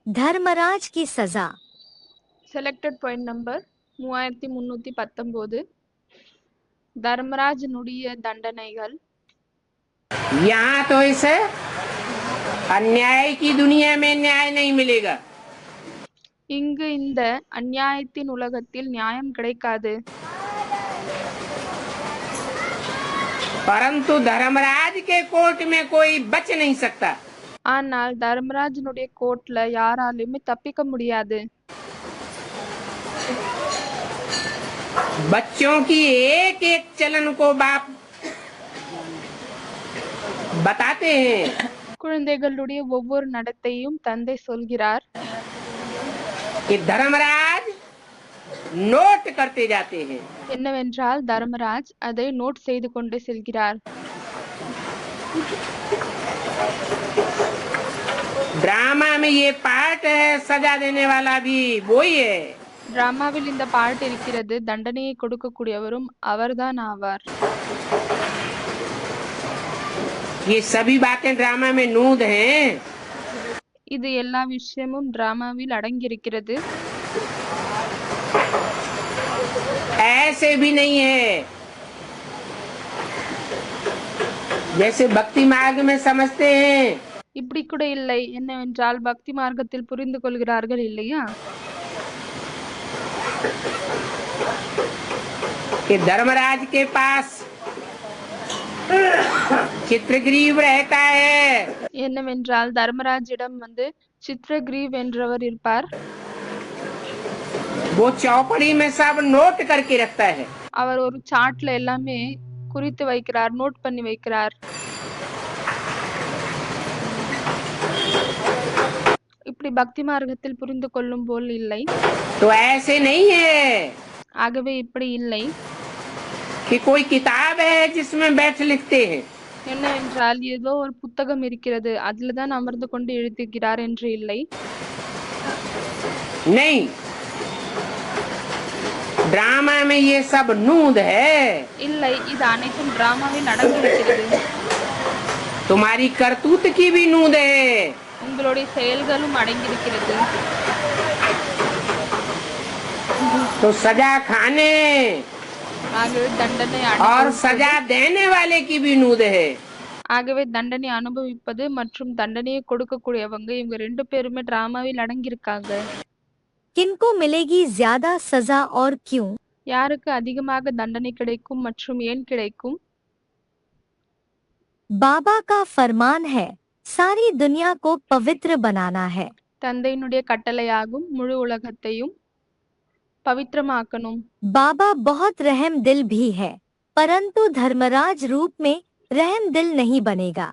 धर्मराज की सजा। Selected point number 3319 தர்மராஜனுடைய தண்டனைகள். यहाँ तो इस अन्याय की दुनिया में न्याय नहीं मिलेगा, இங்கு இந்த அநியாயத்தின் உலகத்தில் நியாயம் கிடைக்காது. परंतु धर्मराज के कोर्ट में कोई बच नहीं सकता। ஆனால் தர்மராஜனுடைய கோர்ட்ல யாராலுமே தப்பிக்க முடியாது. बच्चों की एक एक चलन को बाप बताते हैं। குழந்தைகளுடைய ஒவ்வொரு நடத்தையும் தந்தை சொல்கிறார். कि धर्मराज नोट करते जाते हैं। என்னவென்றால் தர்மராஜ் அதை நோட் செய்து கொண்டே செல்கிறார். ड्रामा में ये पार्ट है, सजा देने वाला भी वही है। டிராமாவில் இந்த பாட்டு இருக்கிறது, தண்டனையை கொடுக்கக்கூடியவரும் அவர்தான் ஆவார். ये सभी बातें ड्रामा में नूद हैं। இது எல்லா விஷயமும் டிராமாவில் அடங்கியிருக்கிறது. ऐसे भी नहीं है जैसे भक्ति मार्ग में समझते हैं। இப்படி கூட இல்லை. என்னவென்றால் பக்தி மார்க்கத்தில் புரிந்து கொள்கிறார்கள் இல்லையா? कि धर्मराज के पास चित्रग्रीव रहता है। என்னவென்றால் தர்மராஜிடம் சித்ரகிரீவ் என்றவர் இருப்பார். वो चौपड़ी में सब नोट करके रखता है। அவர் ஒரு சார்ட்ல எல்லாமே குறித்து வைக்கிறார், நோட் பண்ணி வைக்கிறார். இப்படி பக்தி மார்க்கத்தில் புரிந்து கொள்ளும் போல் இல்லை. तो ऐसे नहीं है ஆகவே இப்படி இல்லை. कि कोई किताब है जिसमें बैठ लिखते हैं। என்னவென்றால் ஏதோ ஒரு புத்தகம் இருக்கிறது, அதுலதான் அமர்ந்து கொண்டு எழுதுகிறார் என்று இல்லை. नहीं, ड्रामा में ये सब नूद है। இல்லை, இது அனைத்தும் டிராமாவில் அடங்கியிருக்கிறது. तुम्हारी करतूत की भी नूद है। உங்களுடைய செயல்களும் அடங்கியிருக்கிறது. तो सजा खाने ஆகவே தண்டனை और सजा देने वाले की भी नूद है। ஆகவே தண்டனை அனுபவிப்பது மற்றும் தண்டனையை கொடுக்கக்கூடியவங்க, இவங்க ரெண்டு பேருமே டிராமாவில் அடங்கியிருக்காங்க. किनको मिलेगी ज्यादा सजा और क्यों? யாருக்கு அதிகமாக தண்டனை கிடைக்கும் மற்றும் ஏன் கிடைக்கும்? बाबा का फरमान है, सारी दुनिया को पवित्र बनाना है। தந்தையினுடைய கட்டளையாகும் முழு உலகத்தையும் பவித்திரமாக்கணும். बाबा बहुत रहम दिल भी है, परंतु धर्मराज रूप में रहम दिल नहीं बनेगा।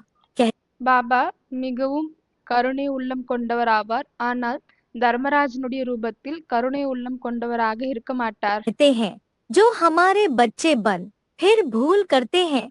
பாபா மிகவும் கருணை உள்ளம் கொண்டவர் ஆவார், ஆனால் தர்மராஜனுடைய ரூபத்தில் கருணை உள்ளம் கொண்டவராக இருக்க மாட்டார். कहते हैं जो हमारे बच्चे बन फिर भूल करते हैं,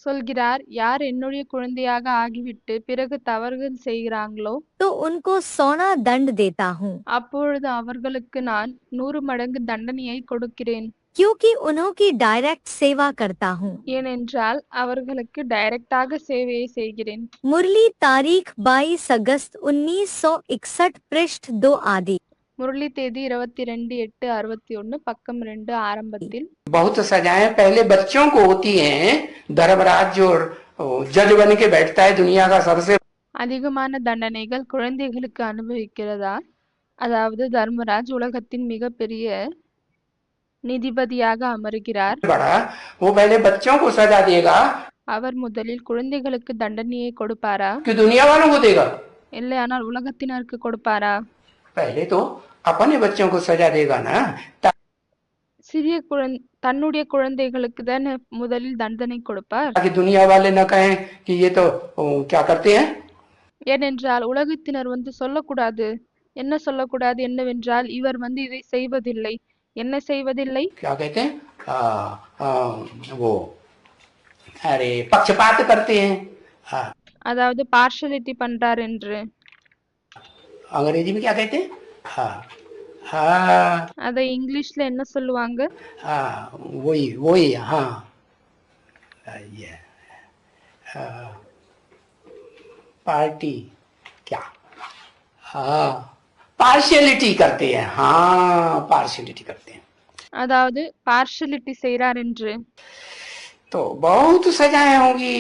சொல்கிறார், யார் என்னுடைய குழந்தையாக ஆகிவிட்டு பிறகு தவறுகள் செய்கிறாங்களோ तो उनको सोना दंड देता हूँ, அப்பொழுது அவர்களுக்கு நான் 100 மடங்கு தண்டனையை கொடுக்கிறேன். क्योंकि उन्हों की डायरेक्ट सेवा करता हूँ। ஏனென்றால் அவர்களுக்கு டைரக்டாக சேவையை செய்கிறேன். मुरली तारीख 22 अगस्त 1961 पृष्ठ 2 आदि। முரளி தேதி 22/8/61 பக்கம் 2 ஆரம்பத்தில். बहुत सजाएं पहले बच्चों को होती हैं। धर्मराज जो जज बन के बैठता है दुनिया का सबसे அதிகமான தண்டனைகள் குழந்தைகளுக்கு அனுபவிக்கிறதா? அதாவது தர்மராஜ் உலகத்தின் மிகப்பெரிய நீதிபதியாக அமர்கிறார். बड़ा, वो पहले बच्चों को सजा देगा அவர் முதலில் குழந்தைகளுக்கு தண்டனையை கொடுப்பாரா? कि दुनिया वालों को देगा? இல்லையானால் உலகத்தினருக்கு கொடுப்பாரா? पहले तो अपने बच्चों को सजा देगा ना। சிறிய தன்னுடைய குழந்தைகளுக்கு தான் முதலில் தண்டனை கொடுப்பார். ताकि दुनिया वाले न कहें कि ये तो क्या करते हैं। ஏனென்றால் உலகத்தினர் சொல்லக்கூடாது. என்ன சொல்லக்கூடாது? என்னவென்றால் இவர் இதை செய்வதில்லை. என்ன செய்வதில்லை? क्या कहते हैं? वो अरे पक्षपात करते हैं। அதாவது பார்ஷலிட்டி பண்றார் என்று. अंग्रेजी में क्या कहते हैं? அதை இங்கிலீஷ்ல என்ன சொல்லுவாங்க? वही वही हाँ ये पार्टी क्या? हाँ पार्शियलिटी करते हैं, हाँ पार्शियलिटी करते हैं। அதாவது பார்ஷியலிட்டி செய்றார் என்று. तो बहुत सजाएं होंगी,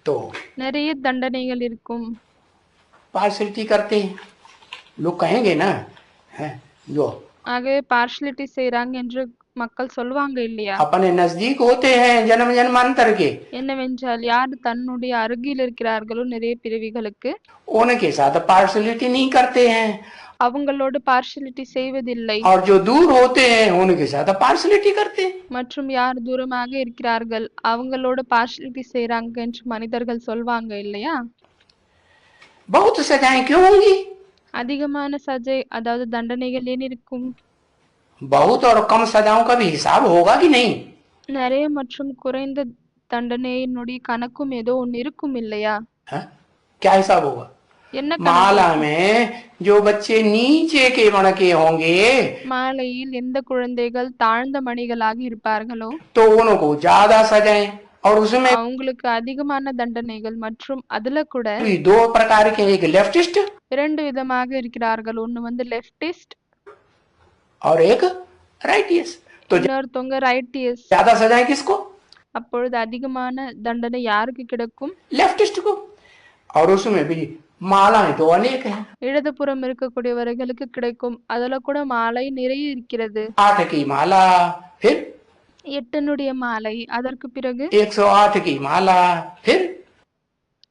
तो நிறைய தண்டனைகள் இருக்கும். पार्शियलिटी करते हैं, लोग कहेंगे ना, है जो ஆகவே பார்ஷியலிட்டி செய்றாங்க என்று மக்கள் சொல்வாங்க இல்லையா? अपने नजदीक होते हैं जन्म जन्मांतर के, என்னவென்றால் யார் தன்னுடைய அருகில் இருக்கிறார்களோ நிறைய பிறவிகளுக்கு उनके साथ पार्शियलिटी नहीं करते हैं, அவங்களோடு பார்ஷியலிட்டி செய்வதில்லை. और जो दूर होते हैं उनके साथ पार्शियलिटी करते हैं। மற்றும் யார் தூரமாக இருக்கிறார்கள் அவங்களோட பார்ஷியலிட்டி செய்றாங்க என்று மனிதர்கள் சொல்வாங்க இல்லையா? बहुत सजाएं क्यों होंगी? அதிகமான சஜை அதாவது தண்டனைகள் ஏன் இருக்கும்? बहुत और कम सजाओं का भी हिसाब होगा कि नहीं? நிறைய மற்றும் குறைந்த தண்டனையினுடைய கணக்கும் ஏதோ ஒன்று இருக்கும் இல்லையா? हाँ? क्या हिसाब होगा? என்ன माला में जो बच्चे नीचे के मण के होंगे மாலையில் எந்த குழந்தைகள் தாழ்ந்த மணிகளாக இருப்பார்களோ तो उनको ज्यादा सजाएं, और उसमें அவங்களுக்கு அதிகமான தண்டனைகள். மற்றும் அதுல கூட भी दो प्रकार के, एक लेफ्टिस्ट இரண்டு விதமாக இருக்கிறார்கள். ஒன்னு வந்து லெப்டிஸ்ட், और एक राइटियस। तो இன்னொருத்தவங்க ரைட்டியஸ். ज्यादा सजाएं किसको? அப்பொழுது அதிகமான தண்டனை யாருக்கு கிடைக்கும்? लेफ्टिस्ट को। और उसमें भी मालाएं तो अनेक हैं, இடதுபுறம் இருக்கக்கூடியவர்களுக்கு கிடைக்கும். அதுல கூட மாலை நிறைய இருக்கிறது. 8 की माला, फिर 8னுடைய மாலை, அதற்கு பிறகு 108 की माला, फिर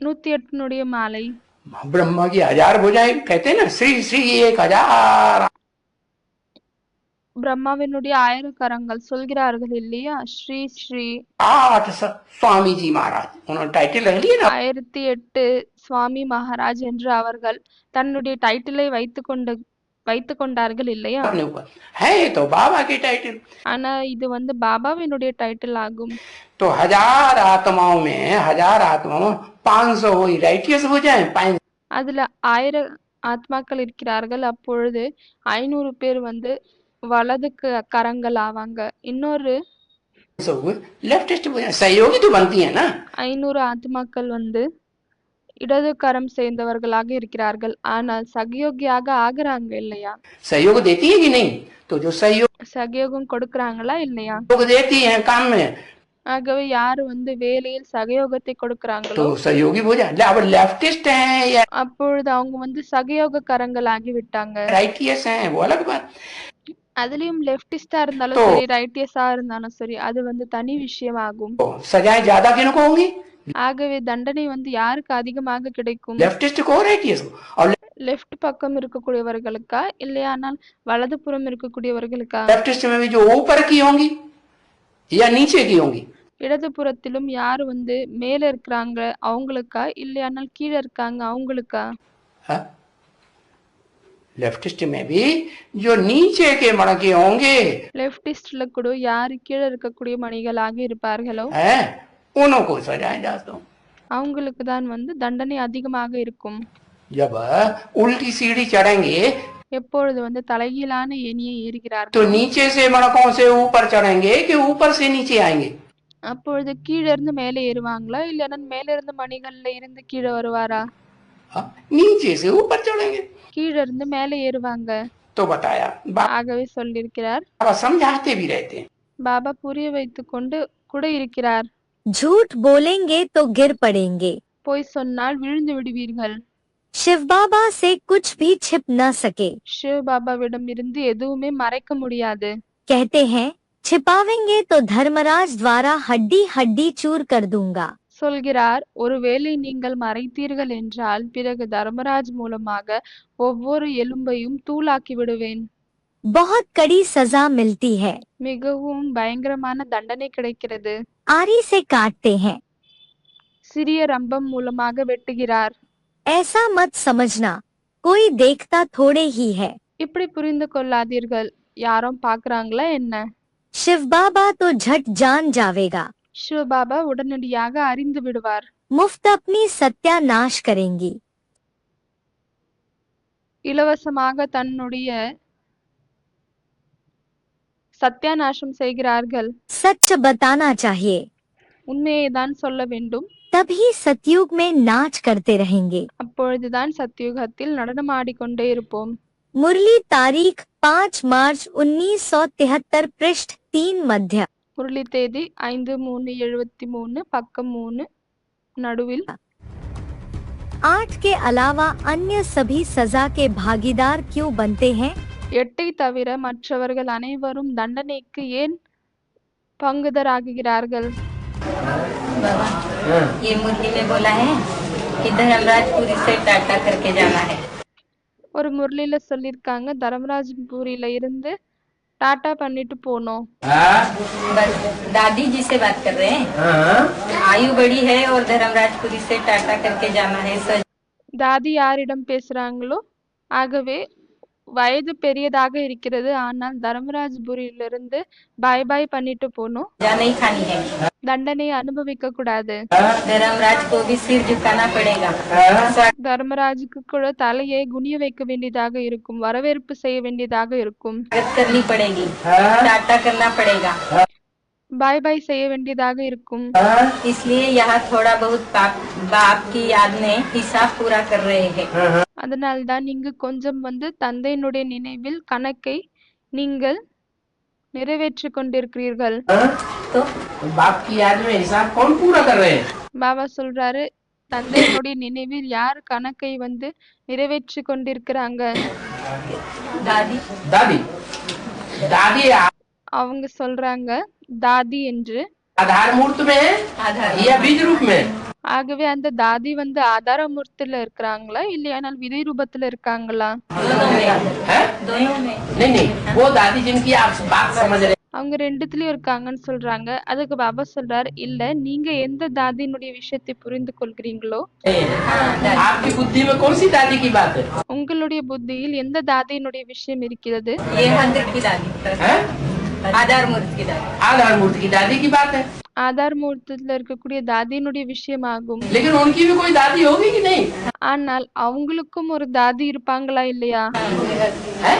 108னுடைய மாலை. ब्रह्मा की 1000 भुजाएं, कहते हैं ना श्री श्री 1000। பிரம்மாவினுடைய 1000 கரங்கள் சொல்கிறார்கள் இல்லையா? ஸ்ரீ ஸ்ரீ 8 स्वामी जी महाराज, उन्होंने टाइटल रख लिया ना, 1008 சுவாமி மகாராஜ் என்று அவர்கள் தன்னுடைய டைட்டிலை வைத்து கொண்டார்கள் இல்லையா? अपने ऊपर है तो बाबा के टाइटल। ஆனா இது வந்து பாபாவினுடைய டைட்டில் ஆகும். तो 1000 आत्माओं में 500 हुई राइटियस भुजाएं, அதுல 1000 ஆத்மாக்கள் இருக்கிறார்கள். அப்பொழுது 500 பேர் வந்து வலது கரங்கள் ஆவாங்க. இன்னொரு 500 हुए लेफ्टिस्ट भुजाएं। सहयोगी तो बनती है ना, 500 ஆத்மாக்கள் வந்து இடது கரம் சேர்ந்தவர்களாக இருக்கிறார்கள். ஆனால் சகயோகியாக ஆகுறாங்க இல்லையா? सहयोग देती है कि नहीं? तो जो सहयोग சகயோகம் கொடுக்கறாங்களா இல்லையா? देती है काम में, ஆகவே யாரு வந்து வேலையில் சகயோகத்தை கொடுக்கறாங்களோ तो सहयोगी भुजाएं। अब लेफ्टिस्ट हैं या அப்பொழுது அவங்க வந்து சகயோக கரங்கள் ஆகி விட்டாங்க. राइटियस हैं वो अलग बात। அதுலயும் லெப்டிஸ்டா இருந்தாலும் तो சரி, ரைட்டியஸா இருந்தாலும் சரி, அது வந்து தனி விஷயமாகும். तो सजाएं ज्यादा किनको होंगी? ஆகவே தண்டனை வந்து யாருக்கு அதிகமாக கிடைக்கும்? लेफ्टिस्ट को, राइटियस को। और லெஃப்ட் பக்கம் இருக்கக்கூடியவர்களுக்கா இல்லையானால் வலதுபுறம் இருக்கக்கூடியவர்களுக்கா? लेफ्टिस्ट में भी जो ऊपर की होंगी या नीचे की होंगी? இடதுபுறத்திலும் யாரு வந்து மேல இருக்கிறாங்க அவங்களுக்கா இல்லையானால் கீழே இருக்காங்க அவங்களுக்கா? हाँ? लेफ्टिस्ट में भी जो नीचे के मण के होंगे லெப்டிஸ்ட்ல கூட யாரு கீழே இருக்கக்கூடிய மணிகளாக இருப்பார்களோ हैं, उनको सजाएं जाता हूँ। அவங்களுக்கு தான் வந்து தண்டனை அதிகமாக இருக்கும். जब उल्टी सीढ़ी चढ़ेंगे எப்பொழுது வந்து தலைகீழான ஏணியை ஏறுகிறார்கள் तो नीचे से मणकों से ऊपर चढ़ेंगे कि ऊपर से नीचे आएंगे? அப்பொழுது கீழே இருந்து மேலே ஏறுவாங்களா இல்லைன்னா மேல இருந்து மணிகள்ல இருந்து கீழே வருவாரா? हाँ, नीचे से ऊपर चढ़ेंगे। கீழே இருந்து மேலே ஏறுவாங்க. तो बताया ஆகவே சொல்லியிருக்கிறார். बाबा समझाते भी रहते हैं। பாபா புரிய வைத்து கொண்டு கூட இருக்கிறார். झूठ बोलेंगे तो गिर पड़ेंगे। பொய் சொன்னால் விழுந்து விடுவீர்கள். शिव बाबा से कुछ भी छिप न सके। சிவ பாபாவிடம் இருந்து எதுவுமே மறைக்க முடியாது. कहते हैं छिपावेंगे तो धर्मराज द्वारा हड्डी हड्डी चूर कर दूंगा। சொல்கிறார், ஒருவேளை நீங்கள் மறைத்தீர்கள் என்றால் பிறகு தர்மராஜ் மூலமாக ஒவ்வொரு எலும்பையும் தூளாக்கி விடுவேன். बहुत कड़ी सजा मिलती है। மிகவும் பயங்கரமான தண்டனை கிடைக்கிறது. आरी से काटते हैं। சிறிய ரம்பம் மூலமாக வெட்டுகிறார். ऐसा मत समझना, कोई देखता थोड़े ही है। இப்படி புரிந்து கொள்ளாதீர்கள், யாரும் பாக்குறாங்களா என்ன? शिव बाबा तो झट जान जावेगा। சிவ பாபா உடனடியாக அறிந்து விடுவார். मुफ्त अपनी सत्यानाश करेंगी। இலவசமாக தன்னுடைய சத்தியாநாசம் செய்கிறார்கள். सच बताना चाहिए, உண்மையை தான் சொல்ல வேண்டும். तभी सतयुग में नाच करते रहेंगे। அப்பொழுதுதான் சத்தியுகத்தில் நடனமாடிக்கொண்டே இருப்போம். मुरली तारीख 5 मार्च 1973 पृष्ठ 3 मध्य। முரளி தேதி 5/3/73 பக்கம் 3 நடுவில் 8 के अलावा अन्य सभी सजा के भागीदार क्यों बनते हैं? 8ஐ தவிர மற்றவர்கள் அனைவரும் தண்டனைக்கு ஏன் பங்குதாரராகிறார்கள்? ये मुरली में बोला है कि धर्मराजपुरी से टाटा करके जाना है। ஒரு முரளியில சொல்லியிருக்காங்க தர்மராஜ்பூரியில இருந்து டாட்டா பண்ணிட்டு போனோம். बस दादी जी से बात कर रहे हैं। आयु बड़ी है और धर्मराजपुरी से टाटा करके जाना है। தாதி யாரிடம் பேசுறாங்களோ ஆகவே வயது பெரியதாக இருக்கிறது, ஆனால் தர்மராஜ்புரியிலிருந்து பாய் பாய் பண்ணிட்டு போனோம். जा नहीं खानी है। தண்டனையை அனுபவிக்க கூடாது. धर्मराज को भी सिर झुकाना पड़ेगा। தர்மராஜுக்கு கூட தலையை குனிய வைக்க வேண்டியதாக இருக்கும், வரவேற்பு செய்ய வேண்டியதாக இருக்கும், स्वागत करनी पड़ेगी, टाटा करना पड़ेगा। பாய் பாய் செய்ய வேண்டியதாக இருக்கும். इसलिए यहाँ थोड़ा बहुत बाप की याद में हिसाब पूरा कर रहे हैं। அதனால்தான் இங்கு கொஞ்சம் தந்தையினுடைய நினைவில் கணக்கை நீங்கள் நிறைவேற்றிக் கொண்டிருக்கிறீர்கள். तो बाप की याद में हिसाब कौन पूरा कर रहे हैं? பாபா சொல்றாரு, தந்தையினுடைய நினைவில் யார் கணக்கை நிறைவேற்றி கொண்டிருக்கிறாங்க? दादी दादी दादी அவங்க சொல்றாங்க தாதி என்று. आधार मूर्त में है आधार या बीज रूप में? ஆகவே அந்த தாதி ஆதார மூர்த்தில இருக்கிறாங்களா இல்லையானால் விதை ரூபத்துல இருக்காங்களா? है? दोनों में। नहीं नहीं, वो दादी जिनकी आप बात समझ रहे அவங்க ரெண்டுத்துலயும் இருக்காங்கன்னு சொல்றாங்க. அதுக்கு பாபா சொல்றாரு, இல்ல நீங்க எந்த தாதியினுடைய விஷயத்தை புரிந்து கொள்கிறீங்களோ हैं। आपकी बुद्धि में कौन सी दादी की बात है? உங்களுடைய புத்தியில் எந்த தாதியினுடைய விஷயம் இருக்கிறது? ये मंदिर की दादी, हैं? आधार मूर्ति की दादी। आधार मूर्ति की दादी की बात है, ஆதார் மூர்த்தத்துல இருக்கக்கூடிய தாதியினுடைய விஷயம் ஆகும். लेकिन उनकी भी कोई दादी होगी कि नहीं? ஆனால் அவங்களுக்கும் ஒரு தாதி இருப்பாங்களா இல்லையா? है?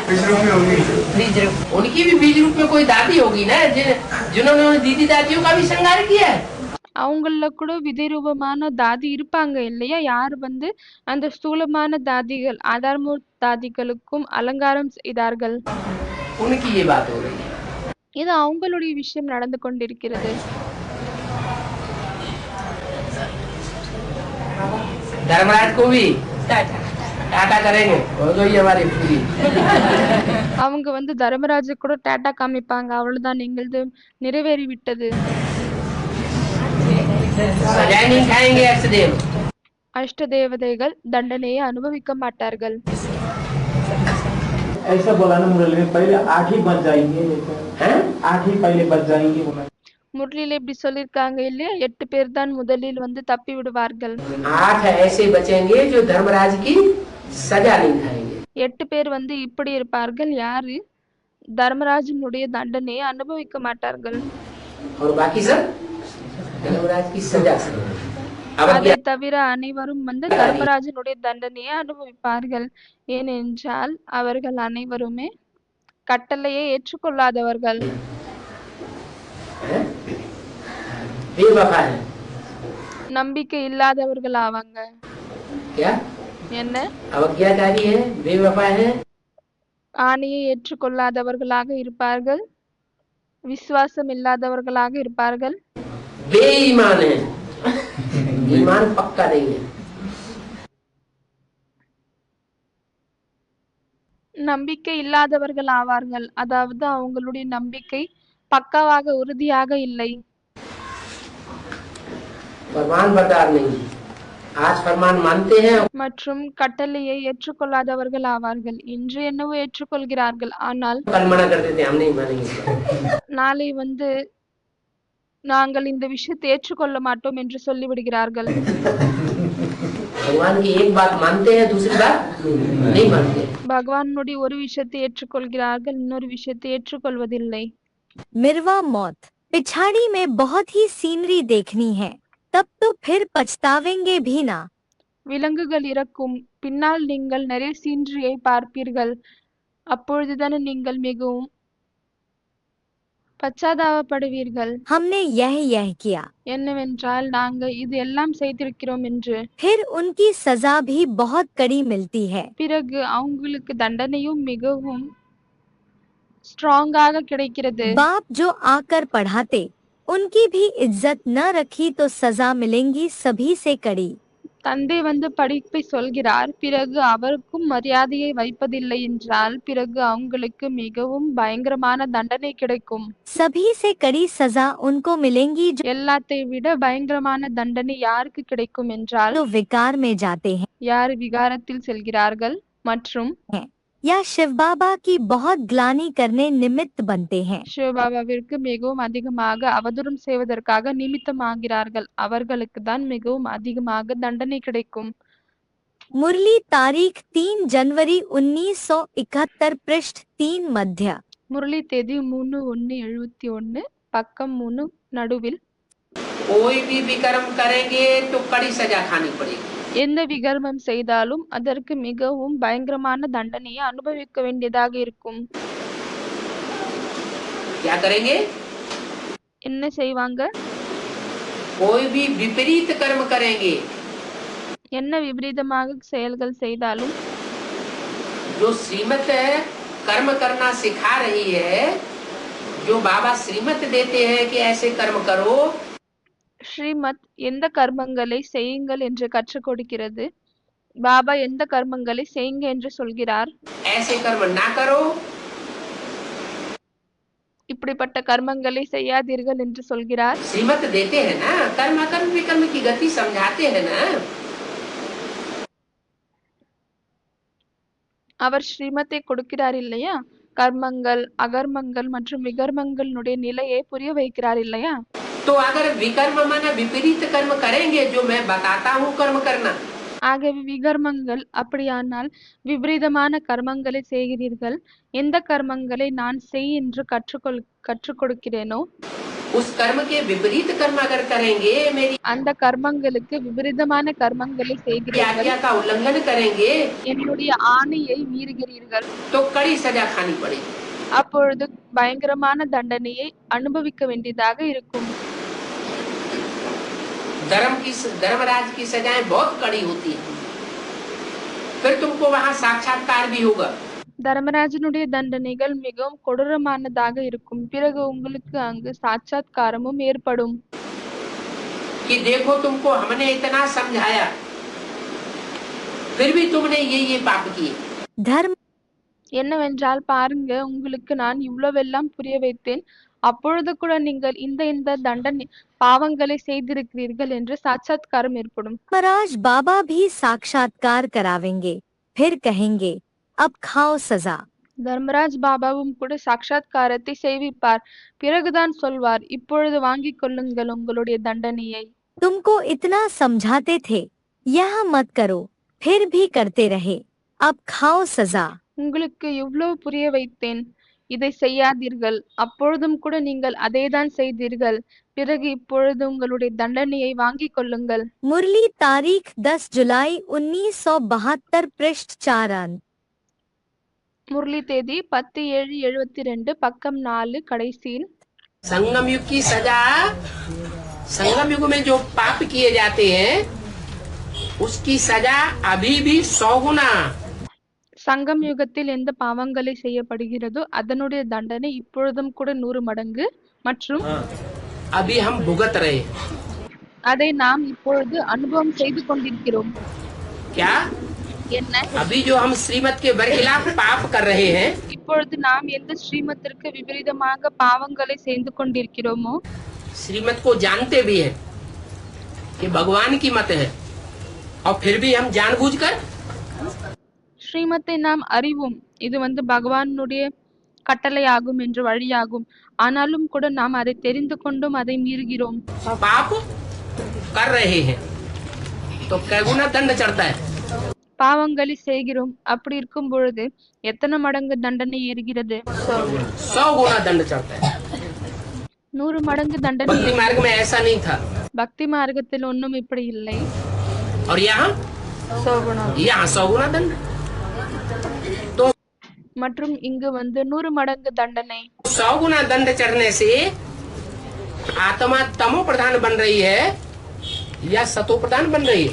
बीज रूप। उनकी भी बीज रूप में कोई दादी होगी ना, जिन्होंने दीदी दादियों का भी श्रृंगार किया है। அவங்கள கூட விதை ரூபமான தாதி இருப்பாங்க இல்லையா? யார் அந்த ஸ்தூலமான தாதிகள் ஆதார்மூர்த் தாதிகளுக்கும் அலங்காரம் செய்தார்கள். उनकी ये बात हो रही है। இது அவங்களுடைய விஷயம் நடந்து கொண்டிருக்கிறது. धर्मराज को भी टाटा। टाटा करेंगे, हो गई हमारी पूरी। அவங்க தர்மராஜ கூட டாட்டா காமிப்பாங்க, அவ்வளவுதான் எங்களது நிறைவேறி விட்டது. सजाए नहीं खाएंगे अष्टदेव। அஷ்ட தேவதைகள் தண்டனையை அனுபவிக்க மாட்டார்கள். ऐसा बोला ना मुरली में, पहले 8 ही बच जाएंगे, हैं? 8 ही पहले बच जाएंगे बोला। முரளியில இப்படி சொல்லிருக்காங்க இல்லையா? 8 பேர் தான் முதலில் தப்பி விடுவார்கள். 8 ऐसे बचेंगे जो धर्मराज की सजा नहीं खाएंगे। 8 பேர் இப்படி இருப்பார்கள், யாரு தர்மராஜனுடைய தண்டனையை அனுபவிக்க மாட்டார்கள். और बाकी सब धर्मराज की सजा से। अब அதை தவிர அனைவரும் தர்மராஜனுடைய தண்டனையை அனுபவிப்பார்கள். ஏனென்றால் அவர்கள் அனைவருமே கட்டளையை ஏற்றுக்கொள்ளாதவர்கள், बेवफा है। நம்பிக்கை இல்லாதவர்கள் ஆவாங்க. क्या என்ன? अवज्ञाकारी है, बेवफा है, ஆணையை ஏற்றுக்கொள்ளாதவர்களாக இருப்பார்கள், விசுவாசம் இல்லாதவர்களாக இருப்பார்கள், बेईमान है, ईमान पक्का नहीं है। நம்பிக்கை இல்லாதவர்கள் ஆவார்கள். அதாவது அவங்களுடைய நம்பிக்கை பக்காவாக உறுதியாக இல்லை. फरमान बरदार नहीं, आज फरमान मानते हैं, மற்றும் கட்டளையை ஏற்றுக்கொள்ளாதவர்கள் ஆவார்கள். இன்று என்னவோ ஏற்றுக்கொள்கிறார்கள், ஆனால் कल मना कर देते हम नहीं मानेंगे। நாளை நாங்கள் இந்த விஷயத்தை ஏற்றுக்கொள்ள மாட்டோம் என்று சொல்லிவிடுகிறார்கள். भगवान की एक बात मानते हैं, दूसरी बात नहीं मानते। பகவானுடைய ஒரு விஷயத்தை ஏற்றுக்கொள்கிறார்கள், இன்னொரு விஷயத்தை ஏற்றுக்கொள்வதில்லை. मिर्वा मौत पिछाड़ी में बहुत ही सीनरी देखनी है, तब तो फिर पछतावेंगे भी ना। விலங்குகள் இறக்கும் பின்னால் நீங்கள் நிறைய சீன்றியை பார்ப்பீர்கள், அப்பொழுதுதானே நீங்கள் மிகவும் பச்சாதாபப்படுவீர்கள். हमने यह किया। என்னவென்றால் நாங்கள் இது எல்லாம் செய்திருக்கிறோம் என்று. फिर उनकी सजा भी बहुत कड़ी मिलती है। பிறகு அவங்களுக்கு தண்டனையும் மிகவும் ஸ்ட்ராங்காக கிடைக்கிறது. बाप जो आकर पढ़ाते उनकी भी इज्जत न रखी तो सजा मिलेंगी सभी से कड़ी। தந்தை வந்து படிப்பை சொல்கிறார், பிறகு அவருக்கும் மரியாதையை வைப்பதில்லை என்றால் பிறகு அவங்களுக்கு மிகவும் பயங்கரமான தண்டனை கிடைக்கும். सभी से कड़ी सजा उनको मिलेंगी जो எல்லாத்தை விட பயங்கரமான தண்டனை யாருக்கு கிடைக்கும் என்றால் विकार में जाते हैं யார் விகாரத்தில் செல்கிறார்கள் மற்றும் या शिव बाबा की बहुत ग्लानि करने निमित्त बनते हैं। சிவபாபாவிற்கு மிகவும் அதிகமாக அவதூறம் செய்வதற்காக நிமித்தமாகிறார்கள். அவர்களுக்கு தான் மிகவும் அதிகமாக தண்டனை கிடைக்கும். मुरली तारीख 3 जनवरी 1971 पृष्ठ 3 मध्य। முரளி தேதி 3/1/71 பக்கம் 3 நடுவில். कोई भी विकर्म करेंगे तो कड़ी सजा खानी पड़ेगी। எந்த விகர்மம் செய்தாலும் அதற்கு மிகவும் பயங்கரமான தண்டனையை அனுபவிக்க வேண்டியதாக இருக்கும். क्या करेंगे? என்ன செய்வாங்க? कोई भी विपरीत कर्म करेंगे, என்ன விபரீதமாக செயல்கள் செய்தாலும் जो श्रीमत कर्म करना सिखा रही है, जो बाबा श्रीमत देते हैं कि ऐसे कर्म करो, ஸ்ரீமத் எந்த கர்மங்களை செய்யுங்கள் என்று கற்றுக் கொடுக்கிறது. பாபா எந்த கர்மங்களை செய்யுங்க என்று சொல்கிறார். ऐसे कर्म ना करो, இப்படிப்பட்ட கர்மங்களை செய்யாதீர்கள் என்று சொல்கிறார். श्रीमत देते हैं ना, कर्म कर्म विकर्म की गति समझाते हैं ना। அவர் ஸ்ரீமத்தை கொடுக்கிறார் இல்லையா? கர்மங்கள் அகர்மங்கள் மற்றும் விகர்மங்களுடைய நிலையை புரிய வைக்கிறார் இல்லையா? तो अगर विकर्म माना विपरीत कर्म करेंगे, जो मैं बताता हूँ कर्म करना, ஆகவே விகர்மங்கள் அப்படியானால் விபரீதமான கர்மங்களை செய்கிறீர்கள். எந்த கர்மங்களை நான் செய் என்று கற்றுக் கொடுக்கிறேனோ उस कर्म के विपरीत कर्म अगर करेंगे, मेरी அந்த கர்மங்களுக்கு விபரீதமான கர்மங்களை செய்கிறீர்கள், आज्ञा का उल्लंघन करेंगे, என்னுடைய ஆணையை மீறுகிறீர்கள், तो कड़ी सजा खानी पड़ेगी। அப்பொழுது பயங்கரமான தண்டனையை அனுபவிக்க வேண்டியதாக இருக்கும். धर्मराज की सजाएं बहुत कड़ी होती है, फिर तुमको वहाँ साक्षात्कार भी होगा। தர்மராஜனுடைய தண்டனைகள் மிகவும் கொடூரமானதாக இருக்கும். பிறகு உங்களுக்கு அங்கு சாட்சாத்காரமும் ஏற்படும். कि देखो तुमको हमने इतना समझाया, फिर भी तुमने ये पाप किए। धर्म என்னவென்றால் பாருங்க, உங்களுக்கு நான் இவ்வளவெல்லாம் புரிய வைத்தேன், அப்பொழுது கூட நீங்கள் இந்த தண்டனை பாவங்களை செய்திருக்கிறீர்கள் என்று சாட்சாத்காரம் ஏற்படும். धर्मराज बाबा भी साक्षात्कार करावेंगे, फिर कहेंगे अब खाओ सजा। தர்மராஜ் பாபாவும் கூட சாட்சாத்காரத்தை செய்விப்பார். பிறகுதான் சொல்வார், இப்பொழுது வாங்கிக் கொள்ளுங்கள் உங்களுடைய தண்டனையை. तुमको इतना समझाते थे, यह मत करो, फिर भी करते रहे, अब खाओ सजा। உங்களுக்கு இவ்வளவு புரிய வைத்தேன், இதை செய்யாதீர்கள், அப்பொழுதும் கூட நீங்கள் அதேதான் செய்தீர்கள், பிறகு இப்பொழுது உங்களுடைய தண்டனையை வாங்கிக் கொள்ளுங்கள். मुरली तारीख 10 जुलाई 1972 पृष्ठ 4 முரளி தேதி 10/7/72 பக்கம் 4 கடைசியில். संगम युग की सजा, संगम युग में जो पाप किए जाते हैं उसकी सजा अभी भी 100 गुना। சங்கம் யுகத்தில் எந்த பாவங்களை செய்யப்படுகிறதோ அதனுடைய தண்டனை இப்பொழுதும் கூட 100 மடங்கு மற்றும் अभी हम भुगत रहे। அதை நாம் இப்பொழுது அனுபவம் செய்து கொண்டிருக்கிறோம். क्या? என்ன? अभी जो हम श्रीमत के बरखिलाफ पाप कर रहे हैं, இப்பொழுது நாம் எந்த ஸ்ரீமத்திற்கு விபரீதமாக பாவங்களை செய்து கொண்டிருக்கிறோமோ, श्रीमत को जानते भी हैं कि भगवान की मत है, और फिर भी हम जानबूझकर ஸ்ரீமத்தை நாம் அறிவோம், இது பகவானுடைய கட்டளையாகும் என்று வழியாகும், ஆனாலும் கூட நாம் அதை தெரிந்து கொண்டும் அதை மீறுகிறோம். पाप कर रहे हैं तो कैगुना दंड चढ़ता है। பாவங்களை செய்கிறோம், அப்படி இருக்கும் பொழுது எத்தனை மடங்கு தண்டனை ஏறுகிறது? 100 गुना दंड चढ़ता है। 100 மடங்கு தண்டனை. भक्ति मार्ग में ऐसा नहीं था, பக்தி மார்க்கத்தில் ஒன்றும் இப்படி இல்லை. और यहाँ 100 குணம். यहाँ 100 गुना दंड। तो மற்றும் இங்கு 100 மடங்கு தண்டனை. 100 गुना दंड चढ़ने से आत्मा तमो प्रधान बन रही है या सतो प्रधान बन रही है?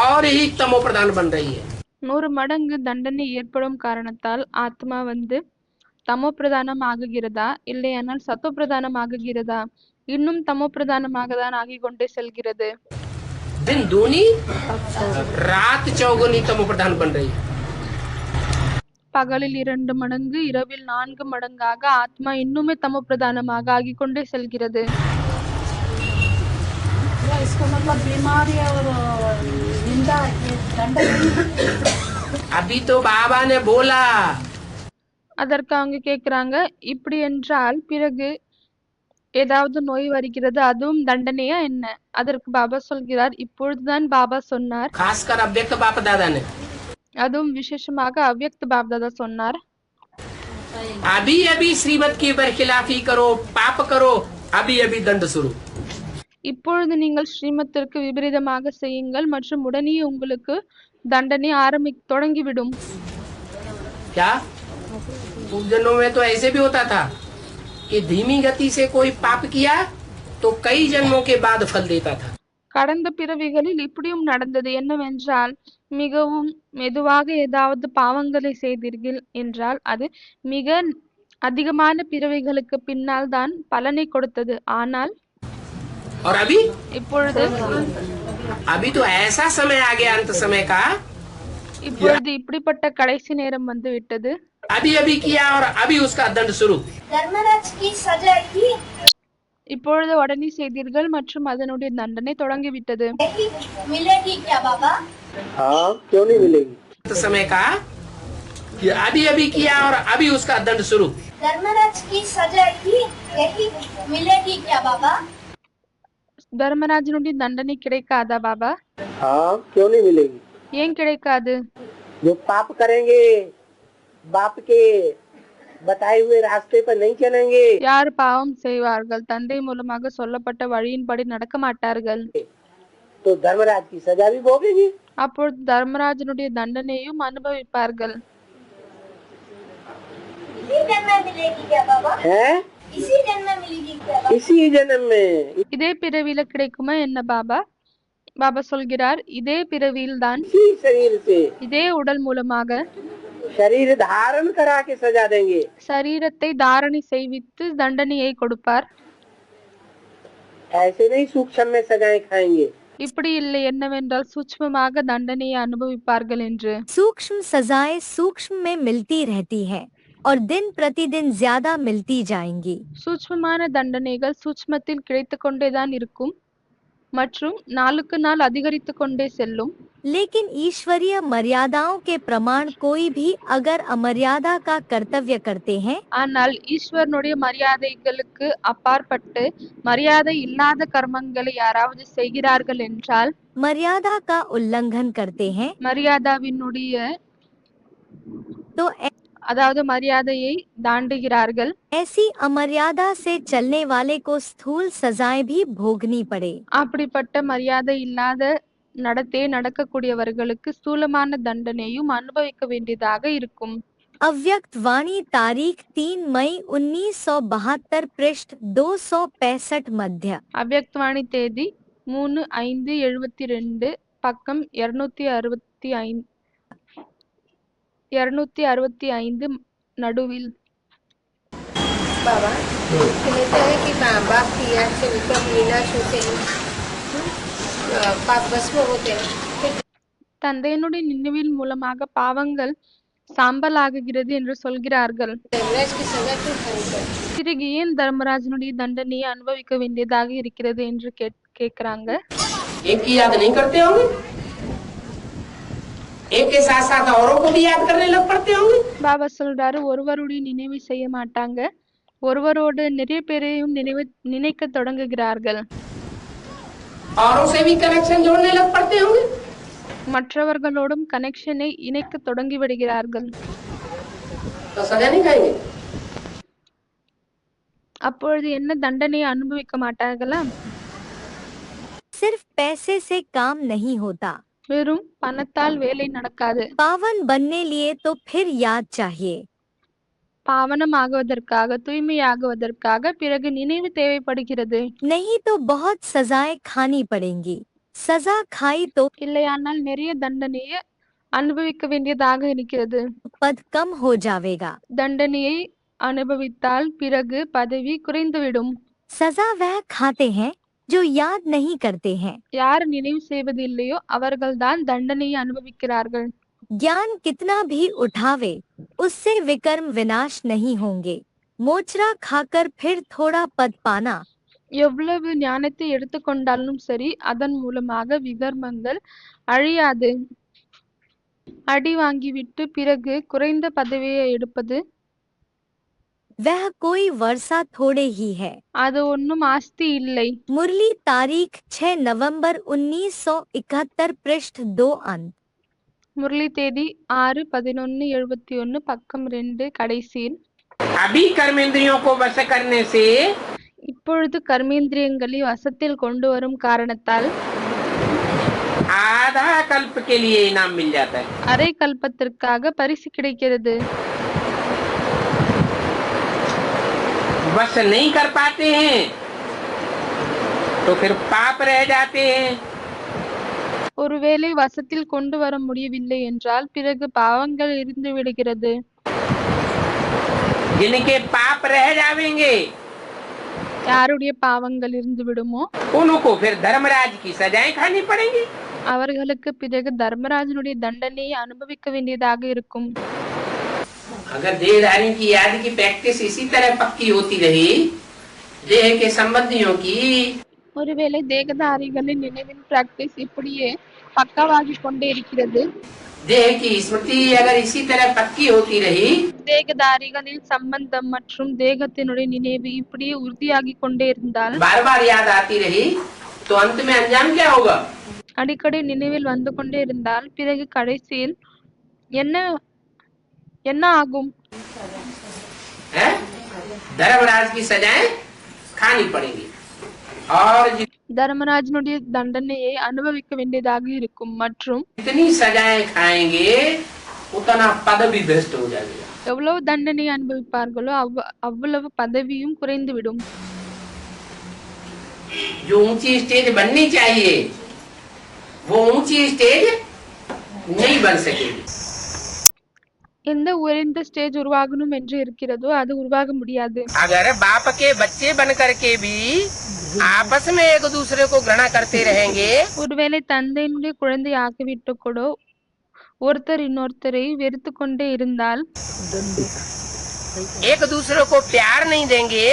और ही तमो प्रधान बन रही है. 100 மடங்கு தண்டனை ஏற்படும் காரணத்தால் ஆத்மா தமோ பிரதானம் ஆகுகிறதா இல்லையானால் சத்தோ பிரதானம் ஆகுகிறதா? இன்னும் தமோ பிரதானமாக தான் ஆகிக் கொண்டே செல்கிறது. दिन दूनी रात चौगुनी तमो प्रधान बन रही है. பகலில் 2 மடங்கு இரவில் 4 மடங்காக ஆத்மா இன்னுமே தமோ பிரதானமாக ஆகிக் கொண்டே செல்கிறது. इसका मतलब बीमारी और निंदा ये दंड अभी तो बाबा ने बोला அதற்கு அவங்க கேக்குறாங்க, இப்படி என்றால் பிறகு ஏதாவது நோய் வருகிறது, அதுவும் தண்டனையா என்ன? அதற்கு பாபா சொல்கிறார், இப்பொழுதுதான் பாபா சொன்னார், खासकर अव्यक्त बाप दादा ने அதுவும் விசேஷமாக அவ்யக்த பாப்தாதா சொன்னார், अभी अभी श्रीमत की बरखिलाफी करो, पाप करो, अभी अभी दंड शुरू. இப்பொழுது நீங்கள் ஸ்ரீமத்திற்கு விபரீதமாக செய்யுங்கள் மற்றும் உடனே உங்களுக்கு தண்டனை தொடங்கிவிடும். क्या पूर्व जन्मों में तो ऐसे भी होता था कि धीमी गति से कोई पाप किया तो कई जन्मों के बाद फल देता था. கடந்த பிறவிகளில் இப்படியும் நடந்தது. என்னவென்றால், மிகவும் மெதுவாக ஏதாவது பாவங்களை செய்தீர்கள் என்றால் அது மிக அதிகமான பிறவிகளுக்கு பின்னால் தான் பலனை கொடுத்தது. ஆனால் और अभी இப்பொழுது तो ऐसा समय आ गया अंत समय का, இப்படிப்பட்ட கடைசி நேரம் வந்து விட்டது. अभी अभी किया और अभी उसका दंड शुरू. धर्मराज की सजा की இப்பொழுது உடனே செய்தீர்கள் மற்றும் அதனுடைய தண்டனை தொடங்கிவிட்டது. मिलेगी क्या बाबा? हाँ क्यों नहीं मिलेगी. अंत समय का कि अभी अभी किया और अभी उसका दंड शुरू. धर्मराज की सजा की यही मिलेगी क्या बाबा? தர்மராஜனுடைய தண்டனை கிடைக்காதா பாபா? हाँ क्यों नहीं मिलेगी. ஏன் கிடைக்காது? जो पाप करेंगे बाप के बताए हुए रास्ते पर नहीं चलेंगे யார் பாவம் செய்வார்கள், தந்தை மூலமாக சொல்லப்பட்ட வழியின்படி நடக்க மாட்டார்கள், तो धर्मराज की सजा भी भोगेंगे. அப்பொழுது தர்மராஜனுடைய தண்டனையும் அனுபவிப்பார்கள். इसी जन्म में मिलेगी क्या बाबा? है इसी जन्म में मिलेगी क्या बाबा? इसी जन्म में. இதே பிறவியில கிடைக்குமா என்ன பாபா? பாபா சொல்கிறார், இதே பிறவியில் தான் इसी शरीर से இதே உடல் மூலமாக शरीर धारण करा के सजा देंगे. சரீரத்தை தாரணை செய்வித்து தண்டனையை கொடுப்பார். ऐसे नहीं सूक्ष्म में सजाएं खाएंगे. இப்படி இல்லை, என்னவென்றால் சூட்சுமமாக தண்டனையை அனுபவிப்பார்கள் என்று. सूक्ष्म सजाएं सूक्ष्म में मिलती रहती है और दिन प्रतिदिन ज्यादा मिलती जाएंगी. சூட்சுமமான தண்டனைகள் சூட்சுமத்தில் கிடைத்து கொண்டேதான் இருக்கும் மற்றும் நாளுக்கு நாள் அதிகரித்து கொண்டே செல்லும். लेकिन ईश्वरीय मर्यादाओं के प्रमाण कोई भी अगर अमर्यादा का कर्तव्य करते हैं ஆனால் ஈஸ்வரனுடைய மரியாதைகளுக்கு அப்பாற்பட்டு மரியாதை இல்லாத கர்மங்களை யாராவது செய்கிறார்கள் என்றால், मर्यादा का उल्लंघन करते हैं மரியாதாவினுடைய तो அதாவது மரியாதையை தாண்டுகிறார்கள், ऐसी अमर्यादा से चलने वाले को स्थूल सजाएं भी भोगनी पड़े. அப்படிப்பட்ட மரியாதை இல்லாத நடத்தையை நடக்கக்கூடியவர்களுக்கு ஸ்தூலமான தண்டனையும் அனுபவிக்க வேண்டியதாக இருக்கும். अव्यक्त वाणी तारीख 3 मई 1972 पृष्ठ 265 मध्य. அவ்யக்தவாணி தேதி 3/5/72 பக்கம் 265 நடுவில். बाबा कहते हैं कि बाप की याद से विक्रम लीला होते हैं, पाप भस्म होते हैं. தந்தையினுடைய நினைவின் மூலமாக பாவங்கள் சாம்பலாகுகிறது என்று சொல்கிறார்கள். धर्मराज की सजा क्यों खानी पड़ी? பிறகு ஏன் தர்மராஜனுடைய தண்டனையை அனுபவிக்க வேண்டியதாக இருக்கிறது என்று கேட்கிறாங்க. एक की याद नहीं करते होंगे, एक के साथ साथ औरों को भी याद करने लग पड़ते होंगे. பாபா சொல்றாரு, ஒருவருடைய நினைவு செய்ய மாட்டாங்க, ஒருவரோடு நிறைய பேரையும் நினைக்க தொடங்குகிறார்கள், औरों से भी कनेक्शन जोड़ने लग पड़ते होंगे. மற்றவர்களோடும் கனெக்ஷனை இணைக்க தொடங்கி விடுகிறார்கள். तो सजा नहीं खाएंगे. அப்பொழுது என்ன தண்டனையை அனுபவிக்க மாட்டார்களா? सिर्फ पैसे से काम नहीं होता. வெறும் பணத்தால் வேலை நடக்காது. पावन बनने लिए तो फिर याद चाहिए। பாவனமாகுவதற்காக, தூய்மையாகுவதற்காக பிறகு நினைவு தேவைப்படுகிறது. नहीं तो बहुत सजाएं खानी पड़ेंगी। सजा खाई तो இல்லையானால் நிறைய தண்டனையை அனுபவிக்க வேண்டியதாக இருக்கிறது. पद कम हो जाएगा। தண்டனையை அனுபவித்தால் பிறகு பதவி குறைந்துவிடும். सजा वह खाते हैं जो याद नहीं करते हैं। யார் நினைவு செய்வதில்லையோ அவர்கள்தான் தண்டனையை அனுபவிக்கிறார்கள். ज्ञान कितना भी उठावे उससे विकर्म विनाश नहीं होंगे। मोचरा खाकर फिर थोड़ा पद पाना। எவ்வளவு ஞானத்தை எடுத்துக்கொண்டாலும் சரி, அதன் மூலமாக விகர்மங்கள் அழியாது. அடி வாங்கிவிட்டு பிறகு குறைந்த பதவியை எடுப்பது वह कोई वर्षा थोड़े ही है। அது ஒன்றும் ஆஸ்தி இல்லை. मुरली तारीख 6 नवंबर 1971 पृष्ठ 2 अंत। முரளி தேதி 6/11/71 பக்கம் 2 கடைசியில். अभी कर्मेंद्रियों को वश करने से இப்பொழுது கர்மேந்திரியங்களை வசத்தில் கொண்டு வரும் காரணத்தால் आधा कल्प के लिए इनाम मिल जाता है। அரை கல்பத்திற்காக பரிசு கிடைக்கிறது. वश नहीं कर पाते हैं तो फिर पाप रह जाते हैं। ஒருவேளை வசத்தில் கொண்டு வர முடியவில்லை என்றால் பிறகு பாவங்கள் இருந்து விடுகிறது. जिनके पाप रह जावेंगे யாருடைய பாவங்கள் இருந்து விடுமோ उनको फिर धर्मराज की सजाएं खानी पड़ेंगी। அவர்களுக்கு பிறகு தர்மராஜனுடைய தண்டனையை அனுபவிக்க வேண்டியதாக இருக்கும். अगर देहधारियों की याद की प्रैक्टिस इसी तरह पक्की होती रही, देह के संबंधियों की ஒருவேளை தேகதாரிகளின் நினைவின் பிராக்டிஸ் இப்படியே பக்காவாகி கொண்டே இருக்கிறது. देह की स्मृति अगर इसी तरह पक्की होती रही, தேகதாரிகளின் சம்பந்தம் மற்றும் தேகத்தினுடைய நினைவு இப்படியே உறுதியாகி கொண்டே இருந்தால், बार बार याद आती रही, तो अंत में अंजाम क्या होगा? அடிக்கடி நினைவில் வந்து கொண்டே இருந்தால் பிறகு கடைசியில் என்ன என்ன ஆகும்? है? धर्मराज की सजाएं खानी पड़ेंगी और தர்மராஜனுடைய தண்டனையை அனுபவிக்க வேண்டியதாக இருக்கும். மற்றும் जितनी सजाएं खाएंगे उतना पद भी भ्रष्ट हो जाएगा। எவ்வளவு தண்டனை அனுபவிப்பார்களோ அவ்வளவு பதவியும் குறைந்துவிடும். जो ऊंची स्टेज बननी चाहिए वो ऊंची स्टेज नहीं बन सकेगी। எந்த உயர்ந்த ஸ்டேஜ் உருவாகணும் என்று இருக்கிறதோ அது உருவாக முடியாது. अगर बाप के बच्चे बन करके भी आपस में एक दूसरे को घृणा करते रहेंगे, ஒருவேளை தந்தையினுடைய குழந்தை ஆக்கிவிட்டு கூட ஒருத்தர் இன்னொருத்தரை வெறுத்து கொண்டே இருந்தால், एक दूसरे को प्यार नहीं देंगे,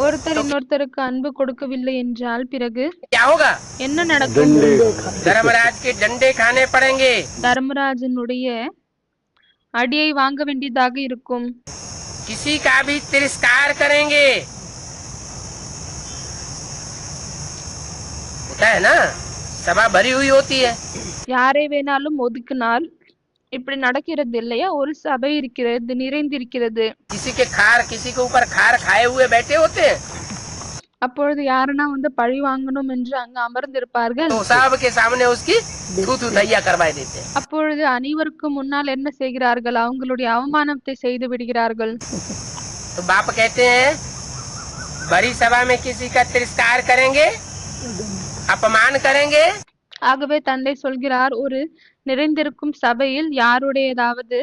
ஒருத்தர் இன்னொருத்தருக்கு அன்பு கொடுக்கவில்லை என்றால் பிறகு क्या होगा? என்ன நடக்கும்? धर्मराज के डंडे खाने पड़ेंगे। தர்மராஜனுடைய அடியை வாங்க வேண்டியதாக இருக்கும். किसी का भी तिरस्कार करेंगे, होता है ना, सभा भरी हुई होती है। யாரை வேணாலும் ஒதுக்கினால் இப்படி நடக்கிறது இல்லையா? ஒரு சபை இருக்கிறது, நிறைந்திருக்கிறது. किसी के ऊपर खार खाए हुए बैठे होते हैं, அப்பொழுது யாருன்னா வந்து பழி வாங்கணும் என்று அங்கு அமர்ந்திருப்பார்கள். तो साहब के सामने उसकी थू थू दैया करवा देते हैं। அப்பொழுது அனைவருக்கும் முன்னால் என்ன செய்கிறார்கள்? அவங்களுடைய அவமானத்தை செய்து விடுகிறார்கள். तो बाप कहते हैं बड़ी सभा में किसी का तिरस्कार करेंगे, अपमान करेंगे, ஆகவே தந்தை சொல்கிறார், ஒரு நிறைந்திருக்கும் சபையில் யாரையாவது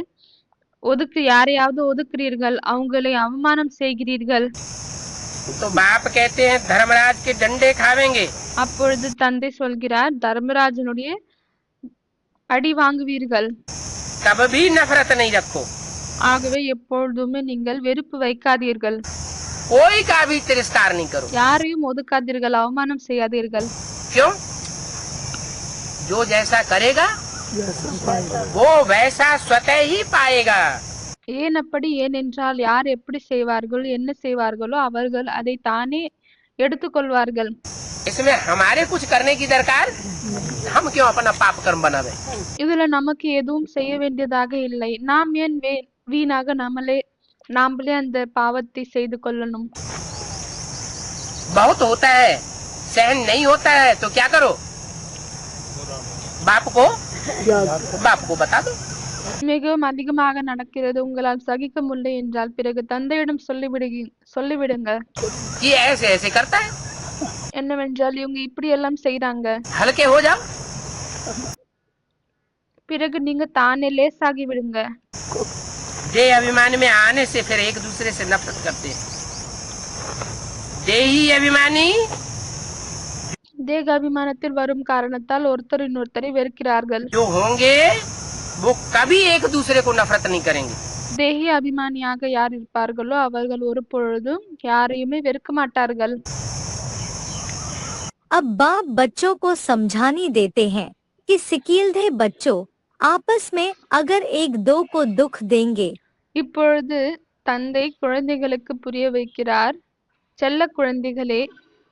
ஒதுக்குறீர்கள், அவங்களை அவமானம் செய்கிறீர்கள். तो बाप कहते हैं धर्मराज के डंडे खावेंगे। அப்பொழுது தந்தை சொல்கிறார், தர்மராஜனுடைய அடி வாங்குவீர்கள். तब भी नफरत नहीं रखो, ஆகவே எப்பொழுதுமே நீங்கள் வெறுப்பு வைக்காதீர்கள். कोई का भी तिरस्कार नहीं करो। யாரையும் ஒதுக்காதீர்கள், அவமானம் செய்யாதீர்கள். क्यों? जो जैसा करेगा वो वैसा स्वतः ही पाएगा। ஏன் அப்படி? ஏனென்றால் யார் எப்படி செய்வார்கள், என்ன செய்வார்களோ அவர்கள் அதை தானே எடுத்துக்கொள்வார்கள். इसमें हमारे कुछ करने की दरकार, हम क्यों अपना पाप कर्म बनावे? இதுல நமக்கு எதுவும் செய்ய வேண்டியதாக இல்லை. நாம் ஏன் வீணாக நாமளே அந்த பாவத்தை செய்து கொள்ளணும்? बहुत होता है, सहन नहीं होता है तो क्या करो? बाप को बाप को बता दो। மிகவும் அதிகமாக நடக்கிறது, உங்களால் சகிக்க முடியல என்றால் பிறகு தந்தையிடம் சொல்லிவிடுங்க. ये ऐसे ऐसे करता है, என்னவென்றால் இவங்க இப்படியெல்லாம் செய்றாங்க. हल्के हो जाओ। பிறகு நீங்க தானே லேசாகி விடுங்க. देह अभिमान में आने से फिर एक दूसरे से नफरत करते हैं। देही अभिमानी தேக அபிமானத்தில் வரும் காரணத்தால் ஒருத்தர் இன்னொருத்தரை வெறுக்கிறார்கள். जो होंगे वो कभी एक दूसरे को नफरत नहीं करेंगे। தேகி அபிமானியாக யார் இருப்பார்களோ அவர்கள் ஒரு பொழுதும் யாரையுமே வெறுக்க மாட்டார்கள். अब बाप बच्चों को समझानी देते हैं कि सिकीलधे बच्चों आपस में अगर एक दो को दुख देंगे, இப்பொழுது தந்தை குழந்தைகளுக்கு புரிய வைக்கிறார். செல்ல குழந்தைகளே,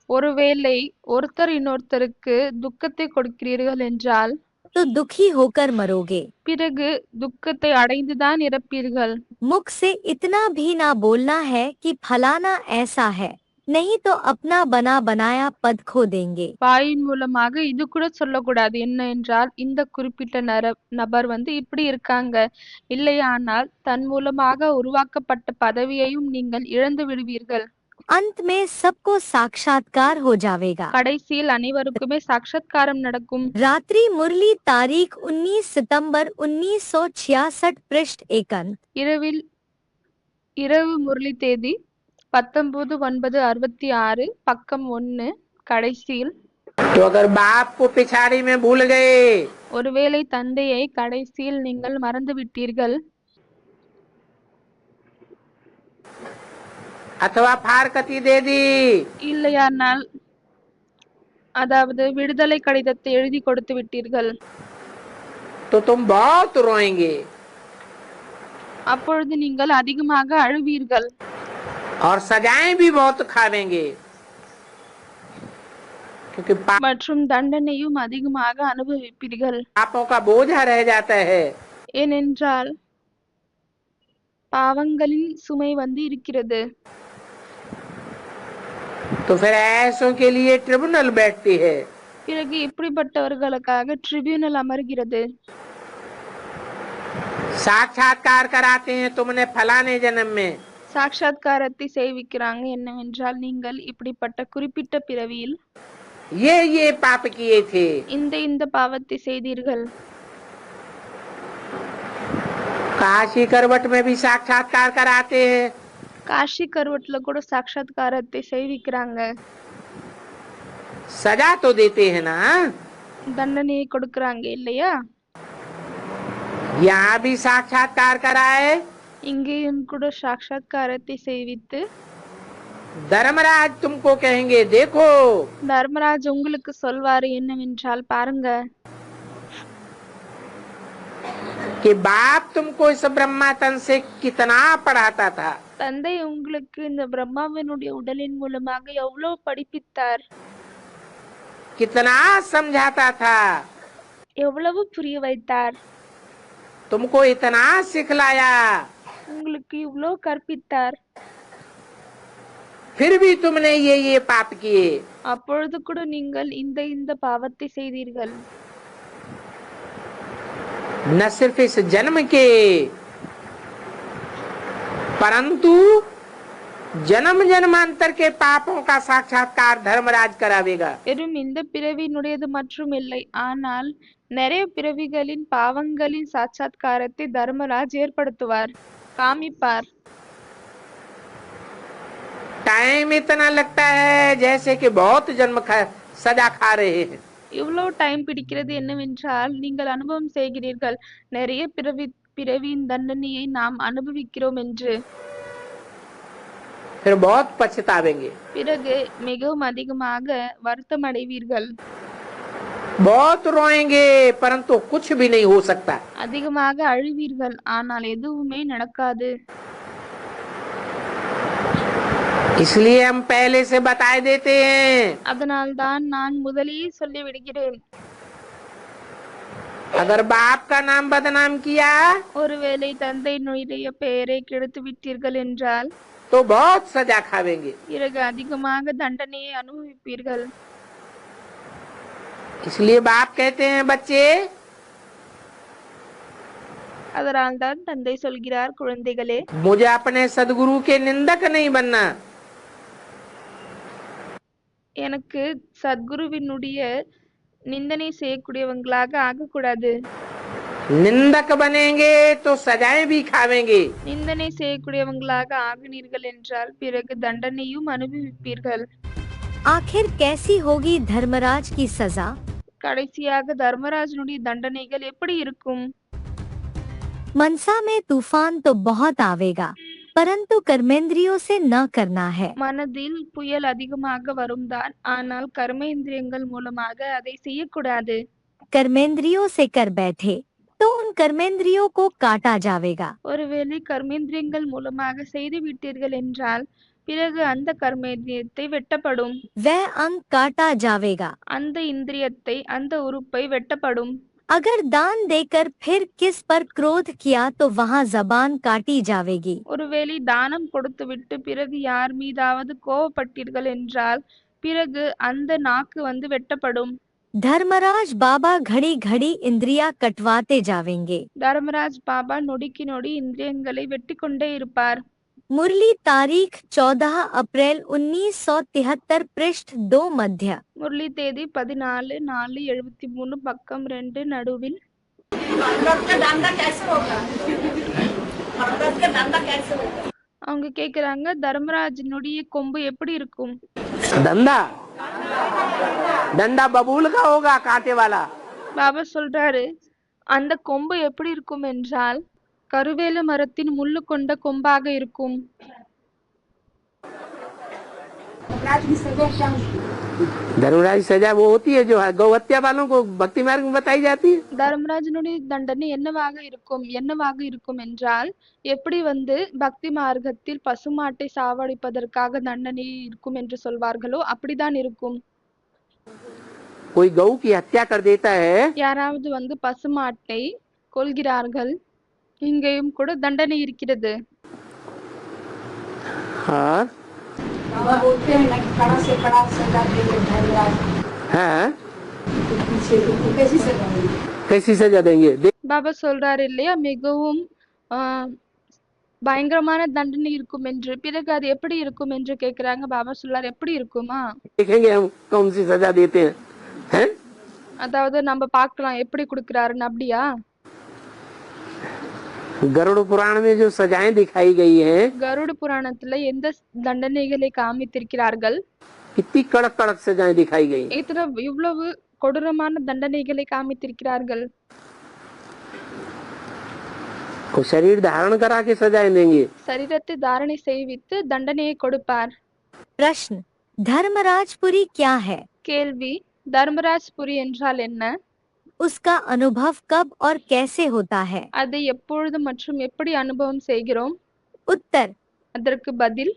ஒருவேளை ஒருத்தர் இன்னொருத்தருக்கு துக்கத்தை கொடுக்கிறீர்கள் என்றால் तो दुखी होकर मरोगे। பிறகு துக்கத்தை அடைந்துதான் இறப்பீர்கள். मुख से इतना भी ना बोलना है कि फलाना ऐसा है, नहीं तो अपना बना बनाया पद खो देंगे। வாயின் மூலமாக இது கூட சொல்லக்கூடாது. என்ன என்றால், இந்த குறிப்பிட்ட நபர் இப்படி இருக்காங்க, இல்லையானால் தன் மூலமாக உருவாக்கப்பட்ட பதவியையும் நீங்கள் இழந்து விடுவீர்கள். अंत में सबको साक्षात्कार हो जाएगा। கடைசியில் அனைவருக்குமே சாட்சாத்காரம் நடக்கும். रात्रि मुरली तारीख 19 सितंबर 1966 पृष्ठ 1 இரவு முரளி தேதி 19/9/66 பக்கம் 1 கடைசியில். तो अगर बाप को पिछाड़ी में भूल गए, ஒருவேளை தந்தையை கடைசியில் நீங்கள் மறந்து விட்டீர்கள், अथवा फारकती दे दी, இல்லையானால் அதாவது விடுதலை கடிதத்தை எழுதி கொடுத்து விட்டீர்கள், तो तुम बहुत रोएंगे அப்பொழுது நீங்கள் அதிகமாக அழுவீர்கள். और सजाएं भी बहुत खावेंगे, क्योंकि மற்றும் தண்டனையும் அதிகமாக அனுபவிப்பீர்கள். पापों का बोझा रह जाता है। ஏனென்றால் பாவங்களின் சுமை இருக்கிறது. तो फिर ऐसों के लिए ट्रिब्यूनल बैठती है। பிறகு இப்படிப்பட்டவர்களுக்காக ட்ரிபியூனல் அமர்கிறது. साक्षात्कार कराते हैं तुमने फलाने जन्म में, சாட்சாத்காரத்தை செய்விக்கிறாங்க. என்னவென்றால், நீங்கள் இப்படிப்பட்ட குறிப்பிட்ட பிறவியில் ये पाप किए थे। இந்த பாவத்தை செய்தீர்கள். काशी करवट में भी साक्षात्कार कराते हैं। காஷி கருவட்ல கூட சாட்சாத்காரத்தை செய்விக்கிறாங்க. सजा तो देते हैं ना, தண்டனையை கொடுக்கறாங்க இல்லையா? यहाँ भी साक्षात्कार कराए। இங்கேயும் கூட சாட்சாத்காரத்தை செய்வித்து धर्मराज तुमको कहेंगे, देखो தர்மராஜ் உங்களுக்கு சொல்வாரு என்னவென்றால், பாருங்க, कि बाप तुमको इस ब्रह्मा तन से कितना पढ़ाता था। தந்தை உங்களுக்கு இந்த பிரம்மாவினுடைய உடலின் மூலமாக எவ்வளவு படிப்பித்தார், कितना समझाता था, எவ்வளவு புரிய வைத்தார், तुमको इतना सिखलाया, உங்களுக்கு இவ்வளவு கற்பித்தார். फिर भी तुमने ये पाप किए। அப்பொழுது கூட நீங்கள் இந்த பாவத்தை செய்தீர்கள். न सिर्फ इस जन्म के, परंतु जन्म जन्मांतर के पापों का साक्षात्कार धर्मराज करावेगा। வெறும் இந்த பிறவியினுடையது மற்றும் இல்லை, ஆனால் நிறைய பிறவிகளின் பாவங்களின் சாட்சாத்காரத்தை தர்மராஜ் ஏற்படுத்துவார், காமிப்பார். टाइम इतना लगता है जैसे कि बहुत जन्म सजा खा रहे हैं। இவ்வளவு டைம் பிடிக்கிறது. என்னவென்றால், நீங்கள் அனுபவம் செய்கிறீர்கள், நிறைய பிறவியின் தண்டனையை நாம் அனுபவிக்கிறோம் என்று. फिर बहुत पछतावेंगे, பிறகு மிகவும் அதிகமாக வருத்தம் அடைவீர்கள், बहुत रोएंगे, परंतु कुछ भी नहीं हो सकता। அதிகமாக அழுவீர்கள், ஆனால் எதுவுமே நடக்காது. इसलिए हम पहले से बता देते हैं, அதனால்தான் நான் முதலியே சொல்லி விடுகிறேன், अगर बाप का नाम बदनाम किया ஒருவேளை தந்தையினுடைய பெயரை கெடுத்து விட்டீர்கள் என்றால் तो बहुत सजा खावेंगे। பிறகு அதிகமாக தண்டனையை அனுபவிப்பீர்கள். इसलिए बाप कहते हैं, बच्चे அதனால்தான் தந்தை சொல்கிறார், குழந்தைகளே, मुझे अपने सदगुरु के निंदक नहीं बनना। எனக்கு சத்குருவினுடைய நிந்தனை செய்யக்கூடியவங்களாக ஆகக்கூடாது. निंदक बनेंगे तो सजाएं भी खावेंगे। நிந்தனை செய்யக்கூடியவங்களாக ஆகினீர்கள் என்றால் பிறகு தண்டனையும் அனுபவிப்பீர்கள். आखिर कैसी होगी धर्मराज की सजा? கடைசியாக தர்மராஜனுடைய தண்டனைகள் எப்படி இருக்கும்? मनसा में तूफान तो बहुत आवेगा, परंतु कर्मेंद्रियों से न करना है। மனதில் புயல் அதிகமாக வரும்தான், ஆனால் கர்மேந்திரியங்கள் மூலமாக அதை செய்யக்கூடாது. कर्मेंद्रियों से कर बैठे तो उन कर्मेंद्रियों को काटा जावेगा। ஒருவேளை கர்மேந்திரியங்கள் மூலமாக செய்து விட்டீர்கள் என்றால் பிறகு அந்த கர்மேந்திரியத்தை வெட்டப்படும். वह अंग काटा जावेगा। அந்த இந்திரியத்தை, அந்த உறுப்பை வெட்டப்படும். अगर दान देकर फिर किस पर क्रोध किया तो वहाँ जबान काटी जावेगी। ஒருவேளை தானம் கொடுத்துவிட்டு பிறகு யார் மீதாவது கோபப்பட்டீர்கள் என்றால் பிறகு அந்த நாக்கு வெட்டப்படும். धर्मराज बाबा घड़ी घड़ी इंद्रियां कटवाते जावेंगे। தர்மராஜ் பாபா நொடிக்கு நொடி இந்திரியங்களை வெட்டி கொண்டே இருப்பார். मुरली तारीख 14 अप्रैल 1973 पृष्ठ 2 मध्य। முரளி தேதி 14/4/73 பக்கம் 2 நடுவில். அவங்க கேக்குறாங்க, தர்மராஜனுடைய கொம்பு எப்படி இருக்கும்? धंधा डंडा बबूल का होगा, कांटे वाला। பாபா சொல்றாரு, அந்த கொம்பு எப்படி இருக்கும் என்றால் கருவேல மரத்தின் முள்ளு கொண்ட கொம்பாக இருக்கும். धर्मराज सजा वो होती है जो गौ हत्या वालों को भक्ति मार्ग में बताई जाती है। தர்மராஜனுடைய தண்டனை என்னவாக இருக்கும் என்றால் எப்படி பக்தி மார்க்கத்தில் பசுமாட்டை சாவடிப்பதற்காக தண்டனை இருக்கும் என்று சொல்வார்களோ அப்படிதான் இருக்கும். कोई गऊ की हत्या कर देता है, யாராவது பசுமாட்டை கொல்கிறார்கள், இங்கேயும் கூட தண்டனை இருக்கிறது. हाँ बोलते हैं ना कि कड़ा से कड़ा सजा देंगे धर्मराज, हाँ कैसी सजा देंगे? कैसी सजा देंगे? பாபா சொல்றாரு இல்லையா, மிகவும் பயங்கரமான தண்டனை இருக்கும் என்று. பிறகு அது எப்படி இருக்கும் என்று கேக்குறாங்க. பாபா சொல்றாரு, எப்படி இருக்குமா? देखेंगे हम कौन सी सजा देते हैं, हैं? அதாவது நம்ம பார்க்கலாம் எப்படி கொடுக்கிறாருன்னு. அப்படியா? गरुड़ पुराण में जो सजाएं दिखाई गई हैं, கருட புராணத்துல எந்த தண்டனைகளை காமித்திருக்கிறார்கள்? कितनी कड़क कड़क सजाएं दिखाई गई। இவ்வளவு கொடூரமான தண்டனைகளை காமித்திருக்கிறார்கள். वो शरीर धारण करा के सजाएं देंगे। சரீரத்தை தாரணை செய்வித்து தண்டனையை கொடுப்பார். प्रश्न, धर्मराजपुरी क्या है? கேள்வி, தர்மராஜ்புரி என்றால் என்ன? उसका अनुभव कब और कैसे होता है? அதை எப்பொழுது மற்றும் எப்படி அனுபவம் செய்கிறோம்? उत्तर, அதற்கு பதில்,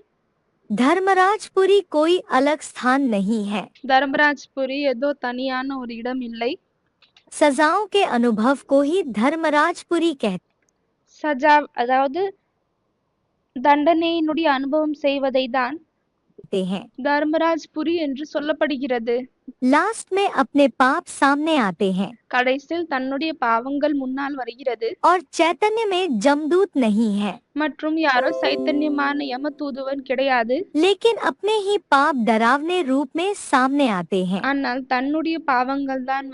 धर्मराजपुरी कोई अलग स्थान नहीं है। தர்மராஜ்புரி ஏதோ தனியான ஒரு இடம் இல்லை. सजाओं के अनुभव को ही धर्मराजपुरी சஜா அதாவது தண்டனையினுடைய அனுபவம் செய்வதை தான் कहते हैं। தர்மராஜ்புரி என்று சொல்லப்படுகிறது. लास्ट में अपने पाप सामने आते हैं கடைசியில் தன்னுடைய பாவங்கள் முன்னால் வருகிறது. और चैतन्य में जमदूत नहीं है, மற்றும் யாரோ சைத்தன்யமான யமதூதுவன் கிடையாது. लेकिन अपने ही पाप डरावने रूप में सामने आते हैं। ஆனால் தன்னுடைய பாவங்கள் தான்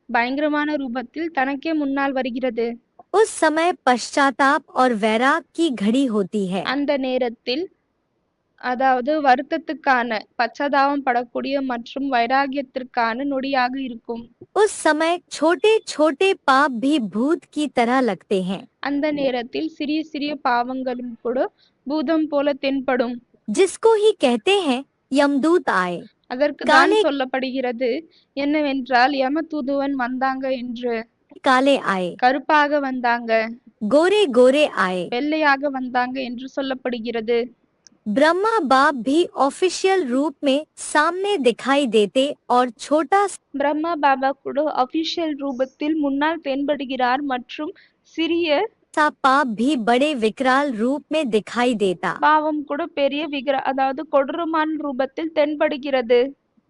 பயங்கரமான ரூபத்தில் தனக்கே முன்னால் வருகிறது. उस समय पश्चाताप और वैराग की घड़ी होती है। அந்த நேரத்தில் அதாவது வருத்தத்துக்கான, பச்சதாபம் படக்கூடிய மற்றும் வைராகியத்திற்கான நொடியாக இருக்கும். उस समय छोटे छोटे पाप भी भूत की तरह लगते हैं, அந்த நேரத்தில் சிறிய சிறிய பாவங்களும் கூட பூதம் போல தென்படும். जिसको ही कहते हैं यमदूत आए। அதற்கு தான் சொல்லப்படுகிறது என்னவென்றால் யமதூதுவன் வந்தாங்க என்று. काले आए, கருப்பாக வந்தாங்க, गोरे गोरे आए। வெள்ளையாக வந்தாங்க என்று சொல்லப்படுகிறது. ब्रह्मा बाप भी ऑफिशियल रूप में सामने दिखाई देते और छोटा பிரம்மா பாபா கூட அபிஷியல் ரூபத்தில் முன்னால் தென்படுகிறார் மற்றும் சிறிய सा पाप भी बड़े विकराल रूप में दिखाई देता, பாவம் கூட பெரிய அதாவது கொடூரமான ரூபத்தில் தென்படுகிறது.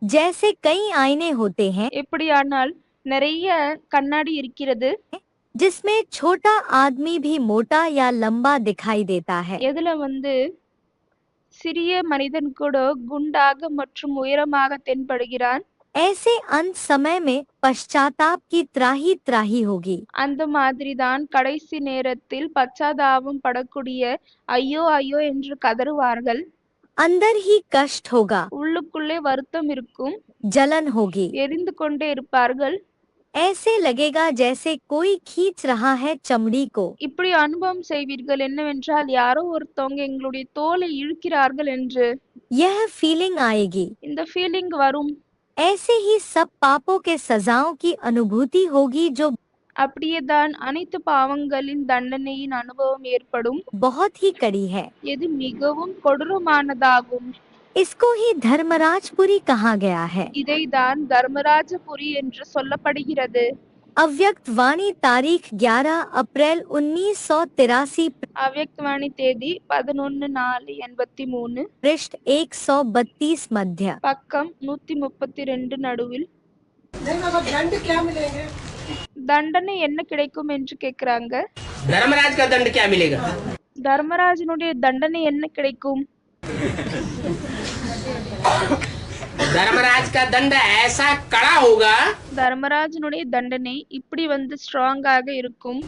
जैसे कई आईने होते हैं, எப்படியானால் நிறைய கண்ணாடி இருக்கிறது. जिसमें छोटा आदमी भी मोटा या लंबा दिखाई देता है। எதுல வந்து சிறிய மனிதன் கூட குண்டாக மற்றும் உயரமாக தென்படுகிறான். ऐसे अंत समय में पश्चाताप की त्राही त्राही होगी। அந்த மாதிரிதான் கடைசி நேரத்தில் பச்சாதாபம் படக்கூடிய ஐயோ ஐயோ என்று கதறுவார்கள். अंदर ही कष्ट होगा, உள்ளுக்குள்ளே வருத்தம் இருக்கும், जलन होगी। எரிந்து கொண்டே இருப்பார்கள். ऐसे लगेगा जैसे कोई खींच रहा है चमड़ी को। இப்படி அனுபவம் செய்வீர்கள் என்னவென்றால் யாரோ ஒருத்தவங்க எங்களுடைய தோலை இழுக்கிறார்கள் என்று. यह फीलिंग आएगी। இந்த ஃபீலிங் வரும். ऐसे ही सब पापों के सजाओं की अनुभूति होगी जो அப்படியேதான் அனைத்து பாவங்களின் தண்டனையின் அனுபவம் ஏற்படும். बहुत ही कड़ी है। எது மிகவும் கொடூரமானதாகும். इसको ही धर्मराजपुरी कहा गया है। இதைதான் தர்மராஜபுரி என்று சொல்லப்படுகிறது. अव्यक्त वाणी तारीख 11 अप्रैल 1983, அவ்யக்தவாணி தேதி 11/4/83, पृष्ठ 132 मध्य। பக்கம் 132 நடுவில். नहीं बाबा, दंड क्या मिलेंगे? தண்டனை என்ன கிடைக்கும் என்று கேக்குறாங்க. धर्मराज का दंड क्या मिलेगा? தர்மராஜனுடைய தண்டனை என்ன கிடைக்கும்? धर्मराज का दंड ऐसा कड़ा होगा, தர்மராஜனுடைய தண்டனை இப்படி வந்து ஸ்ட்ராங்காக இருக்கும்.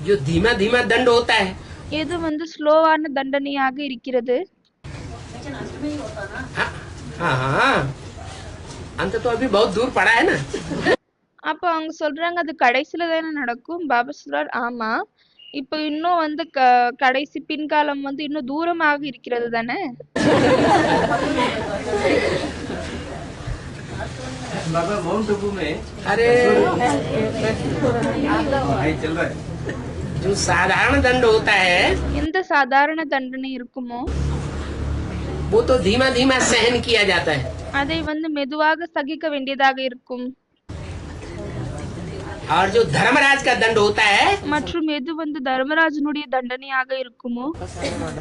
जो धीमा धीमा दंड होता है। எது வந்து ஸ்லோவான தண்டனையாக இருக்கிறது. हाँ हाँ, अंत तो अभी बहुत दूर पड़ा है ना। அப்ப அவங்க சொல்றாங்க அது கடைசியில தானே நடக்கும். பாபா சொல்றார் ஆமா, இப்ப இன்னும் வந்து கடைசி பின்காலம் வந்து இன்னும் தூரமாக இருக்கிறது தானே. बाबा माउंट आबू में अरे चल रहा है जो साधारण दंड होता है எந்த சாதாரண தண்டனை இருக்குமோ वो तो धीमा धीमा सहन किया जाता है, அதை வந்து மெதுவாக சகிக்க வேண்டியதாக இருக்கும். और जो धर्मराज का दंड होता है மற்றும் எது வந்து தர்மராஜனுடைய தண்டனையாக இருக்குமோ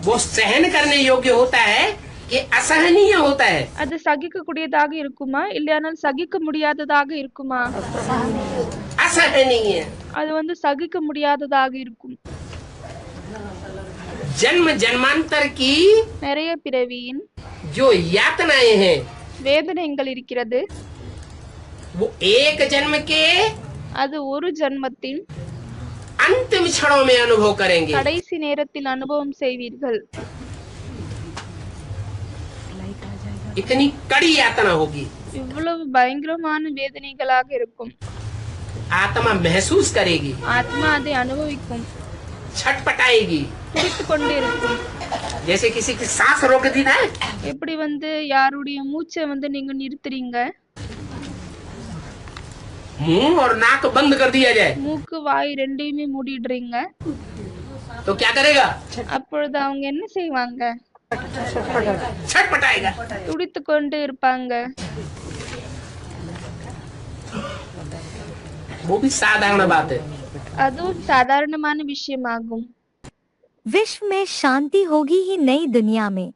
वो सहन करने योग्य होता है कि असहनीय होता है। அது சகிக்க கூடியதாக இருக்குமா இல்லையானால் சகிக்க முடியாததாக இருக்குமா? असहनीय, அது வந்து சகிக்க முடியாததாக இருக்கும். जन्म जन्मांतर की நிறைய பிறவியின் जो यातनाएं हैं வேதனைகள் இருக்கிறது. वो एक जन्म के அது ஒரு ஜன்மத்தின் अंतिम क्षणों में अनुभव करेंगे। கடைசி நேரத்தில் அனுபவம் செய்வீர்கள். इतनी कड़ी यातना होगी, இவ்வளவு பயங்கரமான வேதனைகளாக இருக்கும். आत्मा महसूस करेगी, ஆத்மா அதை அனுபவிக்கும், छटपटाएगी, துடித்துக் கொண்டே இருக்கும். जैसे किसी की सांस रोक दी ना, எப்படி வந்து யாருடைய மூச்சை வந்து நீங்க நிறுத்துறீங்க, मुंह और नाक बंद कर दिया जाए மூக்கு வாய் ரெண்டையுமே மூடிடுறீங்க, तो क्या करेगा? அப்பொழுது அவங்க என்ன செய்வாங்க? छटपटाएगा। துடித்துக் கொண்டே இருப்பாங்க. वो भी साधारण बात है। அதுவும் சாதாரணமான விஷயமாகும். विश्व में शांति होगी ही नई दुनिया में,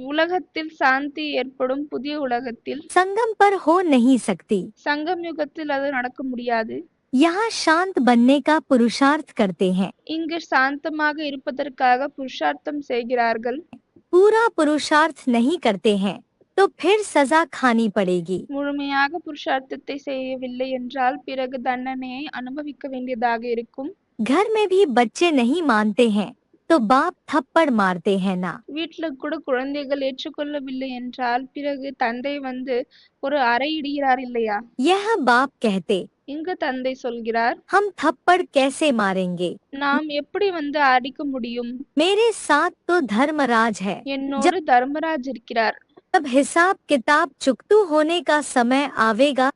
உலகத்தில் சாந்தி ஏற்படும் புதிய உலகத்தில். संगम पर हो नहीं सकती। சங்கம் யுகத்தில் அது நடக்க முடியாது. यहाँ शांत बनने का पुरुषार्थ करते हैं। இங்கு சாந்தமாக இருப்பதற்காக புருஷார்த்தம் செய்கிறார்கள். पूरा पुरुषार्थ नहीं करते हैं तो फिर सजा खानी पड़ेगी। முழுமையாக புருஷார்த்தத்தை செய்யவில்லை என்றால் பிறகு தண்டனையை அனுபவிக்க வேண்டியதாக இருக்கும். घर में भी बच्चे नहीं मानते हैं तो बाप थप्पड़ मारते हैं ना। வீட்டுல கூட குழந்தைகள் ஏற்றுக்கொள்ளவில்லை என்றால் பிறகு தந்தை வந்து ஒரு அறை இடுகிறார் இல்லையா? यह बाप कहते, இங்கு தந்தை சொல்கிறார் हम थप्पड़ कैसे मारेंगे, நாம் எப்படி வந்து அடிக்க முடியும்? मेरे साथ तो धर्मराज है। என்னோடு தர்மராஜ் இருக்கிறார். जब हिसाब किताब चुकतू होने का समय आवेगा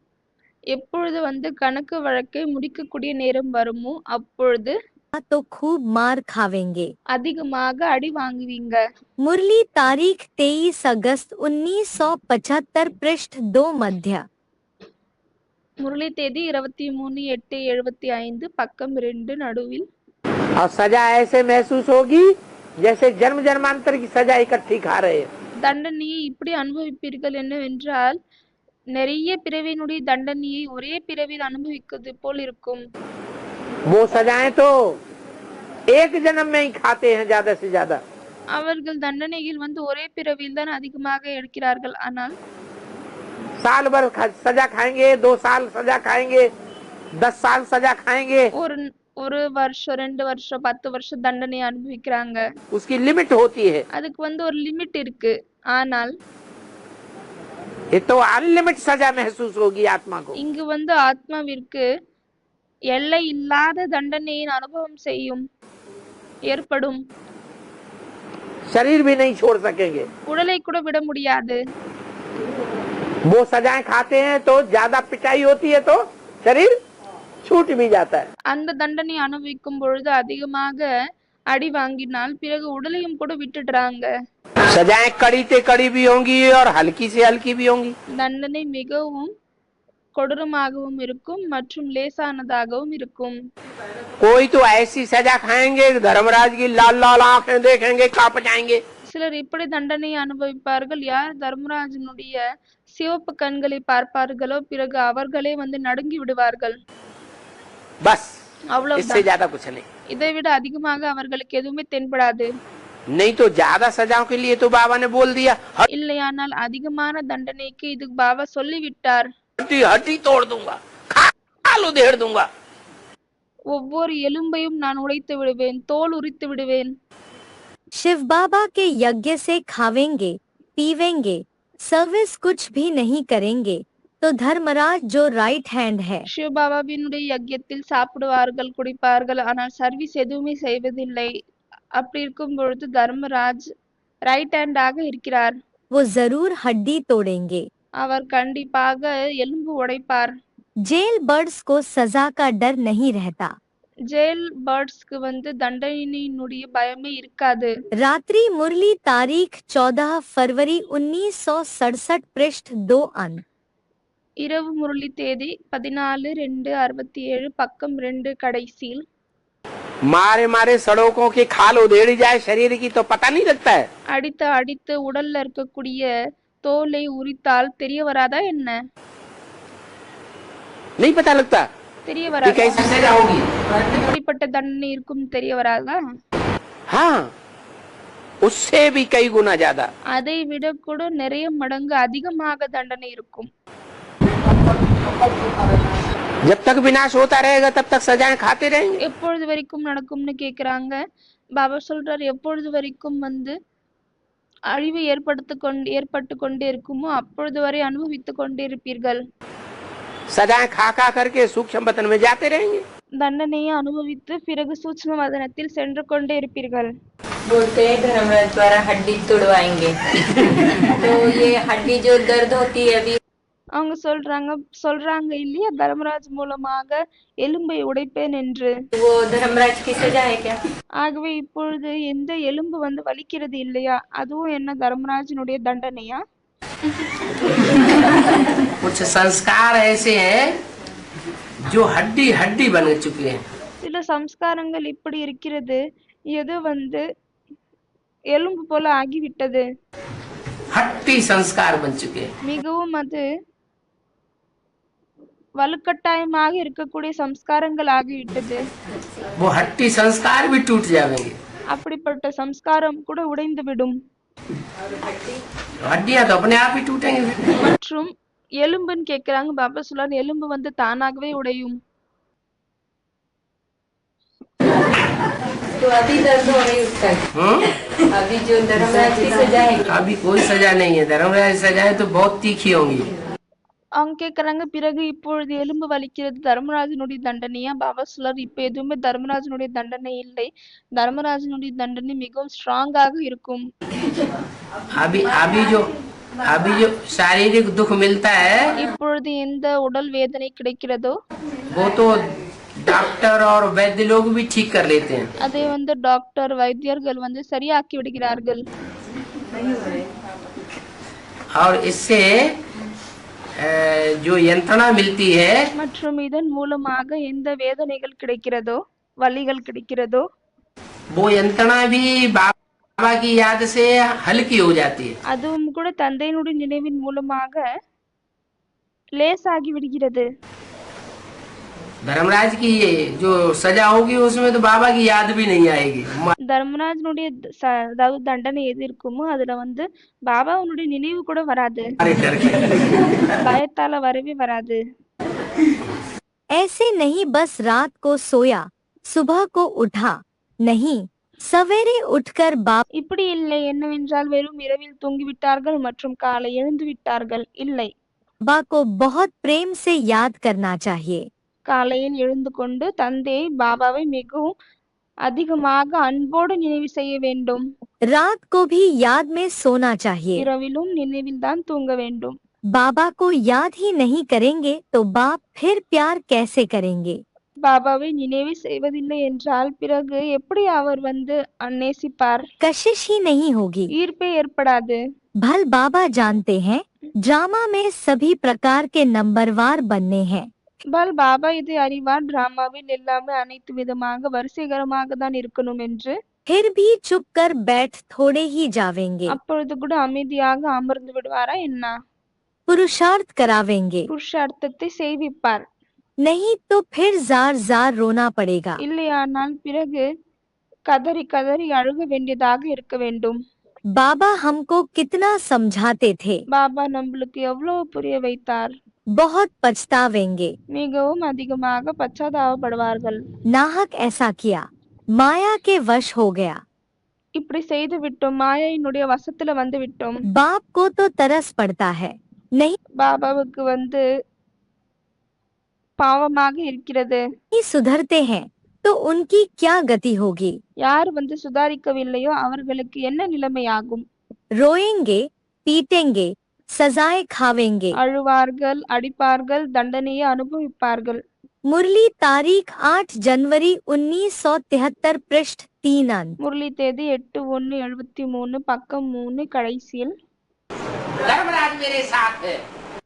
எப்பொழுது வந்து கணக்கு வழக்கை முடிக்கக்கூடிய நேரம் வருமோ அப்பொழுது तो खूब मार खावेंगे। அதிகமாக அடி வாங்குவீங்க. मुरली तारीख 23 अगस्त 1975, पृष्ठ 2 मध्य। முரளி தேதி 23/8/75, பக்கம் 2 நடுவில். और सजा ऐसे महसूस होगी जैसे जन्म जन्मांतर की सजा इकट्ठी खा रहे हैं। தண்டனையை இப்படி அனுபவிப்பீர்கள் என்னவென்றால் நிறைய பிறவியினுடைய தண்டனையை ஒரே பிறவியில் அனுபவிக்கிறது போல் இருக்கும். वो सजाएं तो एक जन्म में ही खाते हैं ज्यादा से ज्यादा। அவர்கள் தண்டனையில் ஒரே பிறவியில் தான் அதிகமாக எடுக்கிறார்கள். ஆனால் साल भर सजा खाएंगे, 2 साल सजा खाएंगे, 10 साल सजा खाएंगे। ஒரு வருஷம் 2 வருஷம் 10 வருஷம் தண்டனை அனுபவிக்கிறாங்க. उसकी लिमिट होती है। அதுக்கு ஒரு லிமிட் இருக்கு. ஆனால் ये तो अनलिमिटेड सजा महसूस होगी आत्मा को। இங்கு ஆத்மாவிற்கு எல்லை இல்லாத தண்டனையின் அனுபவம் செய்யும் ஏற்படும். शरीर भी नहीं छोड़ सकेंगे। உடலை கூட விட முடியாது. वो सजाएं खाते हैं तो ज्यादा पिटाई होती है तो शरीर छूट भी जाता है। அந்த தண்டனை அனுபவிக்கும் பொழுது அதிகமாக அடி வாங்கினால் பிறகு உடலையும் கூட விட்டுடுறாங்க. सजाएं कड़ी से कड़ी भी होंगी और हल्की से हल्की भी होंगी। தண்டனை மிகவும் கொடூரமாகவும் இருக்கும் மற்றும் லேசானதாகவும் இருக்கும். कोई तो ऐसी सजा खाएंगे धर्मराज की लाल लाल आंखें देखेंगे कांप जाएंगे। சிலர் இப்படி தண்டனை அனுபவிப்பார்கள். யார் தர்மராஜனுடைய சிவப்பு கண்களை பார்ப்பார்களோ பிறகு அவர்களே நடுங்கி விடுவார்கள். बस इससे அவ்வளவுதான். ज्यादा कुछ नहीं। இதை விட அதிகமாக அவர்களுக்கு எதுவுமே தென்படாது. नहीं तो ज्यादा सजाओं के लिए तो बाबा ने बोल दिया இல்லையானால் அதிகமான தண்டனைக்கு இது பாபா சொல்லிவிட்டார். हड्डी हड्डी तोड़ दूंगा, खाल उधेड़ दूंगा। ஒவ்வொரு எலும்பையும் நான் உடைத்து விடுவேன், தோல் உரித்து விடுவேன். शिव बाबा के यज्ञ से खावेंगे पीवेंगे सर्विस कुछ भी नहीं करेंगे तो धर्मराज जो राइट हैंड है சிவபாபாவினுடைய யஜ்யத்தில் சாப்பிடுவார்கள், குடிப்பார்கள், ஆனால் சர்வீஸ் எதுவுமே செய்வதில்லை. அப்படி இருக்கும் பொழுது தர்மராஜ் ரைட் ஹேண்டாக இருக்கிறார். वो जरूर हड्डी तोड़ेंगे। அவர் கண்டிப்பாக எலும்பு உடைப்பார். जेल बर्ड्स को सजा का डर नहीं रहता। ஜெயில் பேர்ட்ஸ்க்கு தண்டனையினுடைய பயமே இருக்காது. रात्रि मुरली तारीख 14 फरवरी 1967 पृष्ठ 2 अंक। இரவு முரளி தேதி 14/2/67 பக்கம் 2 கடைசியில். मारे मारे सड़कों की खाल उधेड़ी जाए शरीर की तो पता नहीं लगता है। அடித்து அடித்து உடல்ல இருக்கக்கூடிய தோலை உரித்தால் தெரிய வராதா என்ன? नहीं पता लगता தெரிய कि வராதா? कैसी सजा होगी। இப்படிப்பட்ட தண்டனை இருக்கும் தெரிய வராதா? हाँ उससे भी कई गुना ज्यादा। அதை விட கூட நிறைய மடங்கு அதிகமாக தண்டனை இருக்கும். जब तक विनाश होता रहेगा तब तक सजाएं खाते रहेंगे। எப்பொழுது வரைக்கும் நடக்கும்னு கேக்குறாங்க. பாபா சொல்றார், எப்பொழுது வரைக்கும் அழிவு ஏற்பட்டு கொண்டே இருக்குமோ அப்பொழுது வரை அனுபவித்துக் கொண்டே இருப்பீர்கள். सजाएं खा खा करके सूक्ष्म वतन में जाते रहेंगे। தண்டனையை அனுபவித்து பிறகு சூட்சும வதனத்தில் சென்று கொண்டே இருப்பீர்கள். बोलते हैं धर्मराज द्वारा हड्डी तोड़वाएंगे तो ये हड्डी जो दर्द होती है अभी அவங்க சொல்றாங்க இல்லையா, தர்மராஜ் மூலமாக எலும்பை உடைப்பேன் என்று. वो धर्मराज की सजा है क्या? ஆகவே இப்பொழுது எந்த எலும்பு வலிக்கிறது இல்லையா, அதுவும் என்ன தர்மராஜனுடைய தண்டனையா? कुछ संस्कार ऐसे हैं जो हड्डी हड्डी बन चुके हैं। சில சம்ஸ்காரங்கள் இப்படி இருக்கிறது, எது எலும்பு போல ஆகிவிட்டது. हड्डी संस्कार बन चुके हैं। மிகவும் அது வலுக்கட்டாயமாக இருக்கக்கூடிய சம்ஸ்காரங்கள் ஆகிவிட்டது. वो हड्डी संस्कार भी टूट जाएंगे। அப்படிப்பட்ட சம்ஸ்காரம் கூட உடைந்து விடும். हड्डियां तो अपने आप ही टूटेंगे। மற்றும் எலும்புன்னு கேக்குறாங்க. பாபா சொல்றாரு, எலும்பு தானாகவே உடையும். तो अभी दर्द हो रही उसका अभी जो धर्मराज की सजा है अभी कोई सजा नहीं है। धर्मराज सजाएं तो बहुत तीखी होंगी। அவங்க கேக்குறாங்க, பிறகு இப்பொழுது எலும்பு வலிக்கிறது தர்மராஜனுடைய தண்டனையா? பாபா சொல்றாரு, இப்ப எதுவுமே தர்மராஜனுடைய தண்டனை இல்லை. தர்மராஜனுடைய தண்டனை மிகவும் ஸ்ட்ராங்காக இருக்கும். अभी अभी जो शारीरिक दुख मिलता है இப்பொழுது எந்த உடல் வேதனை கிடைக்கிறதோ वो तो डॉक्टर और वैद्य लोग भी ठीक कर लेते हैं। அதை டாக்டர் வைத்தியர்கள் சரியாக்கி விடுகிறார்கள். और इससे जो यंत्रणा मिलती है மற்றும் இதன் மூலமாக எந்த வேதனைகள் கிடைக்கிறதோ வலிகள் கிடைக்கிறதோ वो यंत्रणा भी बाबा की याद से हल्की हो जाती है। அதுவும் கூட தந்தையினுடைய நினைவின் மூலமாக லேசாகி விடுகிறது. धर्मराज की ये जो सजा होगी उसमें तो बाबा की याद भी नहीं आएगी। தர்மராஜனுடைய அதாவது தண்டனை எது இருக்குமோ அதுல பாபாவுடைய நினைவு கூட வராது. अरे डर के பயத்தால வரவே வராது. ऐसे नहीं बस रात को सोया सुबह को उठा नहीं सवेरे उठकर बाप இப்படி இல்லை. என்னவென்றால் வெறும் இரவில் தூங்கிவிட்டார்கள் மற்றும் காலை எழுந்து விட்டார்கள் இல்லை. बाबा को बहुत प्रेम से याद करना चाहिए. காலையில் எழுந்து கொண்டு தந்தையை பாபாவை மிகவும் அதிகமாக அன்போடு நினைவு செய்ய வேண்டும். रात को भी याद में सोना चाहिए. இரவிலும் நினைவில் தான் தூங்க வேண்டும். बाबा को याद ही नहीं करेंगे तो बाप फिर प्यार कैसे करेंगे. பாபாவை நினைவு செய்வதில்லை என்றால் பிறகு எப்படி அவர் நேசிப்பார்? कशिश ही नहीं होगी. ஈர்ப்பே ஏற்படாது. भल बाबा जानते हैं ड्रामा में सभी प्रकार के नंबरवार बनने हैं. பல் பாபா இதை அறிவார். டிராமாவில் எல்லாமே அனைத்து விதமாக வரிசைகரமாக தான் இருக்கணும் என்று. फिर भी चुप कर बैठ थोड़े ही जावेंगे. அப்பொழுது கூட அமைதியாக அமர்ந்து விடுவாரா என்ன? पुरुषार्थ करावेंगे. புருஷார்த்தத்தை செய்விப்பார். नहीं तो फिर जार जार रोना पड़ेगा. இல்லையானால் பிறகு கதறி கதறி அழுக வேண்டியதாக இருக்க வேண்டும். बाबा हमको कितना समझाते थे. பாபா நம்மளுக்கு எவ்வளவு புரிய வைத்தார். बहुत पछतावेंगे. மிகவும் அதிகமாக பச்சாதாபப்படுவார்கள். नाहक ऐसा किया माया के वश हो गया. இப்படி செய்து விட்டோம், மாயையினுடைய வசத்துல வந்து விட்டோம். बाप को तो तरस पड़ता है नहीं பாபாவுக்கு பாவமாக இருக்கிறது. सुधरते हैं तो उनकी क्या गति होगी. யார் சுதாரிக்கவில்லையோ அவர்களுக்கு என்ன நிலைமையாகும்? रोएंगे पीटेंगे सजाएं खावेंगे. அழுவார்கள், அடிப்பார்கள், தண்டனையை அனுபவிப்பார்கள். मुरली तारीख 8 जनवरी 1973 पृष्ठ 3 अंक. முரளி தேதி 8/1/73 பக்கம் 3 கடைசியில். धर्मराज मेरे साथ है,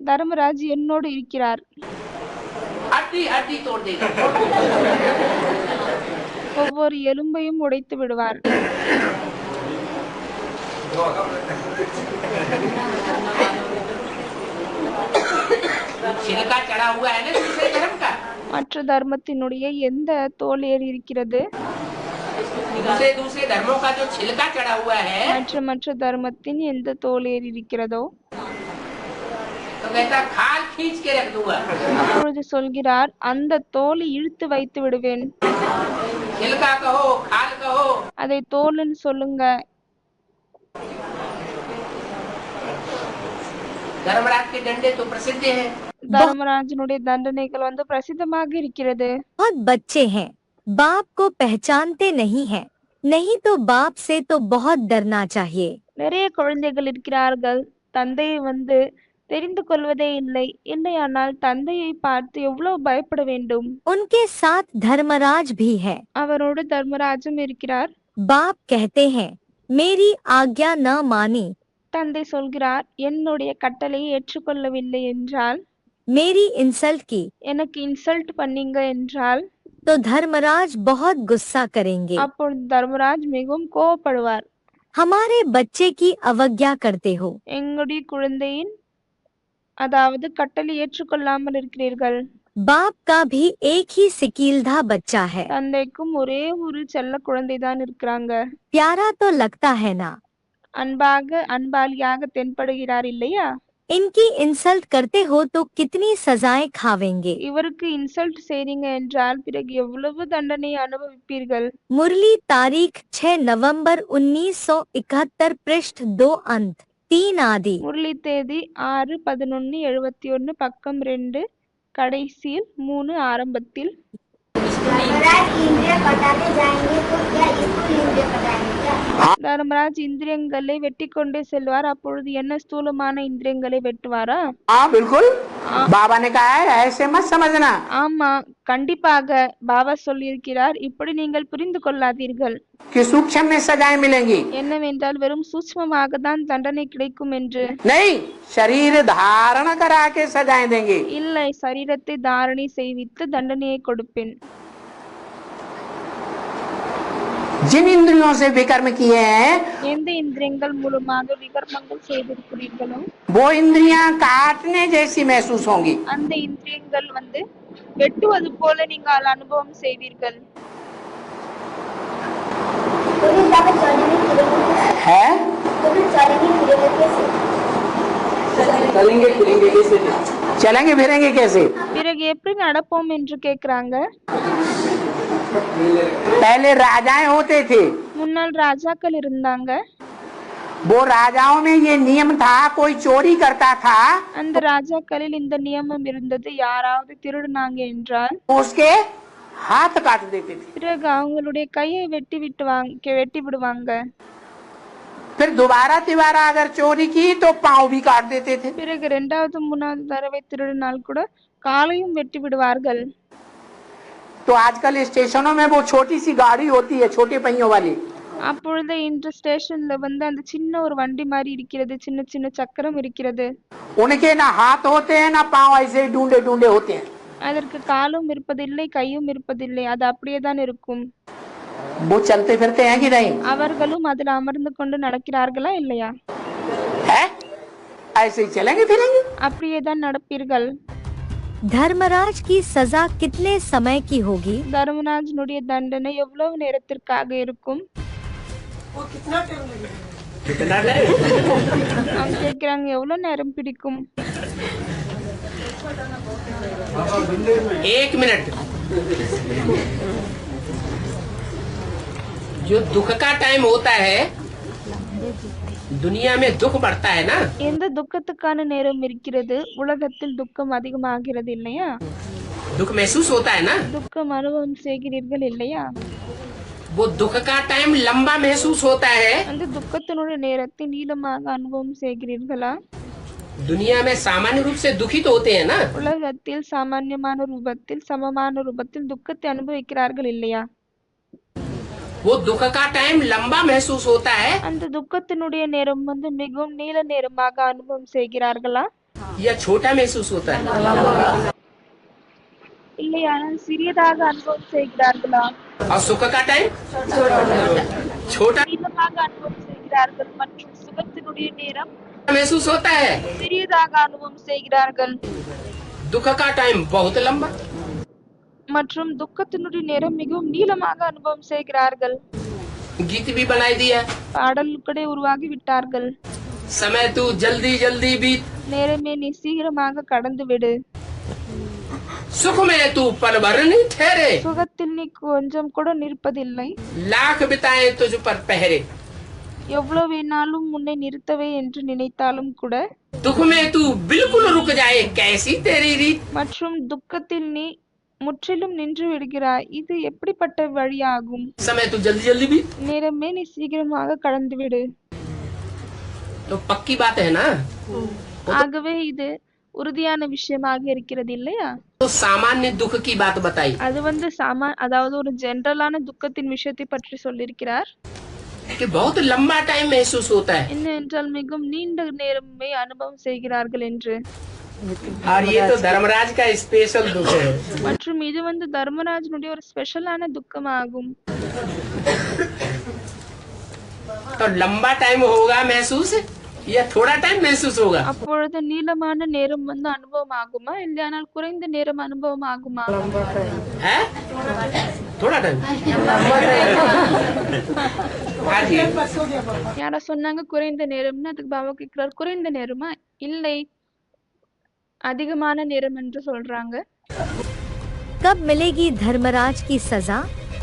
தர்மராஜ் என்னோடு இருக்கிறார். हड्डी हड्डी तोड़ देगा। ஒவ்வொரு எலும்பையும் உடைத்து விடுவார். छिलका चढ़ा हुआ है ना दूसरे धर्म का, மற்ற தர்மத்தினுடைய எந்த தோல் ஏறி இருக்கிறது? दूसरे दूसरे धर्मों का जो छिलका चढ़ा हुआ है மற்ற தர்மத்தின் எந்த தோல் ஏறி இருக்கிறதோ तो कहता खाल खींच के रख दूंगा। அப்பொழுது சொல்கிறார், அந்த தோலை இழுத்து வைத்து விடுவேன். छिलका कहो खाल कहो, அதை தோல்னு சொல்லுங்க. धर्मराज के डंडे तो प्रसिद्ध हैं। தர்மராஜனுடைய தண்டனைகள் பிரசித்தமாக இருக்கிறது. बहुत बच्चे हैं बाप को पहचानते नहीं हैं. नहीं तो बाप से तो बहुत डरना चाहिए. நிறைய குழந்தைகள் இருக்கிறார்கள். தந்தையை தெரிந்து கொள்வதே இல்லை. இல்லையானால் தந்தையை பார்த்து எவ்வளவு பயப்பட வேண்டும். उनके साथ धर्मराज भी है. அவரோடு தர்மராஜும் இருக்கிறார். बाप कहते हैं मेरी आज्ञा न मानी தந்தை சொல்கிறார், என்னுடைய கட்டளையை ஏற்றுக்கொள்ளவில்லை என்றால், मेरी इंसल्ट की எனக்கு இன்சல்ட் பண்ணீங்க என்றால், तो धर्मराज बहुत गुस्सा करेंगे. அப்பொழுது தர்மராஜ் மிகவும் கோபப்படுவார். हमारे बच्चे की अवज्ञा करते हो. எங்களுடைய குழந்தையின் அதாவது கட்டளை ஏற்றுக்கொள்ளாமல் இருக்கிறீர்கள். बाप का भी एक ही सिकीलधा बच्चा है. தந்தைக்கும் ஒரே ஒரு செல்ல குழந்தைதான் இருக்கிறாங்க. प्यारा तो लगता है ना. அன்பாலியாக தென்படுகிறார் இல்லையா? इनकी इंसल्ट करते हो तो कितनी सजाएं खावेंगे. இவருக்கு இன்சல்ட் செய்றீங்க என்றால் பிறகு எவ்வளவு தண்டனை அனுபவிப்பீர்கள். मुरली तारीख 6 नवंबर 1971 पृष्ठ 2 अंत 3 आदि. முரளி தேதி 6/11/71 பக்கம் 2 கடைசியில் 3 ஆரம்பத்தில். தர்மராஜ் இந்திரியங்களை வெட்டி கொண்டே செல்வார். அப்பொழுது என்ன ஸ்தூலமான இந்திரியங்களை வெட்டுவாரா? हाँ बिल्कुल, बाबा ने कहा है ऐसे मत समझना। ஆமா, கண்டிப்பாக பாபா சொல்லியிருக்கிறார், இப்படி நீங்கள் புரிந்து கொள்ளாதீர்கள். कि सूक्ष्म में सजाएं मिलेंगी, என்னவென்றால் வெறும் சூட்சுமமாக தான் தண்டனை கிடைக்கும் என்று. नहीं शरीर धारण करा के सजाएं देंगे। இல்லை, சரீரத்தை தாரணை செய்வித்து தண்டனையை கொடுப்பேன். जिन इंद्रियों से विकर्म किए हैं எந்த இந்திரியங்கள் மூலமாக விகர்மங்கள் செய்திருக்கிறீர்களோ वो इंद्रियां काटने जैसी महसूस होंगी। அந்த இந்திரியங்கள் வெட்டுவது போல நீங்கள் அனுபவம் செய்வீர்கள்। है चलेंगे फिरेंगे कैसे थे? चलेंगे फिरेंगे कैसे? பிறகு எப்படி நடப்போம் என்று கேக்குறாங்க। पहले राजाएं होते थे, முன்னாள் ராஜாக்கள் இருந்தாங்க। वो राजाओं में ये नियम था, कोई चोरी करता था அந்த ராஜாக்களில் இந்த நியமம் இருந்தது, யாராவது திருடுனாங்க என்றால் उसके हाथ काट देते थे, பிறகு அவங்களுடைய கையை வெட்டி விடுவாங்க। फिर दोबारा तिबारा अगर चोरी की तो पाँव भी काट देते थे। பிறகு இரண்டாவது மூணாவது தடவை திருடினால் கூட காலையும் வெட்டி விடுவார்கள்। तो आजकल स्टेशनों में वो छोटी सी गाड़ी होती है, छोटे पहियों वाली, அப்பொழுது இன்று ஸ்டேஷன்ல அந்த சின்ன ஒரு வண்டி மாதிரி இருக்கிறது, சின்ன சின்ன சக்கரம் இருக்கிறது। उनके ना हाथ होते हैं ना पाँव, ऐसे डूंडे डूंडे होते हैं। அதற்கு காலும் இருப்பதில்லை, கையும் இருப்பதில்லை, அது அப்படியே தான் இருக்கும்। वो चलते फिरते हैं कि नहीं? அவர்களும் அதில் அமர்ந்து கொண்டு நடக்கிறார்களா இல்லையா? है ऐसे ही चलेंगे फिरेंगे। அப்படியே தான் நடப்பீர்கள்। धर्मराज की सजा कितने समय की होगी? தர்மராஜனுடைய தண்டனை எவ்வளவு நேரத்திற்காக இருக்கும்? कितना टाइम? அவங்க கேக்குறாங்க எவ்வளவு நேரம் பிடிக்கும்? 1 मिनट। जो दुख का टाइम होता है, दुनिया में दुख बढ़ता है ना, எந்த துக்கத்துக்கான நேரம் இருக்கிறது? உலகத்தில் துக்கம் அதிகமாகிறது இல்லையா? दुख महसूस होता है ना, துக்கம் அனுபவம் செய்கிறீர்கள் இல்லையா? वो दुख का टाइम लंबा महसूस होता है। அந்த துக்கத்தினுடைய நேரத்தை நீளமாக அனுபவம் செய்கிறீர்களா? दुनिया में सामान्य रूप से दुखित होते हैं ना, உலகத்தில் சாமான்யமான ரூபத்தில் சமமான ரூபத்தில் துக்கத்தை அனுபவிக்கிறார்கள் இல்லையா? वो दुख का टाइम लंबा महसूस होता है அந்த துக்கத்தினுடைய நேரம் மிகவும் நீள நேரமாக அனுபவம் செய்கிறார்களா? या छोटा महसूस होता है? இல்லையானால் சிறியதாக அனுபவம் செய்கிறார்களா? और सुख का टाइम छोटा நீளமாக அனுபவம் செய்கிறார்கள் மற்றும் சுகத்தினுடைய நேரம் महसूस होता है। சிறியதாக அனுபவம் செய்கிறார்கள்। दुख का टाइम बहुत लंबा, மற்றும் துக்கத்தினுடைய நேரம் மிகவும் நீளமாக அனுபவம் செய்கிறார்கள்। गीत भी बनाई दिया, பாடல் கூட உருவாகி விட்டார்கள்। समय तू जल्दी जल्दी बीत, நேரமே நீ சீக்கிரமாக கடந்து விடு, सुख में तू पल भर नहीं ठहरे, சுகத்தில் நீ கொஞ்சம் கூட நிற்பதில்லை, लाख बिताए तुझ पर पहरे, எவ்வளவு வேணாலும் உன்னை நிறுத்தவே என்று நினைத்தாலும் கூட, दुख में तू बिल्कुल रुक जाए कैसी तेरी रीत, மற்றும் துக்கத்தில் நீ முற்றிலும் நின்று விடுகிறாய், இது எப்படிப்பட்ட வழியாகும்? समय तू जल्दी जल्दी बीत, நேரமே நீ சீக்கிரமாக கடந்து விடு। तो पक्की बात है ना। ஆகவே இது உறுதியான விஷயமாக இருக்கிறது இல்லையா? तो सामान्य दुख की बात बताई அது அதாவது ஒரு ஜெனரலான துக்கத்தின் விஷயத்தை பற்றி சொல்லியிருக்கிறார்। कि बहुत लंबा टाइम महसूस होता है, என்ன என்றால் மிகவும் நீண்ட நேரமே அனுபவம் செய்கிறார்கள் என்று। और ये तो धर्मराज का स्पेशल दुख है। மற்றும் இது தர்மராஜனுடைய ஒரு ஸ்பெஷலான துக்கமாகும்। तो लंबा टाइम होगा महसूस या थोड़ा टाइम महसूस होगा? அப்பொழுது நீளமான நேரம் அனுபவம் ஆகுமா இல்லையானால் குறைந்த நேரம் அனுபவம் ஆகுமா? है थोड़ा टाइम। हाँ जी, யாரா சொன்னாங்க குறைந்த நேரம்னு, அதுக்கு பாபா கேட்கிறார் குறைந்த நேரமா? இல்லை, அதிகமான நேரம் என்று சொல்றாங்க। कब मिलेगी धर्मराज की सजा?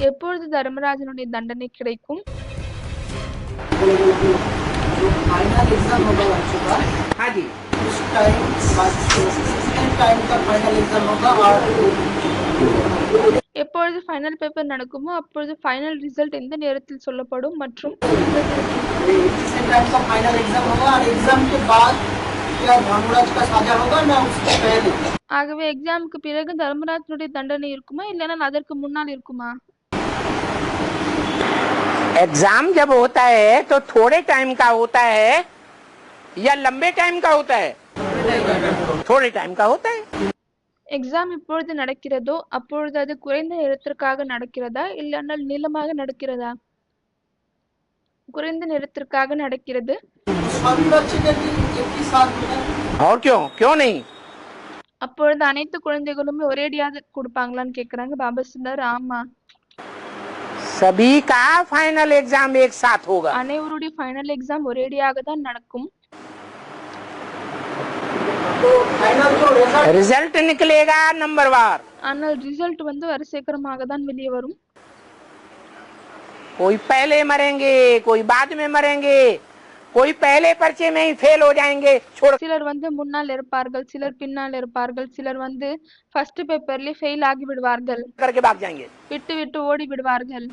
எப்பொழுது தர்மராஜனுடைய தண்டனை கிடைக்கும்? फाइनल एग्जाम होगा बच्चों का, हाँ जी, उस टाइम टाइम का फाइनल एग्जाम होगा, और எப்பொழுது ஃபைனல் பேப்பர் நடக்குமோ அப்பொழுது ஃபைனல் ரிசல்ட் எந்த நேரத்தில் சொல்லப்படும், மற்றும் टाइम का फाइनल एग्जाम होगा, और एग्जाम के बाद क्या धर्मराज का साजा होगा ना उसके पहले? ஆகவே எக்ஸாமுக்கு பிறகு தர்மராஜனுடைய தண்டனை இருக்குமா இல்லைன்னா அதற்கு முன்னால் இருக்குமா? एग्जाम जब होता है तो थोड़े टाइम का होता है या लंबे टाइम का होता है? थोड़े टाइम का होता है। எக்ஸாம் எப்பொழுது நடக்கிறதோ அப்பொழுது அது குறைந்த நேரத்திற்காக நடக்கிறதா இல்லைனால் நீளமாக நடக்கிறதா? குறைந்த நேரத்திற்காக நடக்கிறது. और क्यों नहीं? அப்பொழுது அனைத்து குழந்தைகளுமே ஒரேடியாக கொடுப்பாங்களான்னு கேக்குறாங்க. பாபா சொன்னார், ஆமா, सभी का फाइनल एग्जाम एक साथ होगा. அனைவருடைய ஃபைனல் எக்ஸாம் ஒரேடியாக தான் நடக்கும். रिजल्ट निकलेगा नंबरवार. ஆனால் ரிசல்ட் வந்து வரிசைக்கிரமாக தான் வெளியே வரும். कोई पहले मरेंगे, कोई बाद में मरेंगे, कोई पहले पर्चे में ही फेल हो जाएंगे. छोड़ சிலர் வந்து முன்னால் இருப்பார்கள், சிலர் பின்னால் இருப்பார்கள், சிலர் வந்து ஃபர்ஸ்ட் பேப்பர்லயே ஃபெயில் ஆகி விடுவார்கள், करके भाग जाएंगे. விட்டு விட்டு ஓடி விடுவார்கள்.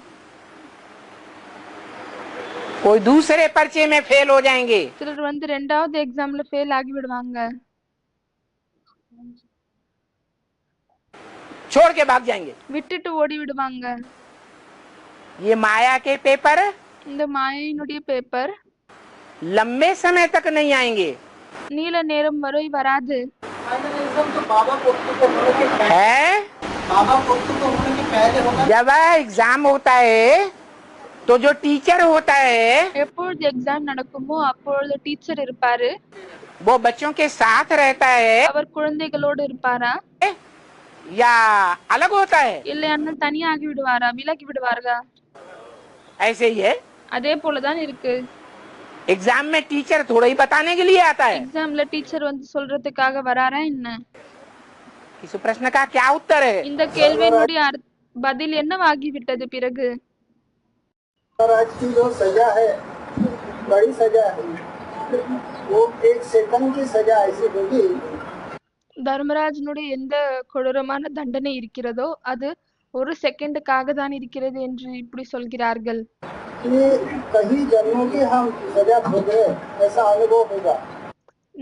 कोई दूसरे पर्चे में फेल हो जाएंगे. சிலர் வந்து ரெண்டாவது எக்ஸாம்ல ஃபெயில் ஆகி விடுவாங்க, छोड़ के भाग जाएंगे. விட்டுட்டு ஓடி விடுவாங்க. ये माया के पेपर இந்த மாயையினுடைய பேப்பர் लंबे समय तक नहीं आएंगे. நீல நேரம் வரை வராது. है जब एग्जाम होता है तो जो टीचर होता है எப்பொழுது எக்ஸாம் நடக்குமோ அப்பொழுது டீச்சர் இருப்பாரு. वो बच्चों के साथ रहता है அவர் குழந்தைகளோடு இருப்பாரா या अलग होता है? இல்லைன்னா தனியாகி விடுவாரா, விலகி விடுவாரா? ऐसे ही है. அதே போலதான் இருக்கு. एग्जाम में टीचर थोड़ा ही बताने के लिए आता है. எக்ஸாம்ல டீச்சர் வந்து சொல்றதுக்காக வராரா என்ன? इस प्रश्न का क्या उत्तर है? இந்த கேள்வியினுடைய பதில் என்னவாகி விட்டது பிறகு? आज की जो सजा है, बड़ी सजा है, वो 1 सेकंड की सजा ऐसी होगी. தர்மராஜனுடைய எந்த கொடூரமான தண்டனை இருக்கிறதோ அது ஒரு செகண்டுக்காக தான் இருக்கிறது என்று இப்படி சொல்கிறார்கள். कि कई जन्मों की हम सजा भोगे, ऐसा अनुभव होगा.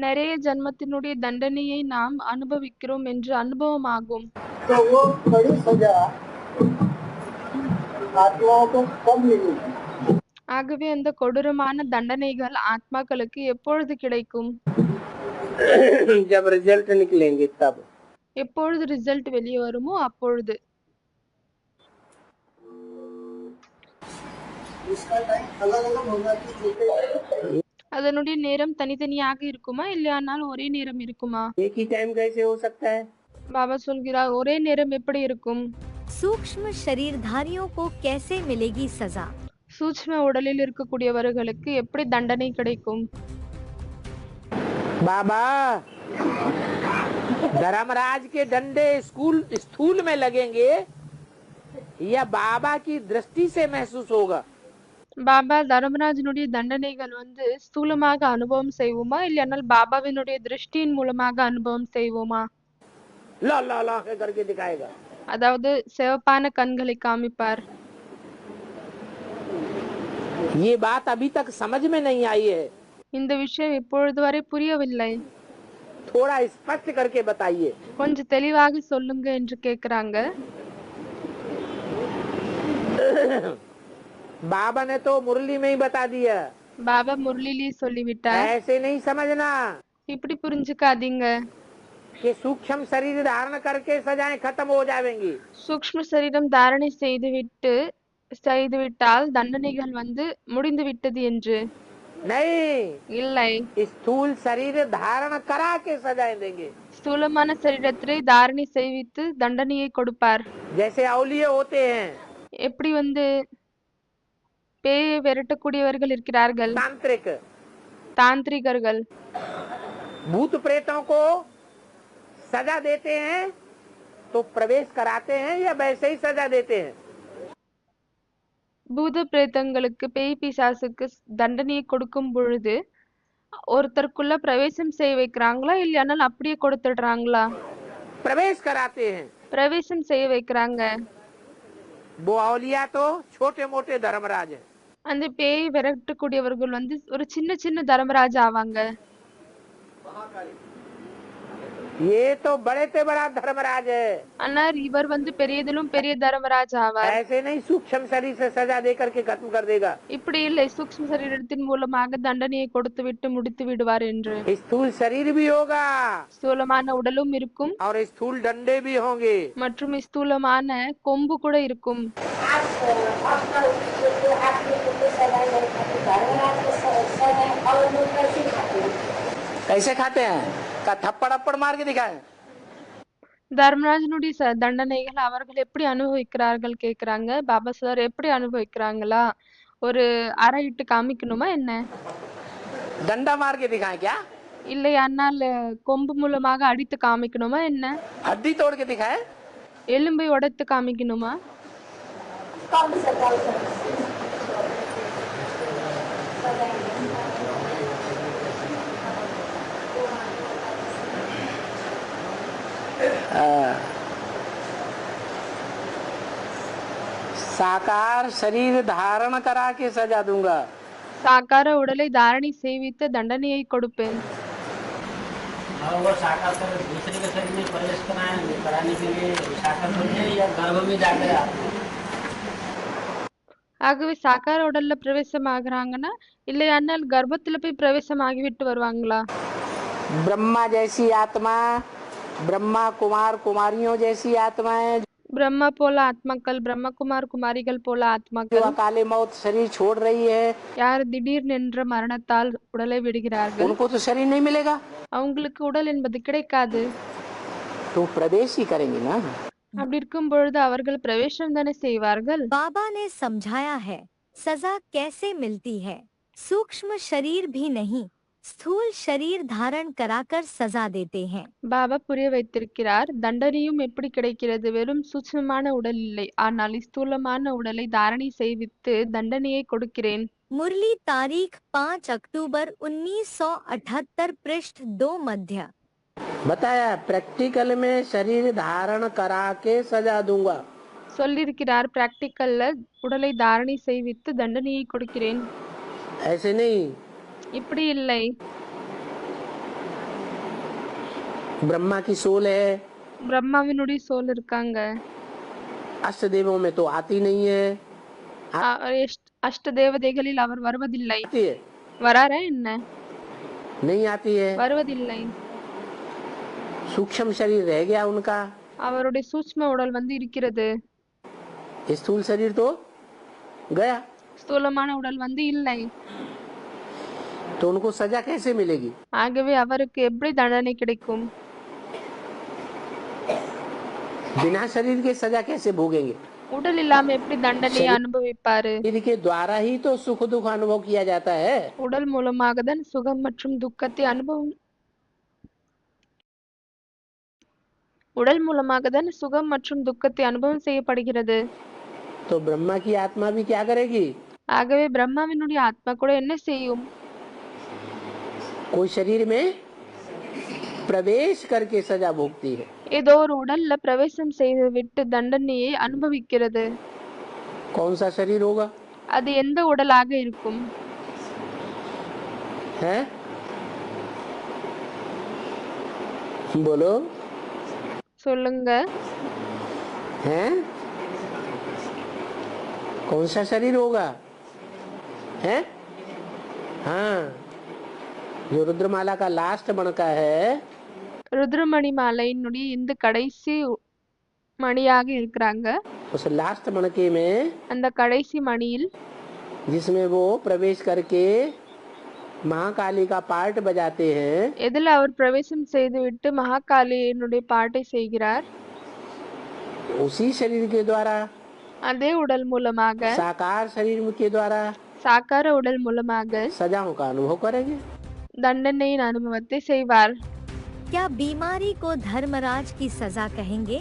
நிறைய ஜன்மத்தினுடைய தண்டனையை நாம் அனுபவிக்கிறோம் என்று அனுபவமாகும். तो वो बड़ी सजा आत्माओं को कब मिलेगी? ஆகவே அந்த கொடூரமான தண்டனைகள் ஆத்மாக்களுக்கு எப்பொழுது கிடைக்கும்? जब रिजल्ट निकलेंगे तब. எப்பொழுது ரிசல்ட் வெளியே வருமோ அப்பொழுது. उसका टाइम अलग अलग होगा कि छोटे அதனுடைய நேரம் தனித்தனியாக இருக்குமா இல்லையானால் ஒரே நேரம் இருக்குமா? एक ही टाइम कैसे हो सकता है? பாபா சொல்கிறார், ஒரே நேரம் எப்படி இருக்கும்? सूक्ष्म शरीरधारियों को कैसे मिलेगी सजा? சூட்ச்ம உடலில் இருக்கக்கூடியவர்களுக்கு எப்படி தண்டனை கிடைக்கும்? बाबा धर्मराज के डंडे स्थूल में लगेंगे या बाबा की दृष्टि से महसूस होगा? பாபா தர்மராஜனுடைய தண்டனைகள் வந்து ஸ்தூலமாக அனுபவம் செய்வோமா இல்லையானால் பாபாவினுடைய திருஷ்டியின் மூலமாக அனுபவம் செய்வோமா? ला ला ला करके दिखाएगा. அதாவது சிவப்பான கண்களை காமிப்பார். ये बात अभी तक समझ में नहीं आई है. இந்த விஷயம் இப்பொழுது வரை புரியவில்லை, थोड़ा स्पष्ट करके बताइए. கொஞ்சம் தெளிவாக சொல்லுங்க என்று கேக்குறாங்க. बाबा ने तो मुरली में ही बता दिया. பாபா முரளிலேயே சொல்லிவிட்டார். ऐसे नहीं समझना இப்படி புரிஞ்சுக்காதீங்க. कि सूक्ष्म शरीर धारण करके सजाएं खत्म हो जाएंगी. சூக்ஷ்ம சரீரம் தாரணை செய்துவிட்டால் தண்டனைகள் வந்து முடிந்து விட்டது என்று. नहीं, இல்லை, स्थूल शरीर धारण करा के सजाएं देंगे. ஸ்தூலமான சரீரத்தை தாரணை செய்வித்து தண்டனையை கொடுப்பார். जैसे औलिये होते हैं, எப்படி வந்து பேயை விரட்டக்கூடியவர்கள் இருக்கிறார்கள், तांत्रिक, தாந்திரிகர்கள் भूत प्रेतों को सजा देते हैं तो प्रवेश कराते हैं या वैसे ही सजा देते हैं? பூத பிரேதங்களுக்கு பேய் பிசாசுக்கு தண்டனையை கொடுக்கும் பொழுது ஒருத்தருக்குள்ள பிரவேசம் செய்ய வைக்கிறாங்களா இல்லையானால் அப்படியே கொடுத்துடுறாங்களா? प्रवेश कराते हैं. பிரவேசம் செய்ய வைக்கிறாங்க. वो औलिया तो छोटे मोटे धर्मराज हैं. அந்த பேய் விரட்டக்கூடியவர்கள் வந்து ஒரு சின்ன சின்ன தர்மராஜ் ஆவாங்க. ये तो बड़े से बड़ा धर्मराज है. ஆனால் இவர் வந்து பெரியதிலும் பெரிய தர்மராஜ் ஆவார். ऐसे नहीं सूक्ष्म शरीर से सजा दे करके खत्म कर देगा. இப்படி இல்லை, சூக்ஷ்ம சரீரத்தின் மூலமாக தண்டனையை கொடுத்து விட்டு முடித்து விடுவார் என்று. स्थूल शरीर भी होगा ஸ்தூலமான உடலும் இருக்கும் और स्थूल डंडे भी होंगे. மற்றும் ஸ்தூலமான கொம்பு கூட இருக்கும். कैसे खाते हैं? का थप्पड़ अप्पड़ मार के दिखाएं। தர்மராஜனுடைய தண்டனைகள் அவர்கள் எப்படி அனுபவிக்கிறார்கள் கேக்குறாங்க. பாபா சார் எப்படி அனுபவிக்கிறாங்களா? ஒரு அறையிட்டு காமிக்கணுமா என்ன? डंडा मार के दिखाएं क्या? இல்லையானால் கொம்பு மூலமாக அடித்து காமிக்கணுமா என்ன? हड्डी तोड़ के दिखाएं? எலும்பை உடைத்து காமிக்கணுமா? साकार शरीर धारण करा के सजा दूंगा। சாக்கார உடலை தாரணை செய்வித்து தண்டனையை கொடுப்பேன். और वो साकार कर दूसरे के शरीर में प्रवेश कराने के लिए साकार होते या गर्भ में जाकर ஆகவே சாக்கார உடல்ல பிரவேசம் ஆகுறாங்கன்னா இல்லையானால் கர்ப்பத்துல போய் பிரவேசம் ஆகிவிட்டு வருவாங்களா? ब्रह्मा जैसी आत्मा, ब्रह्मा कुमार कुमारियों जैसी आत्माएं, பிரம்மா போல ஆத்மாக்கள், பிரம்மகுமார் குமாரிகள் போல जो ஆத்மாக்கள் अकाले मौत शरीर छोड़ रही है, யார் திடீர் நின்ற மரணத்தால் உடலை விடுகிறார்கள், उनको तो शरीर नहीं मिलेगा, அவங்களுக்கு உடல் என்பது கிடைக்காது. तो प्रवेश ही करेंगे ना। அப்படி இருக்கும் பொழுது அவர்கள் பிரவேசம் தானே செய்வார்கள். बाबा ने समझाया है सजा कैसे मिलती है। सूक्ष्म शरीर भी नहीं, स्थूल शरीर धारण कराकर सजा देते हैं। பாபா புரிய வைத்திருக்கிறார். தண்டனையும் எப்படி கிடைக்கிறது? வெறும் சூட்சமான உடல் இல்லை, ஆனால் ஸ்தூலமான உடலை தாரணை செய்வித்து தண்டனையை கொடுக்கிறேன். मुरली तारीख 5 अक्टूबर 1978 पृष्ठ 2 मध्य। बताया प्रैक्टिकल में शरीर धारण करा के सजा दूंगा। சொல்லியிருக்கிறார், பிராக்டிக்கல்ல உடலை தாரணை செய்வித்து தண்டனையை கொடுக்கிறேன். ऐसे नहीं, இப்படி இல்லை. ब्रह्मा की सोल है, பிரம்மாவினுடைய சோல் இருக்காங்க. अष्ट देवों में तो आती नहीं है। அஷ்ட தேவதைகளில் அவர் வருவதில்லை. आती है? வராரா என்ன? नहीं आती है। வருவதில்லை. सूक्ष्म शरीर रह गया उनका, அவருடைய சூட்ச்ம உடல் இருக்கிறது. स्थूल शरीर तो गया, ஸ்தூலமான உடல் இல்லை. तो उनको सजा कैसे मिलेगी? ஆகவே அவருக்கு எப்படி தண்டனை கிடைக்கும்? बिना शरीर के सजा कैसे भोगेंगे? உடல் இல்லாம எப்படி தண்டனையை அனுபவிப்பாரு? शरीर के द्वारा ही तो सुख दुख अनुभव किया जाता है। உடல் மூலமாக தான் சுகம் மற்றும் துக்கத்தை அனுபவம் உடல் மூலமாக தான் சுகம் மற்றும் துக்கத்தை அனுபவம் செய்யப்படுகிறது. तो ब्रह्मा की आत्मा भी क्या करेगी? ஆகவே பிரம்மாவினுடைய ஆத்மா கூட என்ன செய்யும்? कोई शरीर में प्रवेश करके सजा भोगती है। ஏதோ ஒரு உடல்ல பிரவேசம் செய்து விட்டு தண்டனையை அனுபவிக்கிறது. कौन सा शरीर होगा? அது எந்த உடலாக இருக்கும்? है बोलो, சொல்லுங்க. हैं? कौन सा शरीर होगा? है? हाँ, जो रुद्रमाला का लास्ट मणका है, ருத்ரமணி மாலையினுடைய இந்த கடைசி மணியாக இருக்கிறாங்க. उस लास्ट मणके में அந்த கடைசி மணியில் जिसमें वो प्रवेश करके महाकाली का पार्ट बजाते हैं, எதில் அவர் பிரவேசம் செய்துவிட்டு மகாகாளியினுடைய பாட்டை செய்கிறார். उसी शरीर के द्वारा, அதே உடல் மூலமாக, साकार शरीर के द्वारा சாக்கார உடல் மூலமாக सजाओं का अनुभव करेंगे। தண்டனையின் அனுபவத்தை செய்வார். क्या बीमारी को धर्मराज की सजा कहेंगे?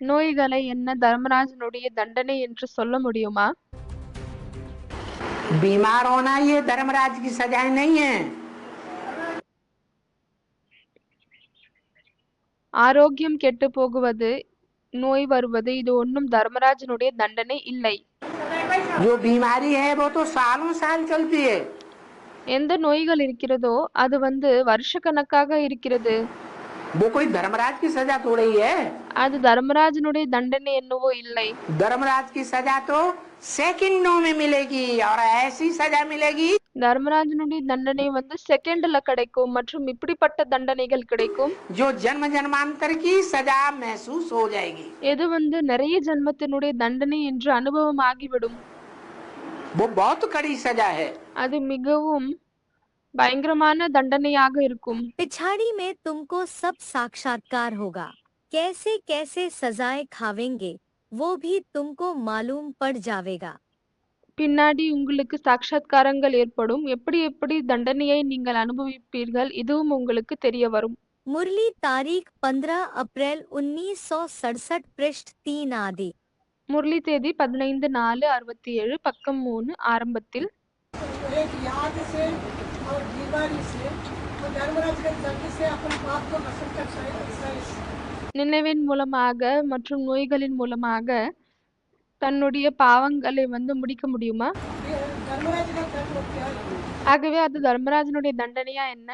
நோய்களை என்ன தர்மராஜனுடைய தண்டனை என்று சொல்ல முடியுமா? बीमार होना ये धर्मराज की सजाएं नहीं है। ஆரோக்கியம் கெட்டு போகுவது, நோய் வருவது இது ஒன்றும் தர்மராஜனுடைய தண்டனை இல்லை. जो बीमारी है वो तो सालों साल चलती है। எந்த நோய்கள் இருக்கிறதோ அது வருஷக்கணக்காக இருக்கிறது. वो कोई धर्मराज की सजा थोड़ी है। அது தர்மராஜனுடைய தண்டனை என்னவோ இல்லை. धर्मराज की सजा तो सेकंडों में मिलेगी और ऐसी सजा मिलेगी। தர்மராஜனுடைய தண்டனை செகண்ட்ல கிடைக்கும் மற்றும் இப்படிப்பட்ட தண்டனைகள் கிடைக்கும். जो जन्म जन्मांतर की सजा महसूस हो जाएगी। எது நிறைய ஜென்மத்தினுடைய தண்டனை என்று அனுபவம் ஆகிவிடும். वो बहुत कड़ी सजा है। அது மிகவும் பயங்கரமான தண்டனையாக இருக்கும். पिछाड़ी में तुमको सब साक्षात्कार होगा, कैसे कैसे सजाएं खावेंगे वो भी तुमको मालूम पड़ जावेगा। பின்னாடி உங்களுக்கு சாட்சாத்காரங்கள் ஏற்படும். எப்படி எப்படி தண்டனையை நீங்கள் அனுபவிப்பீர்கள் இதுவும் உங்களுக்கு தெரிய வரும். मुरली तारीख 15 अप्रैल 1967 पृष्ठ 3 आदि। முரளி தேதி 15/4/67 பக்கம் 3 ஆரம்பத்தில். एक याद से और बीमारी से और धर्मराज के जल्दी से अपने पाप को नष्ट कर सकता நினைவின் மூலமாக மற்றும் நோய்களின் மூலமாக தன்னுடைய பாவங்களை முடிக்க முடியுமா? धर्मराज का दंड क्या है? ஆகவே அது தர்மராஜனுடைய தண்டனையா என்ன?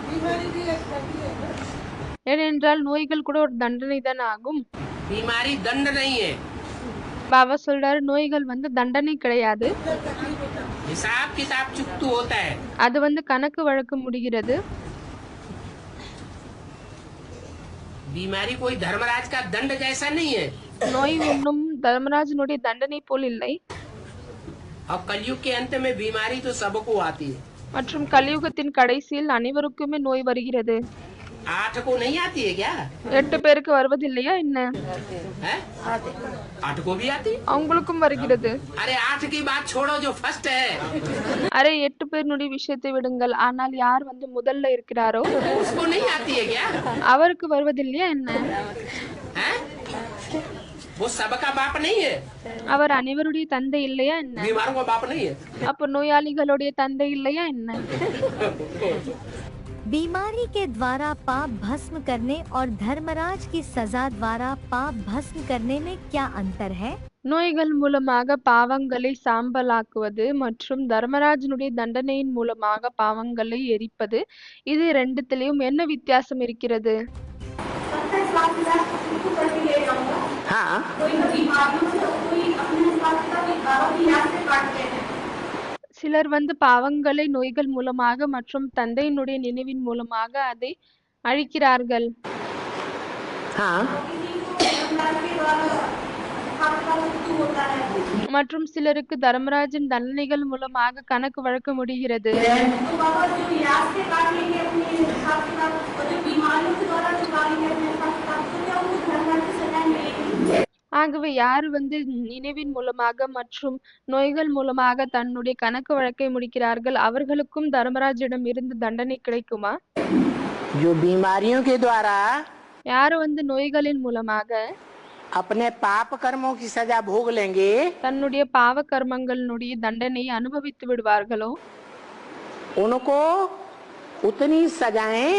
बीमारी भी एक दंड है ना? ஏனென்றால் நோய்கள் கூட ஒரு தண்டனை தான் ஆகும். बीमारी दंड नहीं है, பாபா சொல்றாரு நோய்கள் தண்டனை கிடையாது. हिसाब किताब चुकतू होता है। அது கணக்கு வழக்கு முடிகிறது. बीमारी कोई धर्मराज का दंड जैसा नहीं है। நோய் ஒன்றும் தர்மராஜனுடைய தண்டனை போல் இல்லை. और कलयुग के अंत में बीमारी तो सबको आती है। மற்றும் கலியுகத்தின் கடைசியில் அனைவருக்குமே நோய் வருகிறது. 8 को नहीं आती है क्या? 8 பேருக்கு வருவதில்லையா என்ன? है? 8 को भी आती? அவங்களுக்கும் வருகிறது. अरे 8 की बात छोड़ो, जो फर्स्ट है அரே 8 பேருடைய விஷயத்தை விடுங்கள். ஆனால் யார் முதல்ல இருக்கிறாரோ उसको नहीं आती है क्या? அவருக்கு வருவதில்லையா என்ன? है? वो सबका बाप नहीं है। அவர் அனைவருடைய தந்தை இல்லையா என்ன? बीमारों का बाप नहीं है। அப்ப நோயாளிகளுடைய தந்தை இல்லையா என்ன? बीमारी के द्वारा पाप भस्म करने और धर्मराज की सजा द्वारा पाप भस्म करने में क्या अंतर है? நோய்கள் மூலமாக பாவங்களை சாம்பலாக்குவது மற்றும் தர்மராஜனுடைய தண்டனையின் மூலமாக பாவங்களை எரிப்பது, இது ரெண்டுத்திலையும் என்ன வித்தியாசம் இருக்கிறது? हाँ சிலர் பாவங்களை நோய்கள் மூலமாக மற்றும் தந்தையினுடைய நினைவின் மூலமாக அதை அழிக்கிறார்கள். हाँ மற்றும் சிலருக்கு தர்மராஜன் தண்டனைகள் மூலமாக கணக்கு வழக்க முடிகிறது. ஆகவே யார் நினைவின் மூலமாக மற்றும் நோய்கள் மூலமாக தன்னுடைய கணக்கு வழக்கை முடிக்கிறார்கள் அவர்களுக்கும் தர்மராஜிடம் இருந்து தண்டனை கிடைக்குமா? जो बीमारियों के द्वारा யார் நோய்களின் மூலமாக अपने पाप कर्मों की सजा भोग लेंगे, தன்னுடைய பாவ கர்மங்களுடைய தண்டனை அனுபவித்து விடுவார்களோ उनको उतनी सजाएं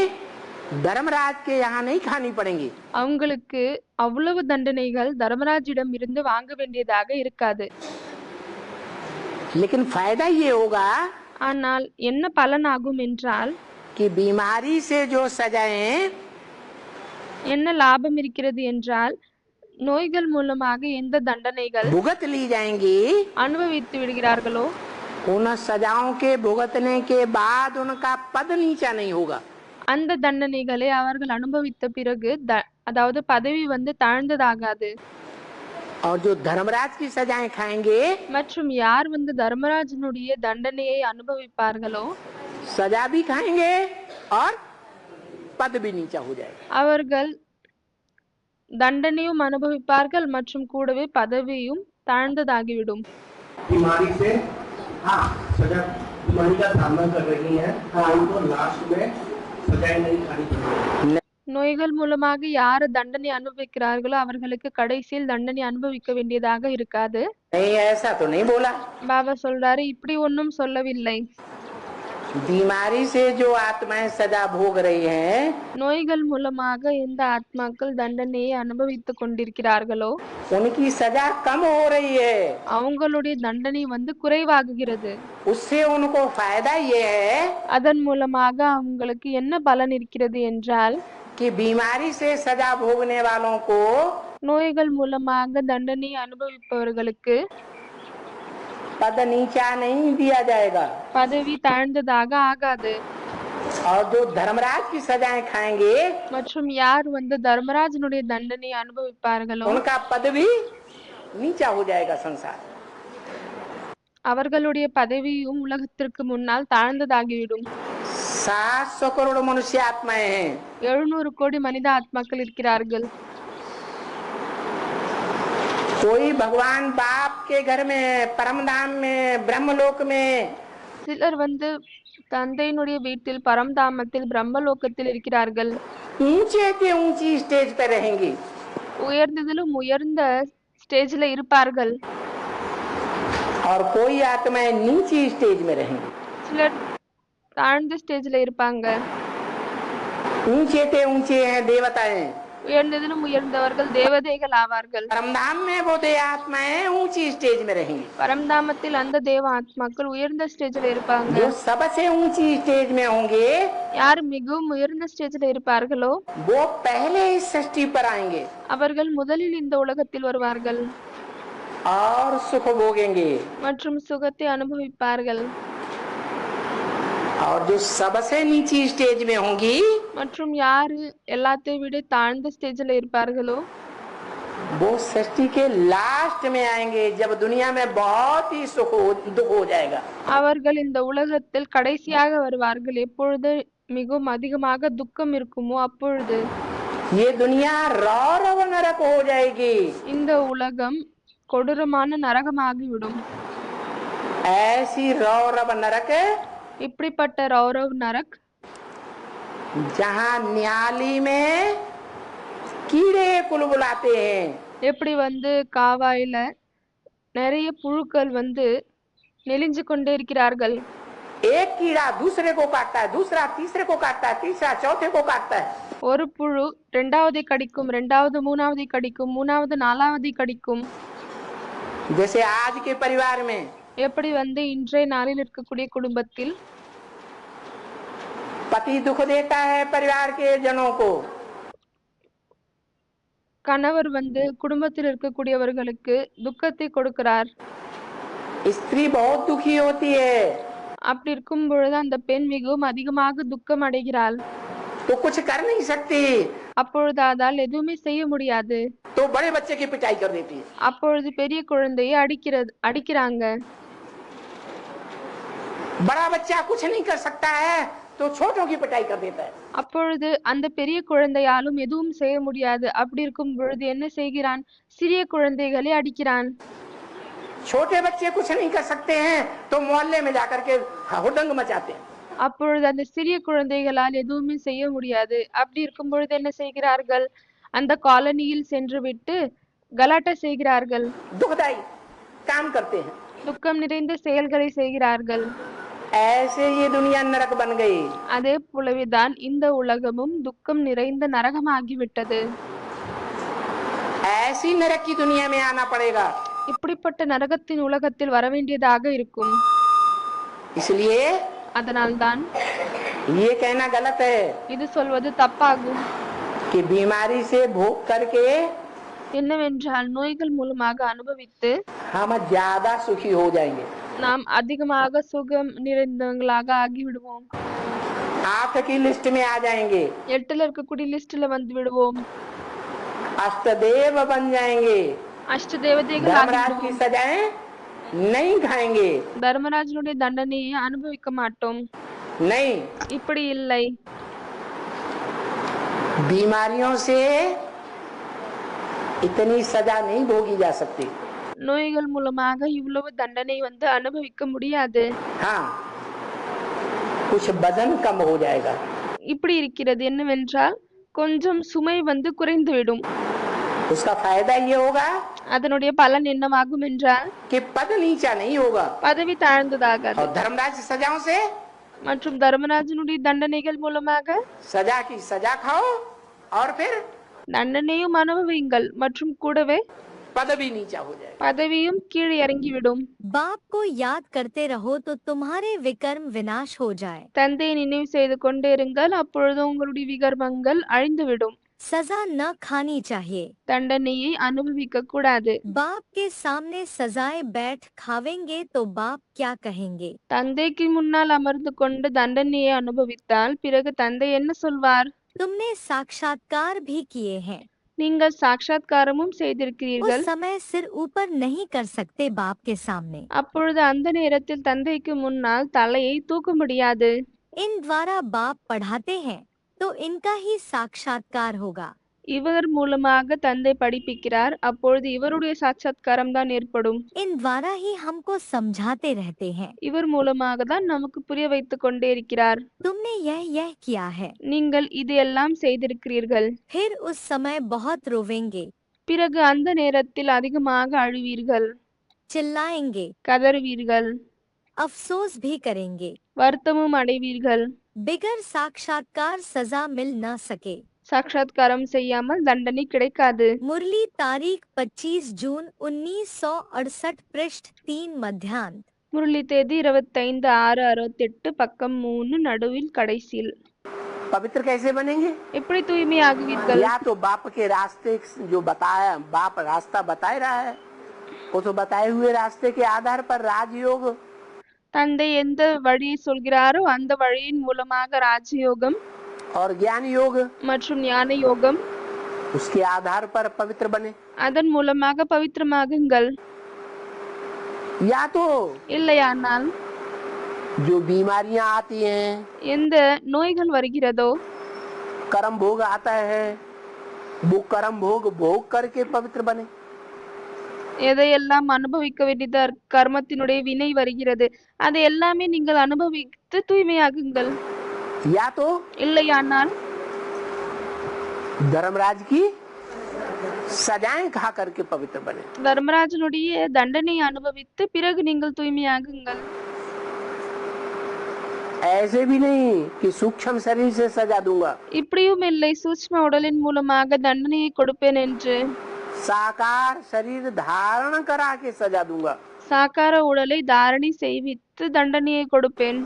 धर्मराज के यहाँ नहीं खानी पड़ेंगी। அவங்களுக்கு அவ்வளவு தண்டனைகள் தர்மராஜிடம் இருந்து வாங்க வேண்டியதாக இருக்காது. लेकिन फायदा ये होगा ஆனால் என்ன பலனாகும் என்றால் कि बीमारी से जो सजाएं என்ன லாபம் இருக்கிறது என்றால் நோய்கள் மூலமாக எந்த தண்டனைகள் भुगत ली जाएंगी, அனுபவித்து விடுகிறார்களோ उन सजाओं के भुगतने के बाद उनका पद नीचा नहीं होगा। அந்த தண்டனைகளை அவர்கள் அனுபவித்த பிறகு அதாவது பதவி தாழ்ந்ததாகாது. और जो धर्मराज की सजाएं खाएंगे, மற்றும் யார் தர்மராஜனுடைய தண்டனையை அனுபவிப்பார்களோ सजा भी खाएंगे और पद भी नीचा हो जाएगा। அவர்கள் தண்டனையும் அனுபவிப்பார்கள் மற்றும் கூடவே பதவியும் தாழ்ந்ததாகிவிடும். बीमारी से हाँ सजा बीमारी का सामना कर रही है, उनको लास्ट में सजाएं नहीं खानी पड़ेगी। நோய்கள் மூலமாக யார் தண்டனை அனுபவிக்கிறார்களோ அவர்களுக்கு கடைசியில் தண்டனை அனுபவிக்க வேண்டியதாக இருக்காது. नहीं ऐसा तो नहीं बोला। பாபா சொல்றாரு இப்படி ஒன்றும் சொல்லவில்லை. बीमारी से जो आत्माएं सजा भोग रही हैं, நோய்கள் மூலமாக எந்த ஆத்மாக்கள் தண்டனையை அனுபவித்துக் கொண்டிருக்கிறார்களோ उनकी सजा कम हो रही है। அவங்களுடைய தண்டனை குறைவாகுகிறது. उससे उनको फायदा ये है அதன் மூலமாக அவங்களுக்கு என்ன பலன் இருக்கிறது என்றால் कि बीमारी से सजा भोगने वालों को நோய்கள் மூலமாக தண்டனை அனுபவிப்பவர்களுக்கு पद नीचा नहीं दिया जाएगा, பதவி தாழ்ந்ததாக ஆகாது. और जो धर्मराज की सजाएं खाएंगे மற்றும் யார் தர்மராஜனுடைய தண்டனை அனுபவிப்பார்களோ उनका पद भी नीचा हो जाएगा संसार। அவர்களுடைய பதவியும் உலகத்திற்கு முன்னால் தாழ்ந்ததாகிவிடும். 700 करोड़ मनुष्य आत्माएं हैं. 700 கோடி மனித ஆத்மாக்கள் இருக்கிறார்கள். कोई भगवान बाप के घर में, परमधाम में, ब्रह्मलोक में, சிலர் தந்தையினுடைய வீட்டில் பரம்தாமத்தில் பிரம்மலோகத்தில் இருக்கிறார்கள். ऊंचे के ऊंची स्टेज पर रहेंगे. உயர்ந்ததிலும் உயர்ந்த ஸ்டேஜ்ல இருப்பார்கள். और कोई आत्माएं नीची स्टेज में रहेंगी. சிலர் தாழ்ந்த ஸ்டேஜ்ல இருப்பாங்க. ऊंचे से ऊंचे हैं देवताएं. உயர்ந்ததிலும் உயர்ந்தவர்கள் தேவதைகள் ஆவார்கள். परमधाम में वो देव आत्माएं ऊंची स्टेज में रहेंगी. பரம்தாமத்தில் அந்த தேவ ஆத்மாக்கள் உயர்ந்த ஸ்டேஜ்ல இருப்பாங்க. जो सबसे ऊंची स्टेज में होंगे, யார் மிகவும் உயர்ந்த ஸ்டேஜ்ல இருப்பார்களோ वो पहले इस सृष्टि पर आएंगे அவர்கள் முதலில் இந்த உலகத்தில் வருவார்கள் और सुख भोगेंगे. மற்றும் சுகத்தை அனுபவிப்பார்கள். और जो सबसे नीची स्टेज में होंगी, மற்றும் யாரு எல்லாத்தை விட தாழ்ந்த ஸ்டேஜ்ல இருப்பார்களோ वो सृष्टि के लास्ट में आएंगे, जब दुनिया में बहुत ही दुख हो जाएगा. அவர்கள் இந்த உலகத்தில் கடைசியாக வருவார்கள். எப்பொழுது மிகவும் அதிகமாக துக்கம் இருக்குமோ அப்பொழுது ये दुनिया रौरव नरक हो जाएगी. இந்த உலகம் கொடூரமான நரகமாகிவிடும். ऐसी रौरव नरक இப்படிப்பட்ட ரௌரவ் நரக் जहाँ न्याली में कीड़े कुलबुलाते हैं. எப்படி காவாயில நிறைய புழுக்கள் நெளிஞ்சு கொண்டே இருக்கிறார்கள். एक कीड़ा दूसरे को काटता है, दूसरा तीसरे को काटता है, तीसरा चौथे को काटता है. ஒரு புழு இரண்டாவதை கடிக்கும், இரண்டாவது மூணாவதை கடிக்கும், மூணாவது நாலாவதை கடிக்கும். जैसे आज के परिवार में எப்படி இன்றைய நாளில் இருக்கக்கூடிய குடும்பத்தில் पति दुख देता है परिवार के जनों को, கணவர் குடும்பத்தில் இருக்கக்கூடியவர்களுக்கு துக்கத்தை கொடுக்கிறார். स्त्री बहुत दुखी होती है, அப்படி இருக்கும் பொழுது அந்த பெண் மிகவும் அதிகமாக துக்கம் அடைகிறாள். तो कुछ कर नहीं सकती, அப்பொழுது அதால் எதுவுமே செய்ய முடியாது. तो बड़े बच्चे की पिटाई कर देती है. அப்பொழுது பெரிய குழந்தையை அடிக்கிறாங்க. बड़ा बच्चा कुछ नहीं कर सकता है तो छोटों की पिटाई कर देता है. அப்பொழுது அந்த பெரிய குழந்தையாலும் எதுவும் செய்ய முடியாது. அப்படி இருக்கும் பொழுது என்ன செய்கிறான்? சிறிய குழந்தைகளை அடிக்கிறான். छोटे बच्चे कुछ नहीं कर सकते हैं तो मोहल्ले में जाकर के हुड़दंग मचाते हैं. அப்பொழுது அந்த சிறிய குழந்தைகளால் எதுவுமே செய்ய முடியாது. அப்படி இருக்கும் பொழுது என்ன செய்கிறார்கள்? அந்த காலனியில் சென்று விட்டு கலாட்டா செய்கிறார்கள். दुखदाई काम करते हैं. துக்கம் நிறைந்த செயல்களை செய்கிறார்கள். ऐसे ये दुनिया नरक बन गई. அதே போலவேதான் இந்த உலகமும் துக்கம் நிறைந்த நரகமாகிவிட்டது. ऐसी नरक की दुनिया में आना पड़ेगा. இப்படிப்பட்ட நரகத்தின் உலகத்தில் வர வேண்டியதாக இருக்கும். इसलिए அதனால்தான் ये कहना गलत है இது சொல்வது தப்பாகும். कि बीमारी से भोग करके என்னவென்றால் நோய்கள் மூலமாக அனுபவித்து हम ज्यादा सुखी हो जाएंगे. நாம் அதிகமாக சுகம் நிறைந்தவங்களாக ஆகிவிடுவோம். 8 की लिस्ट में आ जाएंगे, 8ல இருக்கக்கூடிய லிஸ்ட்ல விடுவோம். अष्टदेव बन जाएंगे, அஷ்ட தேவதைகள் धर्मराज की ஆகிவிடுவோம். सजाएं नहीं खाएंगे. தர்மராஜனுடைய தண்டனையை அனுபவிக்க மாட்டோம். नहीं, இப்படி இல்லை. बीमारियों से इतनी सजा नहीं भोगी जा सकती. நோய்கள் மூலமாக இவ்வளவு தண்டனை அனுபவிக்க முடியாது. हाँ, कुछ वजन कम हो जाएगा. இப்படி இருக்கிறது. என்னவென்றால் கொஞ்சம் சுமை குறைந்துவிடும். उसका फायदा ये होगा அதனுடைய பலன் என்னவாகும் என்றால் कि पद नीचा नहीं होगा பதவி தாழ்ந்ததாகாது. और धर्मराज सजाओं से மற்றும் தர்மராஜனுடைய தண்டனைகள் மூலமாக सजा की सजा खाओ और फिर தண்டனையும் அனுபவியுங்கள் மற்றும் கூடவே पद भी नीचा हो जाए. பதவியும் கீழே இறங்கிவிடும். बाप को याद करते रहो तो तुम्हारे विकर्म विनाश हो जाए. தந்தையை நினைவு செய்து கொண்டே இருங்கள், அப்பொழுது உங்களுடைய விகர்மங்கள் அழிந்துவிடும். सजा न खानी चाहिए. தண்டனையை அனுபவிக்க கூடாது. बाप के सामने सजाए बैठ खावेंगे तो बाप क्या कहेंगे? தந்தைக்கு முன்னால் அமர்ந்து கொண்டு தண்டனையை அனுபவித்தால் பிறகு தந்தை என்ன சொல்வார்? तुमने साक्षात्कार भी किए हैं. நீங்கள் சாட்சாத்காரமும் उस செய்திருக்கிறீர்கள். समय सिर ऊपर नहीं कर सकते बाप के सामने। அப்பொழுது அந்த நேரத்தில் தந்தைக்கு முன்னால் தலையை தூக்க முடியாது. इन द्वारा बाप पढ़ाते हैं तो इनका ही साक्षात्कार होगा। இவர் மூலமாக தந்தை படிப்பிக்கிறார், அப்பொழுது இவருடைய சாட்சாத்காரம் தான் ஏற்படும். इन द्वारा ही हमको समझाते रहते हैं। இவர் மூலமாக தான் நமக்கு புரிய வைத்துக் கொண்டே இருக்கிறார். तुमने यह किया है। நீங்கள் இது எல்லாம் செய்திருக்கிறீர்கள். फिर उस समय बहुत रोवेंगे, பிறகு அந்த நேரத்தில் அதிகமாக அழுவீர்கள், चिल्लाएंगे, கதறுவீர்கள், अफसोस भी करेंगे। வருத்தமும் அடைவீர்கள். बिगर साक्षात्कार सजा मिल न सके। சாட்சாத்காரம் செய்யாமல் தண்டனை கிடைக்காது. मुरली तारीख 25 जून 1968 पृष्ठ 3 मध्यान्ह। முரளி தேதி 25/6/68 பக்கம் 3 நடுவில் கடைசியில். पवित्र कैसे बनेंगे? எப்படி தூய்மையாகுவீர்கள்? या तो बाप के रास्ते जो बताया, बाप रास्ता बता रहा है, वो तो बताए हुए रास्ते के आधार पर राजयोग, தந்தை எந்த வழியை சொல்கிறாரோ அந்த வழியின் மூலமாக ராஜயோகம் और ज्ञान योग, மற்றும் ஞான யோகம், उसके आधार पर पवित्र बने। அதன் மூலமாக பவித்திரமாகுங்கள். या तो இல்லையானால் जो बीमारियां आती हैं, எந்த நோய்கள் வருகிறதோ, कर्म भोग आता है, वो कर्म भोग भोग करके पवित्र बने। எதையெல்லாம் அனுபவிக்க வேண்டியதா கர்மத்தினுடைய வினை வருகிறது, அதை எல்லாமே நீங்கள் அனுபவித்து தூய்மையாகுங்கள். या तो இல்லையானால் धर्मराज की सजाएं खा करके पवित्र बने। தர்மராஜனுடைய தண்டனை அனுபவித்து பிறகு நீங்கள் தூய்மையாகுங்கள். ऐसे भी नहीं कि सूक्ष्म शरीर से सजा दूंगा, இப்படியும் இல்லை சூட்ச்ம உடலின் மூலமாக தண்டனையை கொடுப்பேன் என்று. साकार शरीर धारण करा के सजा दूंगा। சாக்கார உடலை தாரணை செய்வித்து தண்டனையை கொடுப்பேன்.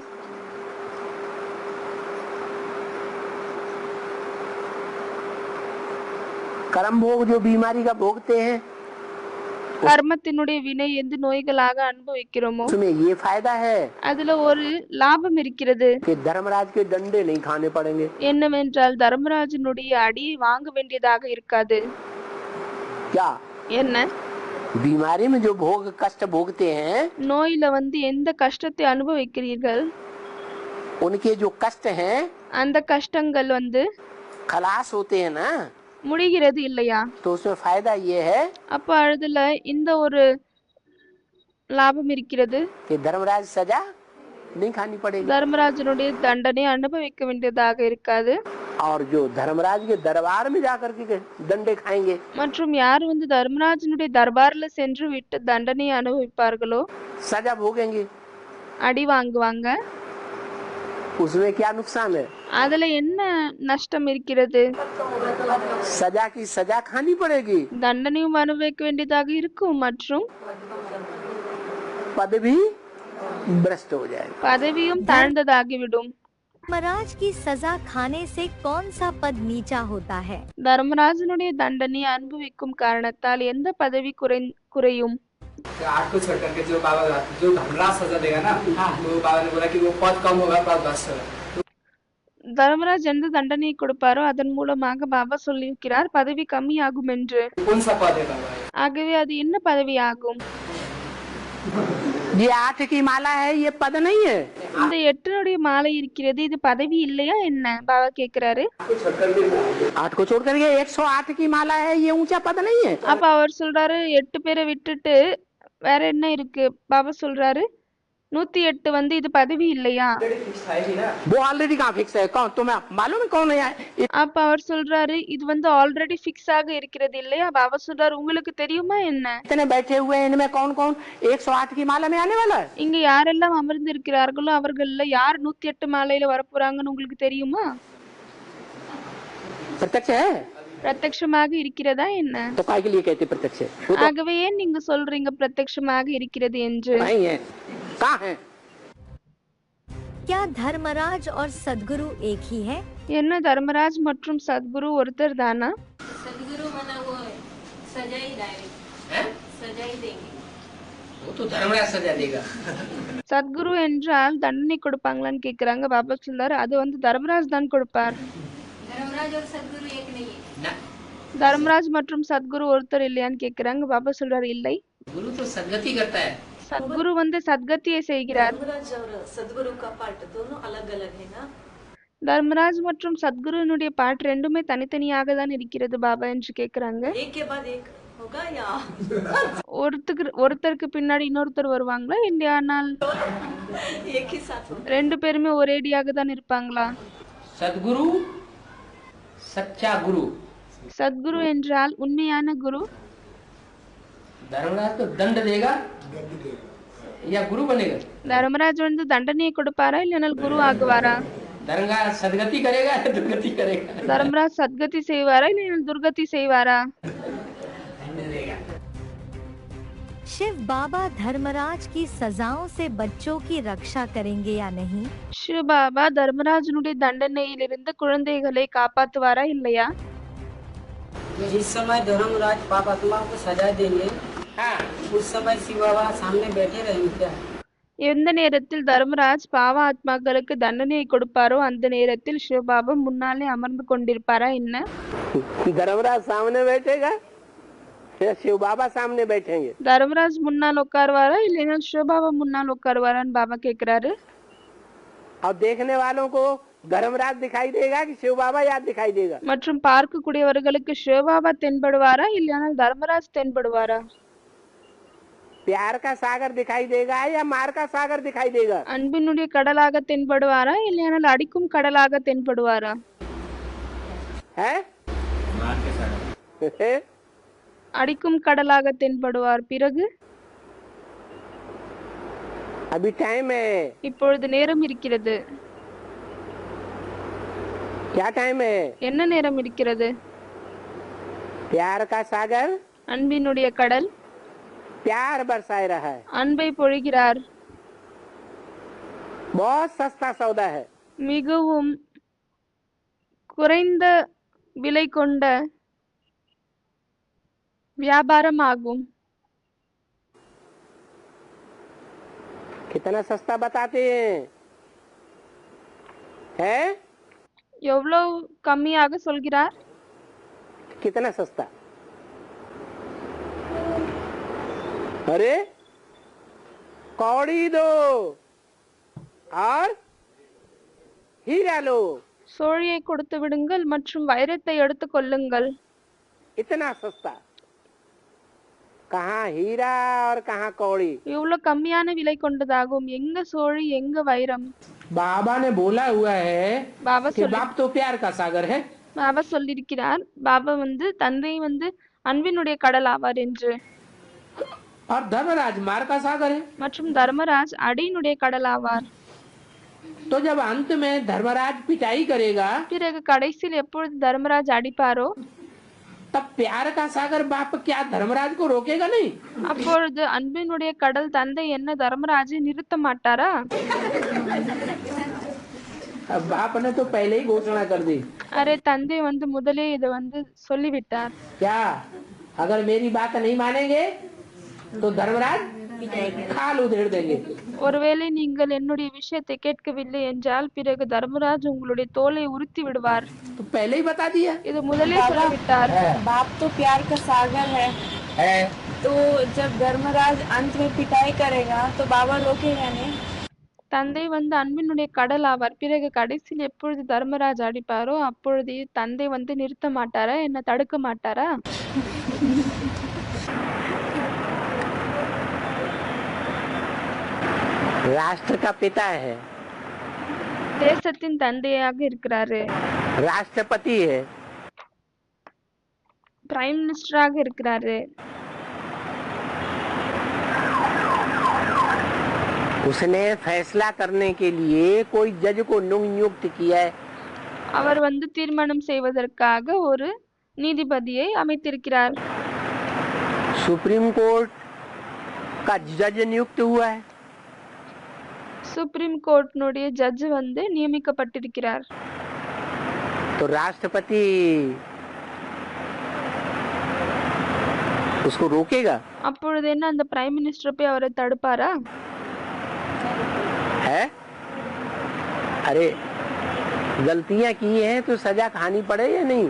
कर्म भोग जो बीमारी का भोगते हैं, கர்மத்தினுடைய வினை எந்த நோய்களாக அனுபவிக்கிறோமோ उसमें ये फायदा है அதுல ஒரு லாபம் இருக்கிறது. कि धर्मराज के डंडे नहीं खाने पड़ेंगे। என்னவென்றால் தர்மராஜனுடைய அடியை வாங்க வேண்டியதாக இருக்காது. क्या? என்ன? बीमारी में जो भोग कष्ट भोगते हैं, நோயில எந்த கஷ்டத்தை அனுபவிக்கிறீர்கள், उनके जो कष्ट हैं அந்த கஷ்டங்கள் खलास होते हैं ना, முடிகிறது இல்லையா? तो उसमें फायदा ये है அப்ப அதுல இந்த ஒரு லாபம் இருக்கிறது. कि धर्मराज सजा नहीं खानी पड़ेगी, தர்மராஜனுடைய தண்டனை அனுபவிக்க வேண்டியதாக இருக்காது. और जो धर्मराज के दरबार में जाकर के डंडे खाएंगे, மற்றும் யார் தர்மராஜனுடைய தர்பார்ல சென்று விட்டு தண்டனை அனுபவிப்பார்களோ, सजा भोगेंगे, அடி வாங்குவாங்க. उसमें क्या नुकसान है? அதுல என்ன நஷ்டம் இருக்கிறது? सजा की सजा खानी पड़ेगी, தண்டனையும் அனுபவிக்க வேண்டியதாக இருக்கும் மற்றும் पद भी भ्रष्ट हो जाएगा। பதவியும் தாழ்ந்ததாகிவிடும். धर्मराज की सजा खाने से कौन सा पद नीचा होता है? தர்மராஜனுடைய தண்டனை அனுபவிக்கும் காரணத்தால் எந்த பதவி குறையும்? 8 को छोड़ करके जो धर्मराज सजा देगा ना, तो बाबा ने बोला कि वो पद कम होगा, पद भ्रष्ट होगा। தர்மராஜ் எந்த தண்டனை கொடுப்பாரோ அதன் மூலமாக பாபா சொல்லியிருக்கிறார் பதவி கம்மியாகும் என்று. कौन सा पद है बाबा? ஆகவே அது என்ன பதவி ஆகும்? ये 8 की माला है, ये पद नहीं है। இந்த 8 மாலை இருக்கிறது, இது பதவி இல்லையா என்ன? பாபா கேக்குறாரு. 8 को छोड़ करके 108 की माला है, ये ऊंचा पद नहीं है। அப்ப அவர் சொல்றாரு 8 பேரை விட்டுட்டு வேற என்ன இருக்கு? பாபா சொல்றாரு 108 இது பதவி இல்லையா? वो ऑलरेडी कहाँ फिक्स है? कौन तुम्हें मालूम है कौन है? அப்ப அவர் சொல்றாரு இது ஆல்ரெடி ஃபிக்ஸ் ஆக இருக்கிறது இல்லையா? பாபா சொல்றாரு உங்களுக்கு தெரியுமா என்ன? इतने बैठे हुए हैं, इनमें कौन कौन 108 की माला में आने वाला है? இங்க யாரெல்லாம் அமர்ந்து இருக்கிறார்களோ அவர்கள்ல யார் 108 மாலையில வரப்போறாங்கன்னு உங்களுக்கு தெரியுமா? प्रत्यक्ष है? பிரத்யக்ஷமாக இருக்கிறதா என்ன? तो काय के लिए कहते प्रत्यक्ष है? वो तो ஆகவே ஏன் நீங்க சொல்றீங்க பிரத்யக்ஷமாக இருக்கிறது என்று? नहीं है। कहाँ है? क्या धर्मराज और सदगुरु एक ही है? என்ன தர்மராஜ் மற்றும் சத்குரு ஒருத்தர் தானா? सदगुरु मना वो सजा ही डायरेक्ट सजा ही देंगे, वो तो धर्मराज सजा देगा। சத்குரு என்றால் தண்டனை கொடுப்பாங்களான்னு கேக்குறாங்க. பாபா சொல்றாரு அது தர்மராஜ் தான் கொடுப்பார். धर्मराज और सदगुरु एक नहीं है। ना, தர்மராஜ் மற்றும் சத்குரு ஒருத்தர் இல்லையான்னு கேக்குறாங்க. பாபா சொல்றாரு இல்லை. गुरु तो सदगति करता है। சத்குரு வந்து சத்கத்தியை செய்கிறார். धर्मराज और सदगुरु का पाठ दोनों अलग अलग है ना? தர்மராஜ் மற்றும் சத்குருனுடைய பாட்டு ரெண்டுமே தனித்தனியாக தான் இருக்கிறது பாபா என்று கேக்குறாங்க. एक के बाद एक होगा या ஒருத்தருக்கு பின்னாடி இன்னொருத்தர் வருவாங்களா இல்லையானால் एक ही साथ होगा? ரெண்டு பேருமே ஒரேடியாக தான் இருப்பாங்களா? सदगुरु सच्चा गुरु। சத்குரு என்றால் உண்மையான குரு. धर्मराज तो दंड देगा या गुरु बनेगा? தர்மராஜ் வந்து தண்டனையை கொடுப்பாரா இல்லையானால் குரு ஆகுவாரா? धर्मराज सदगति करेगा या दुर्गति करेगा? தர்மராஜ் சத்கதி செய்வாரா இல்லையானால் துர்கதி செய்வாரா? शिव बाबा धर्मराज की सजाओं से बच्चों की रक्षा करेंगे या नहीं? சிவ பாபா தர்மராஜனுடைய தண்டனையிலிருந்து குழந்தைகளை காப்பாத்துவாரா இல்லையா? जिस समय धर्मराज पाप आत्माओं को सजा देंगे उस समय शिव बाबा सामने बैठे रहेंगे क्या? எந்த நேரத்தில் தர்மராஜ் பாவ ஆத்மாக்களுக்கு தண்டனையை கொடுப்பாரோ அந்த நேரத்தில் சிவபாபா முன்னாலே அமர்ந்து கொண்டிருப்பாரா என்ன? धर्मराज सामने बैठेगा या शिव बाबा सामने बैठेंगे? தர்மராஜ் முன்னால் உட்காருவாரா இல்லைன்னா சிவபாபா முன்னால் உட்காருவாரான்னு பாபா கேக்குறாரு. और देखने वालों को धर्मराज दिखाई देगा कि शिव बाबा याद दिखाई देगा? மற்றும் பார்க்கக்கூடியவர்களுக்கு சிவபாபா தென்படுவாரா இல்லையானால் தர்மராஜ் தென்படுவாரா? प्यार का सागर दिखाई देगा या मार का सागर दिखाई देगा? அன்பினுடைய கடலாக தென்படுவாரா இல்லையானால் அடிக்கும் கடலாக தென்படுவாரா? है அடிக்கும் கடலாக தென்படுவார். பிறகு अभी टाइम है। இப்பொழுது நேரம் இருக்கிறது. क्या टाइम है? என்ன நேரம் இருக்கிறது? प्यार का सागर அன்பினுடைய கடல் प्यार बरसाए रहा है। அன்பை பொழிகிறார். बहुत सस्ता सौदा है। மிகவும் குறைந்த விலை கொண்ட வியாபாரம் ஆகும். कितना सस्ता बताते हैं? है எவ்வளவு கம்மியாக சொல்கிறார்? कितना सस्ता? अरे कौड़ी दो और हीरा लो। சோழியை கொடுத்து விடுங்கள் மற்றும் வைரத்தை எடுத்துக் கொள்ளுங்கள். इतना सस्ता? कहाँ हीरा और कहाँ कौड़ी? இவ்வளவு கம்மியான விலை கொண்டதாகும். எங்க சோழி எங்க வைரம்? बाबा ने बोला हुआ है பாபா कि बाप तो प्यार का सागर है। பாபா சொல்லியிருக்கிறார் பாபா வந்து தந்தை வந்து அன்பினுடைய கடல் ஆவார் என்று. और धर्मराज मार का सागर है। மற்றும் தர்மராஜ் அடியினுடைய கடல் ஆவார். तो जब अंत में धर्मराज पिटाई करेगा பிறகு கடைசியில் எப்பொழுது தர்மராஜ் அடிப்பாரோ तब प्यार का सागर बाप क्या धर्मराज को रोकेगा नहीं? அப்பொழுது அன்பினுடைய கடல் தந்தை என்ன தர்மராஜை நிறுத்த மாட்டாரா? अब बाप ने तो पहले ही घोषणा कर दी। அரே தந்தை வந்து முதலே இதை வந்து சொல்லிவிட்டார். क्या अगर मेरी बात नहीं मानेंगे तो धर्मराज खाल उधेड़ देंगे। ஒருவேளை நீங்கள் என்னுடைய விஷயத்தை கேட்கவில்லை என்றால் பிறகு தர்மராஜ் உங்களுடைய தோலை உரித்து விடுவார். तो पहले ही बता दिया। இது முதலே சொல்லிவிட்டார். बाप तो प्यार का सागर है। तो जब धर्मराज अंत में पिटाई करेगा तो बाबा रोकेगा नहीं? தந்தை வந்து அன்பினுடைய கடல் ஆவார். பிறகு கடைசியில் எப்பொழுது தர்மராஜ் அடிப்பாரோ அப்பொழுது தந்தை வந்து நிறுத்த மாட்டாரா என்ன தடுக்க மாட்டாரா? राष्ट्र का पिता है, தேசத்தின் தந்தையாக இருக்கிறாரு, राष्ट्रपति है, பிரைம் மினிஸ்டராக இருக்கிறாரு. उसने फैसला करने के लिए कोई जज को नियुक्त किया है। அவர் வந்து தீர்மானம் செய்வதற்காக ஒரு நீதிபதியை அமைத்திருக்கிறார். सुप्रीम कोर्ट का जज नियुक्त हुआ है। சுப்ரீம் கோர்ட்டினுடைய ஜட்ஜ் வந்து நியமிக்கப்பட்டிருக்கிறார். तो राष्ट्रपति उसको रोकेगा? அப்பொழுது என்ன அந்த பிரைம் மினிஸ்டர் போய் அவரை தடுப்பாரா? है? अरे गलतियां की हैं तो सजा खानी पड़े या नहीं?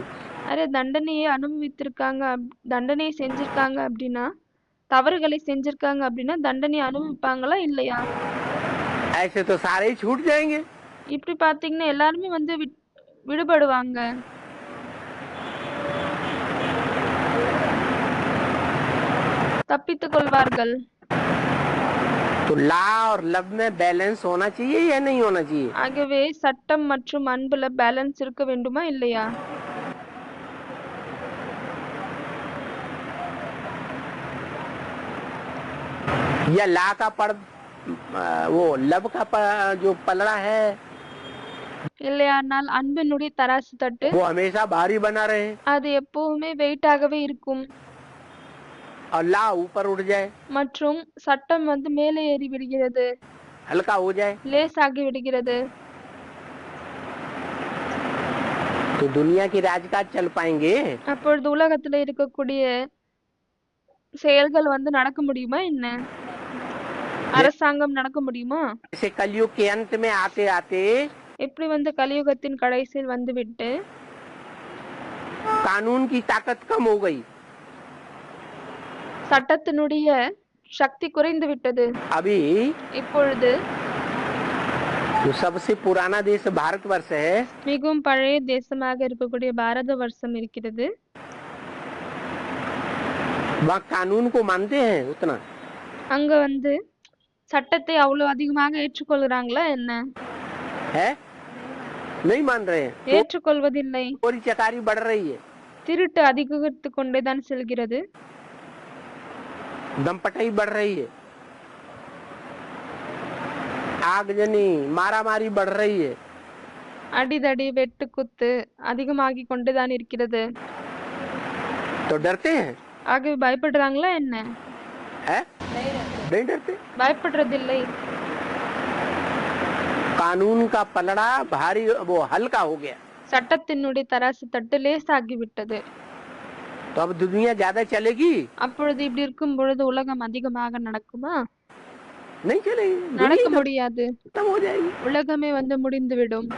அரே தண்டனையை அனுபவித்திருக்காங்க தண்டனையை செஞ்சிருக்காங்க அப்படின்னா தவறுகளை செஞ்சிருக்காங்க அப்படின்னா தண்டனை அனுபவிப்பாங்களா இல்லையா? ऐसे तो सारे ही छूट जाएंगे। இப்படி பாத்தீங்கன்னா எல்லாருமே வந்து விடுபடுவாங்க। தப்பித்துக் கொள்வார்கள்। तो लॉ और लव में बैलेंस होना चाहिए या नहीं होना चाहिए? ஆகவே சட்டம் மற்றும் அன்புல பேலன்ஸ் இருக்க வேண்டுமா இல்லையா? या लॉ का वो लव का जो पलड़ा है இல்லையானால் அன்பினுடைய தராசு தட்டு वो हमेशा भारी बना रहे அது எப்பவுமே வெயிட்டாகவே இருக்கும்। और लॉ ऊपर उठ जाए மற்றும் சட்டம் வந்து மேலே ஏறி விடுகிறது, हल्का हो जाए லேசாகி விடுகிறது। तो दुनिया की राजकाज चल पाएंगे? அப்பொழுது உலகத்துல இருக்கக்கூடிய செயல்கள் வந்து நடக்க முடியுமா என்ன? அரசாங்கம் நடக்க முடியுமா? जैसे कलयुग के अंत में आते आते எப்படி வந்து கலியுகத்தின் கடைசியில் வந்துவிட்டு कानून की ताकत कम हो गई, சட்டத்தினுடைய சக்தி குறைந்து விட்டது। अभी இப்பொழுது जो सबसे पुराना देश भारतवर्ष है மிகவும் பழைய தேசமாக இருக்கக்கூடிய பாரத வருஷம் இருக்கிறது। वहाँ कानून को मानते हैं उतना? அங்க வந்து சட்டத்தை அவ்வளவு அதிகமாக ஏற்றுக்கொள்கிறாங்களா என்ன? है नहीं मान रहे हैं। ஏற்றுக்கொள்வதில்லை। चोरी चकारी बढ़ रही है, திருட்டு அதிகரித்து கொண்டேதான் செல்கிறது, दमपटाई बढ़ रही है, आगजनी मारामारी बढ़ रही है। அடிதடி வெட்டு குத்து அதிகமாகி கொண்டுதான் இருக்கிறது। तो डरते हैं? ஆகவே பயப்படுறாங்களா என்ன? है नहीं डरते? பயப்படுறதில்லை। कानून का पलड़ा भारी वो हल्का हो गया, சட்டத்தினுடைய தராசு தட்டு லேசாகி விட்டது। तो अब दुनिया ज्यादा चलेगी? அப்பொழுது இப்படி இருக்கும் பொழுது உலகம் அதிகமாக நடக்குமா? नहीं चलेगी, நடக்க முடியாது, खत्म हो जाएगी। உலகமே வந்து முடிந்துவிடும்।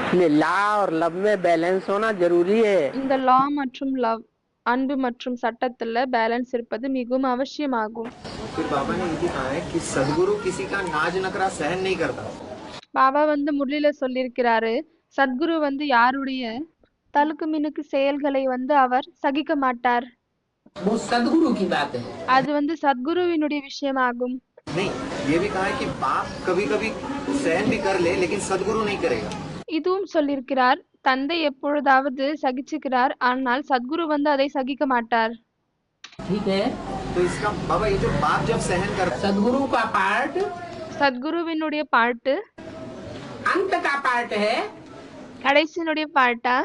इसलिए लॉ और लव में बैलेंस होना जरूरी है। இந்த லா மற்றும் லவ் அன்பு மற்றும் சட்டத்துல பேலன்ஸ் இருப்பது மிகவும் அவசியமாகும்। फिर बाबा ने ये भी कहा है कि सदगुरु किसी का नाज नखरा सहन नहीं करता। பாபா வந்து முரளியில சொல்லியிருக்கிறாரு, சத்குரு வந்து யாருடைய தலுக்கு மினுக்கு செயல்களை வந்து அவர் சகிக்க மாட்டார்। वो सदगुरु की बात है। அது வந்து சத்குருவினுடைய விஷயமாகும்। नहीं, ये भी कहा है कि बाप कभी कभी सहन भी कर ले लेकिन सदगुरु नहीं करेगा। இதுவும் சொல்லியிருக்கிறார், தந்தை எப்பொழுதாவது சகிச்சுக்கிறார், ஆனால் சத்குரு வந்து அதை சகிக்க மாட்டார்। ठीक है, तो इसका बाबा ये जो बाप जब सहन कर सदगुरु का पार्ट சத்குருவினுடைய பாட்டு अंत का पार्ट है கடைசியினுடைய பாட்டா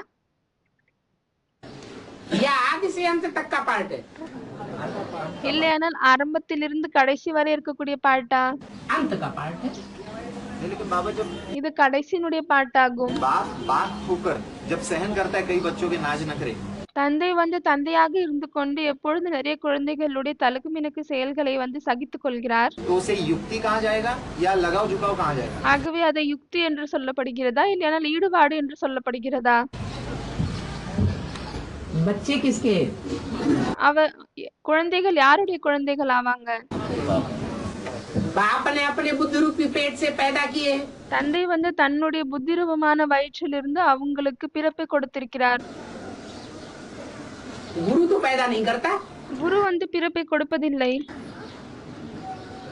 या आदि से अंत तक का पार्ट है? இல்லையானால் ஆரம்பத்திலிருந்து கடைசி வரை இருக்கக்கூடிய பாட்டா? अंत का पार्ट है। लेकिन बाबा जब இது கடைசியினுடைய பாட்டாகும்। बाप होकर जब सहन करता है कई बच्चों के नाज नखरे, தந்தை வந்து தந்தையாக இருந்து கொண்டு எப்பொழுது நிறைய குழந்தைகளுடைய தலுக்கு மினுக்கு செயல்களை வந்து சகித்துக் கொள்கிறார்। तो उसे युक्ति कहा जाएगा या लगाव झुकाव कहा जाएगा? ஆகவே அதை யுக்தி என்று சொல்லப்படுகிறதா இல்லையானால் ஈடுபாடு என்று சொல்லப்படுகிறதா? बच्चे किसके? குழந்தைகள் யாருடைய குழந்தைகள் ஆவாங்க? बाप ने अपने बुद्धि रूपी पेट से पैदा किए। தந்தை வந்து தன்னுடைய புத்திரூபமான வயிற்றிலிருந்து அவங்களுக்கு பிறப்பை கொடுத்திருக்கிறார்। गुरु तो पैदा नहीं करता। குரு வந்து பிறப்பை கொடுப்பதில்லை।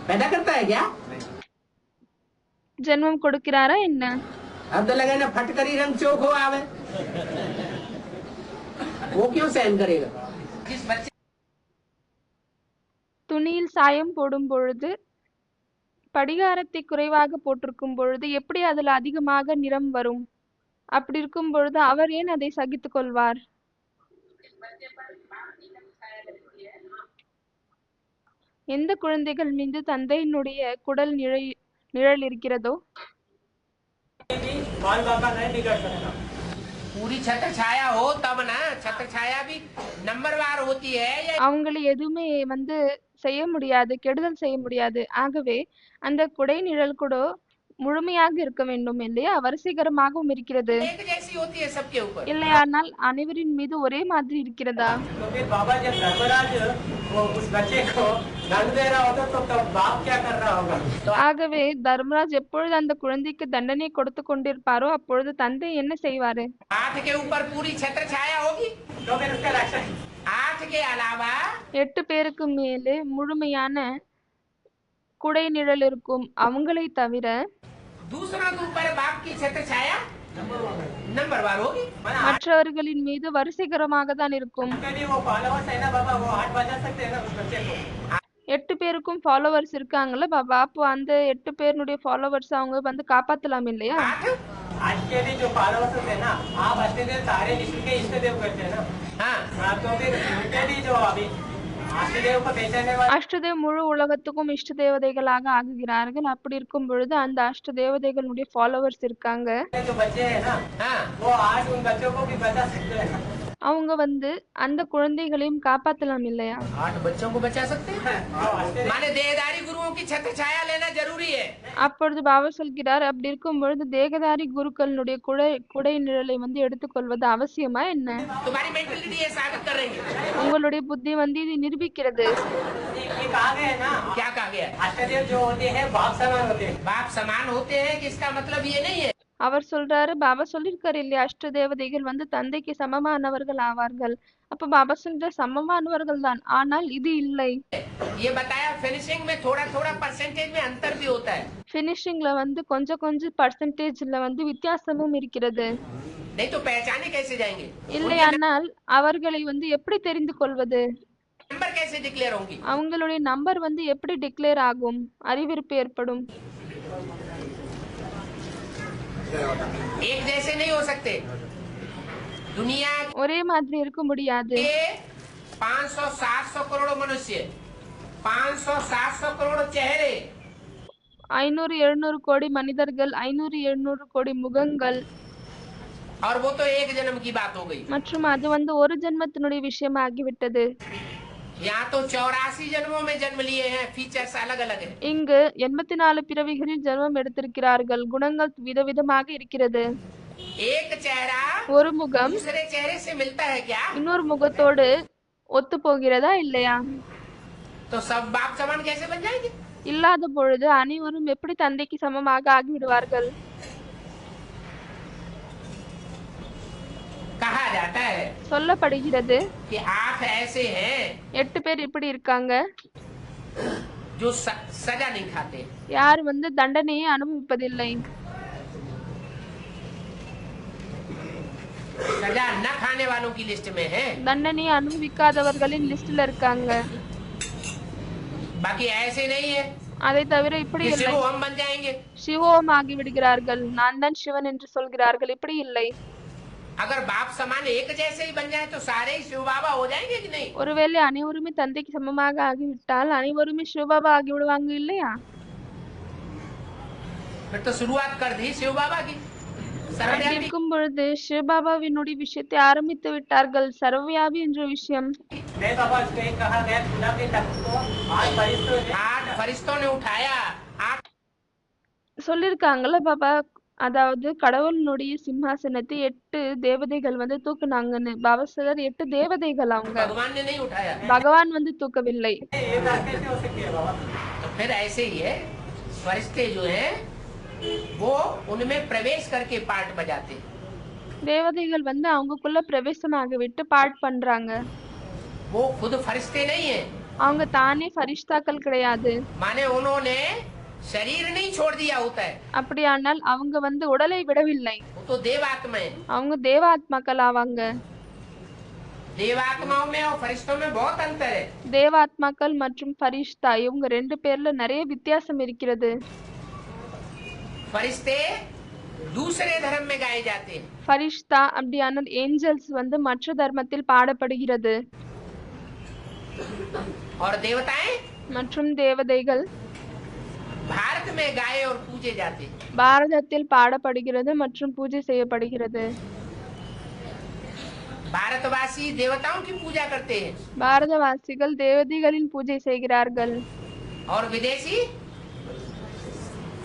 पैदा करता है क्या? ஜென்மம் கொடுக்கிறாரா என்ன? अब तो लगे ना फटकरी रंग चोक हो आवे, वो क्यों सहन करेगा? जिस बच्चे துணியில் சாயம் போடும் பொழுது படிகாரத்தை குறைவாக போட்டிருக்கும் பொழுது எப்படி அதுல அதிகமாக நிறம் வரும்? அப்படி இருக்கும் பொழுது அவர் ஏன் அதை சகித்துக் கொள்வார்? எந்த குழந்தைகள் மீது தந்தையினுடைய குடல் நிழல் இருக்கிறதோ पूरी छत्र छाया हो तब ना, छत्र छाया भी नंबरवार होती है। அவங்களை எதுவுமே வந்து செய்ய முடியாது, கெடுதல் செய்ய முடியாது। ஆகவே அந்த குடை நிழல் கூட முழுமையாக இருக்க வேண்டும் இல்லையா, வரிசைகரமாகவும் இருக்கிறது. एक जैसी होती है सबके ऊपर। இல்லையானால் அனைவரின் மீது ஒரே மாதிரி இருக்கிறதா? तो फिर बाबा जब धर्मराज वो उस बच्चे को दंड दे रहा होता तो तब बाप क्या कर रहा होगा? ஆகவே தர்மராஜ் எப்பொழுது அந்த குழந்தைக்கு தண்டனை கொடுத்து கொண்டிருப்பாரோ அப்பொழுது தந்தை என்ன செய்வாரு? आठ के ऊपर पूरी छत्र छाया होगी तो फिर उसका रक्षा 8 के अलावा 8 பேருக்கு மேலே முழுமையான குடை நிழல் இருக்கும். அவங்களை தவிர दूसरों के ऊपर बाप की छत्र छाया नंबर वार होगी। மற்றவர்களின் மீது வரிசைகரமாக தான் இருக்கும். वो फॉलोवर्स है ना बाबा, वो 8 बजा सकते हैं ना उस बच्चे को। 8 பேருக்கும் ஃபாலோவர்ஸ் இருக்காங்கல்ல பாபா, அப்போ அந்த 8 பேருடைய ஃபாலோவர்ஸ் அவங்க வந்து காப்பாத்தலாம் இல்லையா? आज के भी जो फॉलोवर्स होते हैं ना, आप अष्टदेव सारे विष्णु के इष्ट देव करते हैं ना। हाँ तो फिर उनके भी जो अभी अष्टदेव को पहचानने वाले அஷ்டதேவ் முழு உலகத்துக்கும் இஷ்ட தேவதைகளாக ஆகுகிறார்கள். அப்படி இருக்கும் பொழுது அந்த அஷ்ட தேவதைகளுடைய ஃபாலோவர்ஸ் இருக்காங்க. जो बच्चे हैं ना, वो आज उन बच्चों को भी बचा सकते हैं। அவங்க வந்து அந்த குழந்தைகளையும் காப்பாத்தலாம் இல்லையா? 8 बच्चों को बचा सकते हैं। माने देहधारी गुरुओं की छत्र छाया लेना जरूरी है। அப்பொழுது பாபா சொல்கிறார், அப்படி இருக்கும் பொழுது தேகதாரி குருக்களுடைய குடை நிழலை வந்து எடுத்துக்கொள்வது அவசியமா என்ன? तुम्हारी मेंटलिटी ये साबित कर रही है। உங்களுடைய புத்தி வந்து இது நிரூபிக்கிறது. ये कहा गया है ना, क्या कहा गया? अष्टदेव जो होते हैं बाप समान होते हैं। बाप समान होते हैं कि इसका मतलब ये नहीं है அவர் சொல்றாரு, பாபா சொல்லிருக்காரு இல்லையா, அஷ்ட தேவதைகள் வந்து தந்தைக்கு சமமானவர்கள் ஆவார்கள். அப்ப பாபா சொல்ற சமமானவர்கள் தான், ஆனால் இது இல்லை. ये बताया फिनिशिंग में थोड़ा थोड़ा परसेंटेज में अंतर भी होता है। ஃபினிஷிங்ல வந்து கொஞ்சம் கொஞ்சம் பர்சன்டேஜ்ல வந்து வித்தியாசமும் இருக்கிறது. नहीं तो पहचाने कैसे जाएंगे? இல்லையானால் அவர்களை வந்து எப்படி தெரிந்து கொள்வது? नंबर कैसे डिक्लेयर होंगी? அவங்களுடைய நம்பர் வந்து எப்படி டிக்ளேர் ஆகும்? அறிவிப்பு ஏற்படும். एक जैसे नहीं हो सकते। दुनिया ஒரே மாதிரி இருக்க முடியாது. के 500-700 करोड़ मनुष्य, 500-700 करोड़ चेहरे, 500-700 கோடி மனிதர்கள், 500-700 கோடி முகங்கள், और वो तो एक जन्म की बात हो गई। மற்றும் அது வந்து ஒரு ஜென்மத்தினுடைய விஷயமாகிவிட்டது. यहाँ तो 84 जन्मों में जन्म लिए हैं, फीचर्स अलग अलग है। இங்கு 84 பிறவிகளில் ஜென்மம் எடுத்திருக்கிறார்கள். குணங்கள் விதவிதமாக இருக்கிறது. एक चेहरा ஒரு முகம் दूसरे चेहरे से मिलता है क्या? இன்னொரு முகத்தோடு ஒத்து போகிறதா இல்லையா? तो सब बाप समान कैसे बन जाएंगे? இல்லாத பொழுது அனைவரும் எப்படி தந்தைக்கு சமமாக ஆகிவிடுவார்கள்? कहा जाता है சொல்லப்படுகிறது कि 8 ऐसे हैं 8 பேர் இப்படி இருக்காங்க जो सजा नहीं खाते। யார் வந்து தண்டனையை அனுபவிப்பதில்லை. सजा न खाने वालों की लिस्ट में है, தண்டனையை அனுபவிக்காதவர்களின் லிஸ்ட்ல இருக்காங்க. बाकी ऐसे नहीं है அதை தவிர இப்படி कि இல்லை. सिर्फ हम बन जाएंगे। சிவோம் ஆகி விடுகிறார்கள், நான் தான் சிவன் என்று சொல்கிறார்கள். இப்படி இல்லை. अगर बाप समान एक जैसे ही बन जाए तो सारे ही शिव बाबा हो जाएंगे कि नहीं? ஒருவேளை அனைவருமே தந்தைக்கு சமமாக ஆகிவிட்டால் அனைவருமே சிவபாபா ஆகி விடுவாங்க இல்லையா? फिर तो शुरुआत कर दी शिव बाबा की। அப்படி இருக்கும் பொழுது சிவபாபாவினுடைய விஷயத்தை ஆரம்பித்து விட்டார்கள். சர்வவியாபி என்ற விஷயம். नहीं बाबा, उसको एक कहा गया खुदा के तख्त को 8 फरिश्तों ने उठाया। 8 சொல்லிருக்காங்கல்ல பாபா, அதாவது கடவுளுடைய சிம்மாசனத்தை 8 தேவதைகள் வந்து தூக்குனாங்கன்னு. பாபா சொல்றார் 8 தேவதைகள் அவங்க, भगवान ने नहीं उठाया। பகவான் வந்து தூக்கவில்லை. तो फिर ऐसे ही है, फरिश्ते जो हैं वो उनमें प्रवेश करके पार्ट बजाते हैं। தேவதைகள் வந்து அவங்களுக்குள்ள பிரவேசமாக விட்டு பாட் பண்றாங்க. वो खुद फरिश्ते नहीं है, அவங்க தானே ஃபரிஷ்தாக்கள் கிடையாது. माने उन्होंने शरीर नहीं छोड़ दिया होता है, அப்படியானால் அவங்க வந்து உடலை விடவில்லை. वो तो देवात्मा है। அவங்க தேவாத்மாக்கள் ஆவாங்க. देवात्माओं में और फरिश्तों में बहुत अंतर है। தேவாத்மாக்கள் மற்றும் ஃபரிஷ்தா இவங்க 2 பேர்ல நிறைய வித்தியாசம் இருக்கிறது. फरिश्ते दूसरे धर्म में गाए जाते हैं, ஃபரிஷ்தா அப்படியானால் ஏஞ்சல்ஸ் வந்து மற்ற தர்மத்தில் பாடப்படுகிறது. और देवताएं மற்றும் தேவதைகள் भारत में गाए और पूजे जाते हैं। பாரதத்தில் பாடப்படுகிறது மற்றும் பூஜை செய்யப்படுகிறது. भारतवासी देवताओं की पूजा करते हैं பாரதவாசிகள் தேவதைகளின் பூஜை செய்கிறார்கள். और विदेशी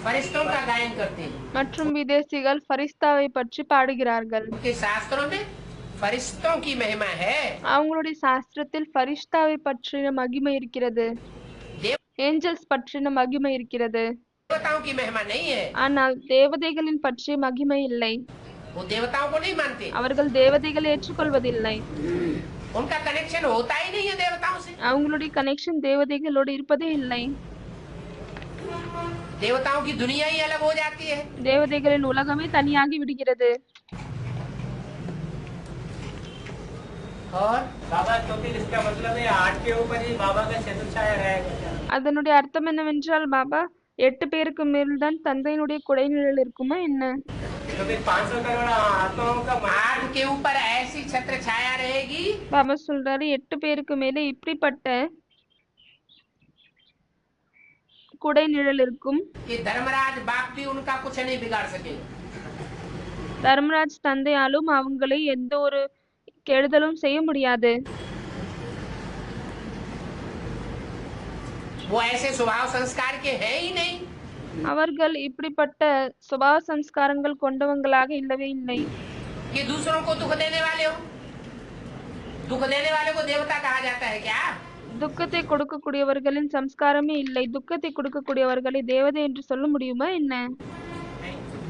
फरिश्तों का गायन करते हैं। மற்றும் விதேசிகள் ஃபரிஸ்தாவை பற்றி பாடுகிறார்கள். उनके शास्त्रों में फरिश्तों की महिमा है। அவங்களுடைய சாஸ்திரத்தில் ஃபரிஸ்தாவை பற்றின மகிமை இருக்கிறது, ஏஞ்சல்ஸ் பற்றின மகிமை இருக்கிறது. देवताओं की महिमा नहीं है। ஆனால் தேவதைகளின் பற்றிய மகிமை இல்லை. वो देवताओं को नहीं मानते। அவர்கள் தேவதைகளை ஏற்றுக்கொள்வதில்லை. उनका कनेक्शन होता ही नहीं है देवताओं से। அவங்களுடைய கனெக்ஷன் தேவதைகளோடு இருப்பதே இல்லை. देवताओं की दुनिया ही अलग हो जाती है। தேவதைகளின் உலகமே தனியாகி விடுகிறது. और बाबा तो फिर इसका मतलब है 8 के ऊपर ही बाबा का छत्रछाया रहेगा। அதனுடைய அர்த்தம் என்னவென்றால் பாபா 8 பேருக்கு மேல்தான் தந்தையினுடைய குடைநிழல் இருக்குமா என்ன? तो फिर 500 करोड़ आत्माओं का 8 के ऊपर ऐसी छत्र छाया रहेगी। பாபா சொல்றாரு 8 பேருக்கு மேலே இப்படிப்பட்ட குடைநிழல் இருக்கும். कि धर्मराज बाप भी उनका कुछ नहीं बिगाड़ सके। தர்மராஜ் தந்தையாலும் அவங்களை எந்த ஒரு கெடுதலும் செய்ய முடியாது. वो ऐसे स्वभाव संस्कार के हैं ही नहीं। அவர்கள் இப்படிப்பட்ட சுபாவ சம்ஸ்காரங்கள் கொண்டவங்களாக இல்லவே இல்லை. कि दूसरों को दुख देने वाले हो। दुख देने वाले को देवता कहा जाता है क्या? துக்கத்தை கொடுக்கக்கூடியவர்களின் சம்ஸ்காரமே இல்லை. துக்கத்தை கொடுக்கக்கூடியவர்களை தேவதை என்று சொல்ல முடியுமா என்ன?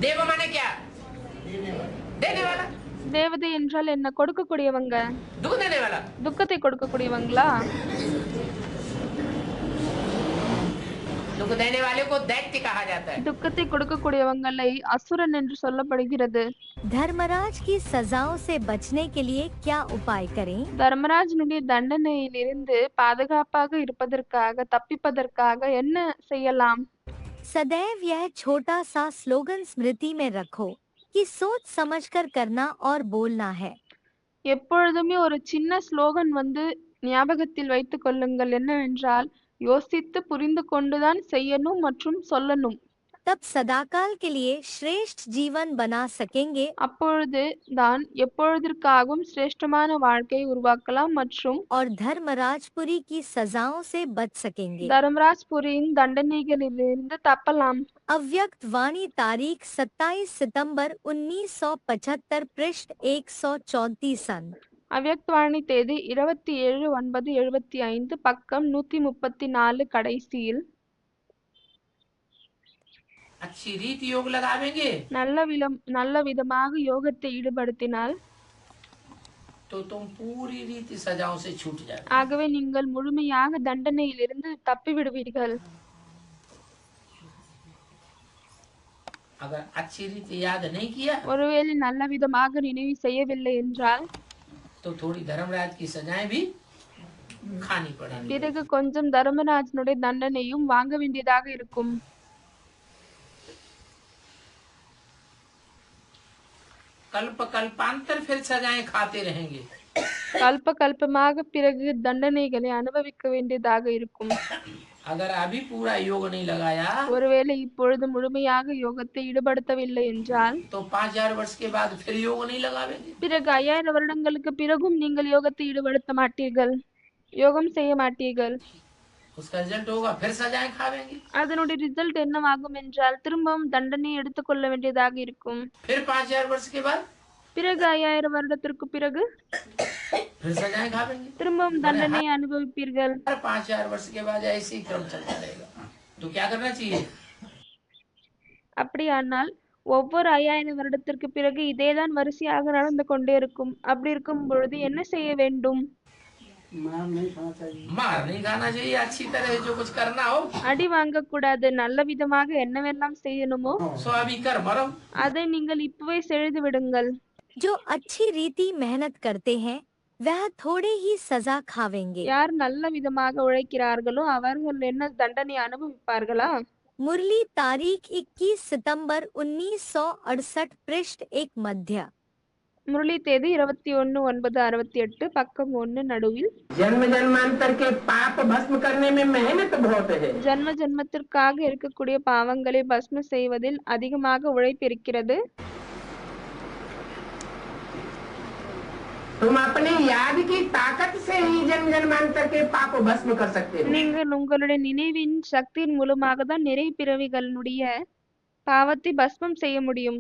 देव माने क्या? देने वाला। தேவதை என்றால் என்ன? கொடுக்கக்கூடியவங்க. दुख देने वाला। துக்கத்தை கொடுக்கக்கூடியவங்களா? दुख देने वाले को दैत्य कहा जाता है। துக்கத்தை கொடுக்கக்கூடியவங்களை அசுரன் என்று சொல்லப்படுகிறது. धर्मराज की सजाओं से बचने के लिए क्या उपाय करें? தர்மராஜனுடைய தண்டனையிலிருந்து பாதுகாப்பாக இருப்பதற்காக, தப்பிப்பதற்காக என்ன செய்யலாம்? सदैव यह छोटा सा स्लोगन स्मृति में रखो कि सोच समझकर करना और बोलना है। எப்பொழுதுமே ஒரு சின்ன ஸ்லோகன் ஞாபகத்தில் வைத்துக் கொள்ளுங்கள். என்னவென்றால் யோசித்து புரிந்து கொண்டுதான் செய்யணும் மற்றும் சொல்லணும். तब सदाकाल के लिए श्रेष्ठ जीवन बना सकेंगे। அப்பொழுது தான் எப்பொழுதற்காகவும் சிரேஷ்டமான வாழ்க்கையை உருவாக்கலாம் மற்றும் और धर्मराजपुरी की सजाओं से बच सकेंगे। தர்மராஜ்புரியின் தண்டனைகளிலிருந்து தப்பலாம். अव्यक्त वाणी तारीख 27 सितंबर 1975 पृष्ठ 134 அவ்யக்தவாணி தேதி 27/9/75 பக்கம் 134 கடைசியில் अच्छी रीति योग लगावेंगे நல்ல விதமாக யோகத்தை ஈடுபடுத்தினால் तो तुम पूरी रीति सजाओं से छूट जाओ। ஆகவே நீங்கள் முழுமையாக தண்டனையிலிருந்து தப்பி விடுவீர்கள். अगर अच्छी रीति याद नहीं किया ஒருவேளை நல்ல விதமாக நினைவு செய்யவில்லை என்றால் तो थोड़ी धर्मराज की सजाएं भी खानी पड़ेगी। பிறகு கொஞ்சம் தர்மராஜனுடைய தண்டனையும் வாங்க வேண்டியதாக இருக்கும். कल्प कल्पांतर फिर सजाएं खाते रहेंगे। கல்பமாக பிறகு தண்டனைகளை அனுபவிக்க வேண்டியதாக இருக்கும். अगर अभी पूरा योग नहीं लगाया ஒருவேளை இப்பொழுது முழுமையாக யோகத்தை ஈடுபடுத்தவில்லை என்றால் तो 5000 वर्ष के बाद फिर योग नहीं लगावेंगे। பிறகு 5000 வருடங்களுக்கு பிறகும் நீங்கள் யோகத்தை ஈடுபடுத்த மாட்டீர்கள், யோகம் செய்ய மாட்டீர்கள். उसका रिजल्ट होगा फिर सजाएं खावेंगे। அதனுடைய ரிசல்ட் என்னவாகும் என்றால் திரும்பவும் தண்டனை எடுத்துக்கொள்ள வேண்டியதாக இருக்கும். फिर 5000 वर्ष के बाद பிறகு 5000 வருடத்திற்கு பிறகு फिर सजाएं खावेंगे। திரும்பவும் தண்டனை அனுபவிப்பீர்கள். 5000 वर्ष के बाद ऐसे ही क्रम चलता रहेगा। तो क्या करना चाहिए? அப்படியானால் ஒவ்வொரு 5000 வருடத்திற்கு பிறகு இதேதான் வரிசையாக நடந்து கொண்டே இருக்கும். அப்படி இருக்கும் பொழுது என்ன செய்ய வேண்டும்? मार नहीं खाना चाहिए। अच्छी तरह जो कुछ करना हो அடி வாங்க கூடாது. நல்ல விதமாக என்னவெல்லாம் செய்யணுமோ सो अभी कर मरो। அதை நீங்கள் இப்பவே செய்து விடுங்கள். जो अच्छी रीति मेहनत करते हैं वह थोड़े ही सजा खावेंगे। யார் நல்ல விதமாக உழைக்கிறார்களோ அவர்கள் என்ன தண்டனை அனுபவிப்பார்களா? मुरली तारीख 21 सितंबर 1968 पृष्ठ 1 मध्य முரளி தேதி 21/9/68 பக்கம் 1 நடுவில் जन्म जन्मांतर के पाप भस्म करने में मेहनत बहुत है। ஜன்ம ஜன்மத்திற்காக இருக்கக்கூடிய பாவங்களை பஸ்ம செய்வதில் அதிகமாக உழைப்பு இருக்கிறது. तुम अपनी याद की ताकत से ही जन्म जन्मांतर के पाप भस्म कर सकते हो। நீங்கள் உங்களுடைய நினைவின் சக்தியின் மூலமாக தான் நிறைய பிறவிகளுடைய பாவத்தை பஸ்மம் செய்ய முடியும்.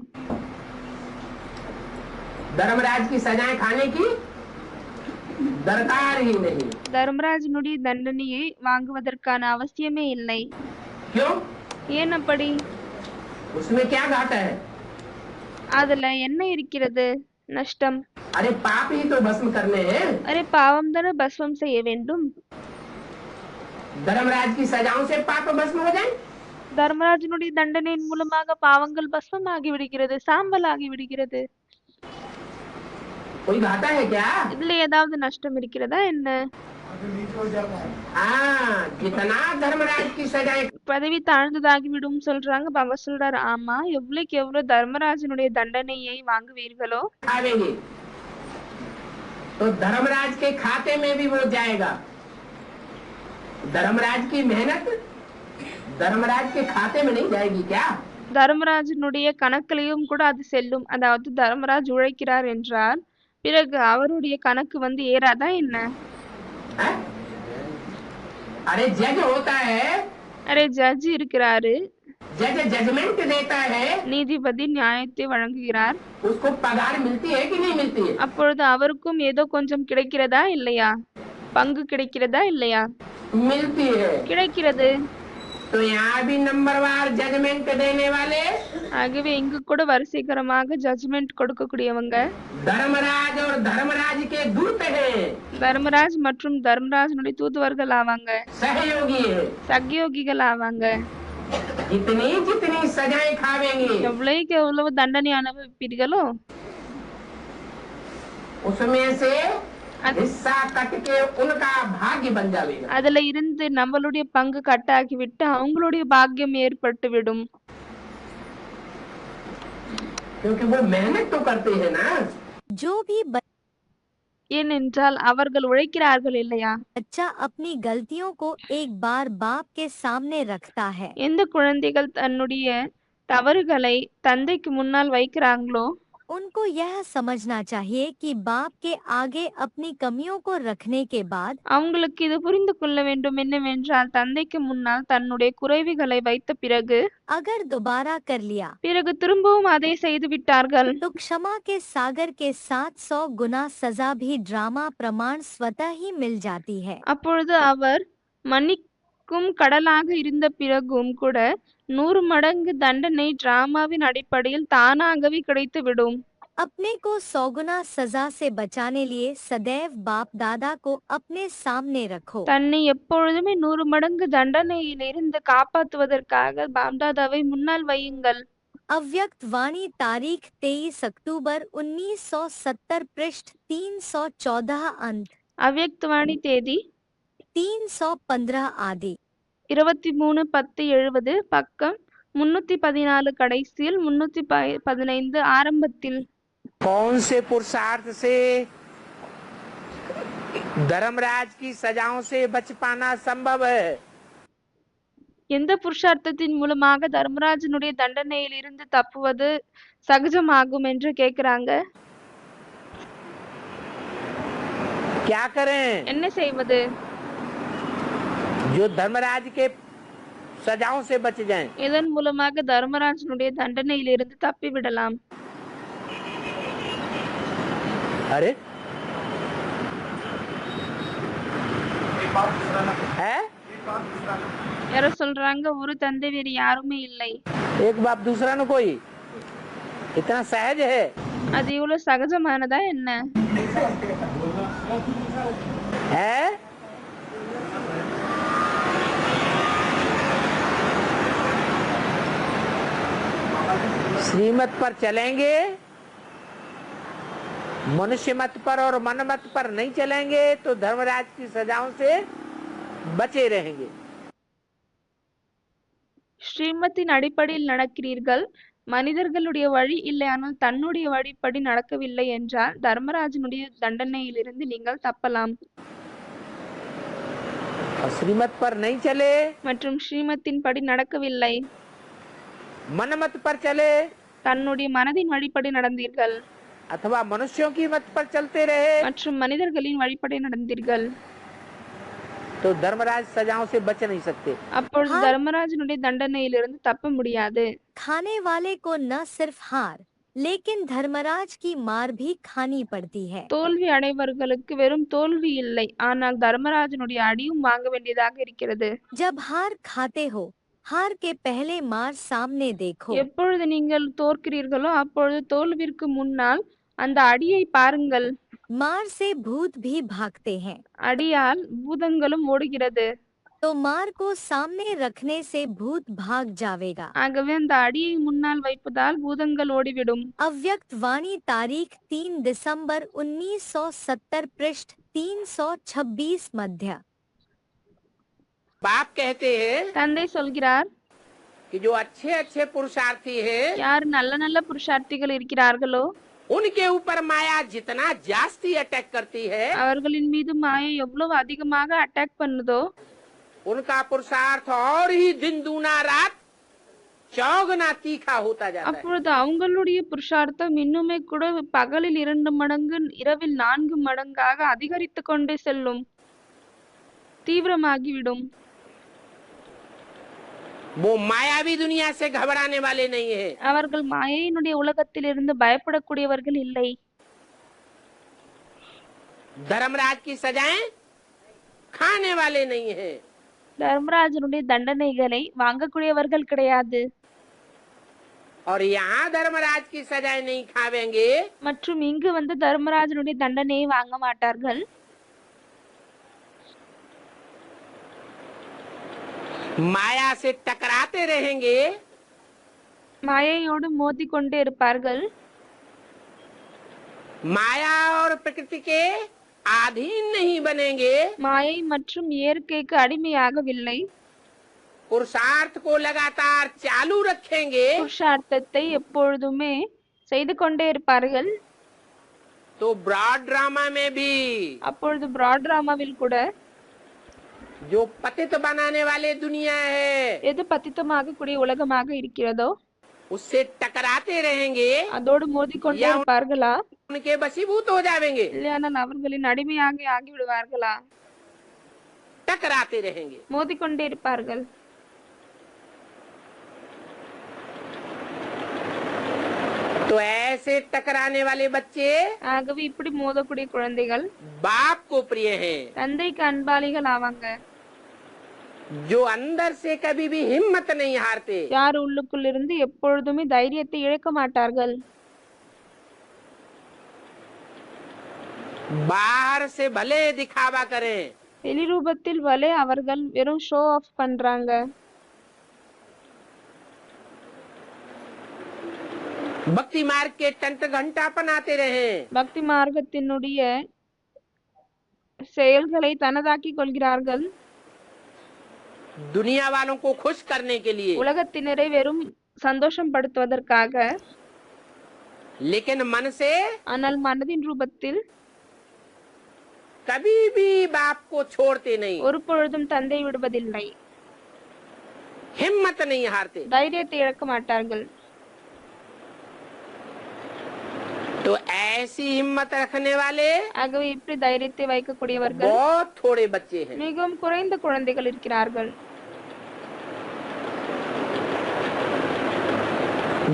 धर्मराज की सजाएं खाने की दरकार ही नहीं. தர்மராஜனுடைய தண்டனையை வாங்குவதற்கான அவசியமே இல்லை. क्यों? ஏன் அப்படி? उसमें क्या घाटा है? அதுல என்ன இருக்கிறது? நஷ்டம். अरे पाप ही तो भस्म करने हैं. அரே பாவம் தானே பஸ்மம் செய்ய வேண்டும். धर्मराज की सजाओं से पाप भस्म हो जाए. தர்மராஜனுடைய தண்டனையின் மூலமாக பாவங்கள் பஸ்மமாகி விடுகிறது, சாம்பலாகி விடுகிறது. कोई घाटा है क्या? இதுல ஏதாவது நஷ்டம் இருக்கிறதா என்ன? जितना धर्मराज की सजाएं பதவி தாழ்ந்ததாகிவிடும் சொல்றாங்க. பாபா சொல்றாரு, ஆமா, எவ்வளவுக்கு எவ்வளவு தர்மராஜனுடைய தண்டனையை வாங்குவீர்களோ खावेंगे तो धर्मराज के खाते में भी वो जाएगा. धर्मराज की मेहनत धर्मराज के खाते में नहीं जाएगी क्या? தர்மராஜனுடைய கணக்கிலையும் கூட அது செல்லும். அதாவது தர்மராஜ் உழைக்கிறார் என்றால் பிறகு அவருடைய கணக்கு ஏறாதா என்ன? अरे जज होता है. அரே ஜட்ஜ் இருக்கிறாரு. जज जजमेंट देता है. நீதிபதி நியாயத்தை வழங்குகிறார். उसको पगार मिलती है कि नहीं मिलती है? அப்பொழுது அவருக்கும் ஏதோ கொஞ்சம் கிடைக்கிறதா இல்லையா? பங்கு கிடைக்கிறதா இல்லையா? मिलती है. கிடைக்கிறது. तो यहाँ भी नंबरवार जजमेंट देने वाले. ஆகவே இங்கு கூட வரிசைகரமாக ஜட்ஜ்மெண்ட் கொடுக்கக்கூடியவங்க धर्मराज और धर्मराज के दूत हैं. தர்மராஜ் மற்றும் தர்மராஜனுடைய தூதுவர்கள் ஆவாங்க. सहयोगी है. சகயோகிகள் ஆவாங்க. जितनी जितनी सजाएं खावेंगे எவ்வளவுக்கு எவ்வளவு தண்டனை அனுபவிப்பீர்களோ उसमें से हिस्सा कट के उनका भाग्य बन जाएगा. அதுல இருந்து நம்மளுடைய பங்கு கட்டாகி விட்டு அவங்களுடைய பாக்கியம் ஏற்பட்டு விடும். क्योंकि वो मेहनत तो करते हैं ना. जो भी ஏனென்றால் அவர்கள் உழைக்கிறார்கள் இல்லையா? बच्चा अपनी गलतियों को एक बार बाप के सामने रखता है. எந்த குழந்தைகள் தன்னுடைய தவறுகளை தந்தைக்கு முன்னால் வைக்கிறாங்களோ उनको यह समझना चाहिए कि बाप के आगे अपनी कमियों को रखने के बाद அவங்களுக்கு இது புரிந்து கொள்ள வேண்டும் என்னவென்றால் தந்தைக்கு முன்னால் தன்னுடைய குறைவுகளை வைத்த பிறகு अगर दोबारा कर लिया பிறகு திரும்பவும் அதை செய்து விட்டார்கள் तो क्षमा के सागर के 700 गुना सजा भी ड्रामा प्रमाण स्वतः ही मिल जाती है. அப்பொழுது அவர் மன்னிக்கும் கடலாக இருந்த பிறகும் கூட 100 மடங்கு தண்டனை டிராமாவின் அடிப்படையில் தானாகவே கிடைத்துவிடும். अपने को 100 गुना सजा से बचाने लिए सदैव बाप दादा को अपने सामने रखो. தன்னை எப்பொழுதுமே 100 மடங்கு தண்டனையிலிருந்து காப்பாற்றுவதற்காக பாப்தாதாவை முன்னால் வையுங்கள். अव्यक्त वाणी तारीख 23 अक्टूबर 1970 पृष्ठ 314 अंत. அவ்யக்தவாணி தேதி 315 आदि. 23/10/70 பக்கம் 314 கடைசியில் 315 ஆரம்பத்தில். कौन से पुरुषार्थ से धर्मराज की सजाओं से बच पाना संभव है? எந்த புருஷார்த்தத்தின் மூலமாக தர்மராஜனுடைய தண்டனையில் இருந்து தப்புவது சகஜமாகும் என்று கேக்குறாங்க. क्या करें? என்ன செய்வது? जो धर्मराज के सजाओं से बच जाएं. இதன் மூலமாக தர்மராஜனுடைய தண்டனையில் இருந்து தப்பி விடலாம். अरे है? யாரோ சொல்றாங்க ஒரு தந்தை வேறு யாருமே இல்லை. एक बाप दूसरा न कोई. इतना सहज है. அது இவ்வளவு சகஜமானதா என்ன? है? श्रीमत पर चलेंगे, मनुष्य मत पर और मन मत पर नहीं चलेंगे तो धर्मराज की सजाओं से बचे रहेंगे. ஸ்ரீமத்தின் அடிப்படையில் நடக்கிறீர்கள். மனிதர்களுடைய வழி இல்லையானால் தன்னுடைய வழிப்படி நடக்கவில்லை என்றால் தர்மராஜனுடைய தண்டனையிலிருந்து நீங்கள் தப்பலாம். श्रीमत पर नहीं चले, மற்றும் ஸ்ரீமத்தின் படி நடக்கவில்லை, मन मत पर चले, தன்னுடைய மனதின் வழிப்படி நடந்தீர்கள், अथवा मनुष्यों की मत पर चलते रहे, மற்றும் மனிதர்களின் வழிப்படி நடந்தீர்கள், तो धर्मराज सजाओं से बच नहीं सकते। அப்பொழுது தர்மராஜனுடைய தண்டனையிலிருந்து தப்ப முடியாது. खाने वाले को न सिर्फ हार लेकिन धर्मराज की मार भी खानी पड़ती है। தோல்வி அடைவர்களுக்கு வெறும் தோல்வி இல்லை, ஆனால் தர்மராஜனுடைய அடியும் வாங்க வேண்டியதாக இருக்கிறது. जब हार खाते हो हार के पहले मार सामने देखो। எப்பொழுது நீங்கள் தோற்கிறீர்களோ அப்பொழுது தோல்விற்கு முன்னால் அந்த அடியை பாருங்கள். मार से भूत भी भागते हैं। அடியால் பூதங்களும் ஓடுகிறது. तो मार को सामने रखने से भूत भाग जावेगा। ஆகவே அந்த அடியை முன்னால் வைப்பதால் பூதங்கள் ஓடிவிடும். अव्यक्त वाणी तारीख 3 दिसंबर 1970 पृष्ठ 326 मध्य। बाप कहते हैं தந்தை சொல்கிறார், कि जो अच्छे अच्छे पुरुषार्थी हैं யார் நல்ல நல்ல புருஷார்த்திகள் இருக்கிறார்களோ उनके ऊपर माया जितना जास्ती अटैक करती है அவர்களின் மீது மாயை எவ்வளவு அதிகமாக அட்டாக் பண்ணுதோ उनका पुरुषार्थ और ही दिन दूना रात चौगुना तीखा होता जाता है। அப்பொழுது அவங்களுடைய புருஷார்த்தம் இன்னுமே கூட பகலில் 2 மடங்கு இரவில் 4 மடங்காக அதிகரித்து கொண்டே செல்லும், தீவிரமாகிவிடும். वो मायावी दुनिया से घबराने वाले नहीं है। அவர்கள் மாயையினுடைய உலகத்திலிருந்து பயப்படக்கூடியவர்கள் இல்லை. धर्मराज की सजाएं खाने वाले नहीं है। தர்மராஜனுடைய தண்டனைகளை வாங்கக்கூடியவர்கள் கிடையாது. और यहाँ धर्मराज की सजाएं नहीं खावेंगे மற்றும் இங்கு வந்து தர்மராஜனுடைய தண்டனையை வாங்க மாட்டார்கள். माया से टकराते रहेंगे, மாயையோடு மோதி கொண்டே இருப்பார்கள். माया और प्रकृति के अधीन नहीं बनेंगे, மாயை மற்றும் இயற்கைக்கு அடிமையாகவில்லை. पुरुषार्थ को लगातार चालू रखेंगे புருஷார்த்தத்தை எப்பொழுதுமே செய்து கொண்டே இருப்பார்கள். तो ब्रॉड ड्रामा में भी அப்பொழுது பிராட் டிராமாவில் கூட जो पतित बनाने वाले दुनिया है எது பத்தித்தமாக கூடிய உலகமாக இருக்கிறதோ उससे टकराते रहेंगे அதோடு மோதிக்கொண்டே இருப்பார்களா, उनके वशीभूत हो जाएंगे, இல்லையானால் அவர்களின் அடிமையாக ஆகிவிடுவார்களா? टकराते रहेंगे। மோதிக்கொண்டே இருப்பார்கள். तो ऐसे टकराने वाले बच्चे ஆகவே இப்படி மோதக்கூடிய குழந்தைகள் बाप को प्रिय हैं, தந்தைக்கு அன்பாளிகள் ஆவாங்க. जो अंदर से कभी भी हिम्मत नहीं हारते, யார் உள்ளுக்குள் இருந்து எப்பொழுதுமே தைரியத்தை இழக்க மாட்டார்கள். बाहर से भले दिखावा करें வெளிரூபத்தில் வலே அவர்கள் வெறும் ஷோ ஆஃப் பண்றாங்க. भक्ति मार्ग के टंट घंटा बनाते रहे, பக்தி மார்க்கத்தினுடைய செயல்களை தனதாக்கி கொள்கிறார்கள். दुनिया वालों को खुश करने के लिए, உலகத்தினரை வெறும் சந்தோஷம் படுத்துவதற்காக. लेकिन मन से ஆனால் மனதின் ரூபத்தில் कभी भी बाप को छोड़ते नहीं, ஒரு பொழுதும் தந்தை விடுவதில்லை, हिम्मत नहीं हारते। தைரியத்தை இழக்க மாட்டார்கள். तो ऐसी हिम्मत रखने वाले ஆகவே இப்படி தைரியத்தை வைக்கக்கூடியவர்கள் बहुत थोड़े बच्चे हैं। மிகவும் குறைந்த குழந்தைகள் இருக்கிறார்கள்.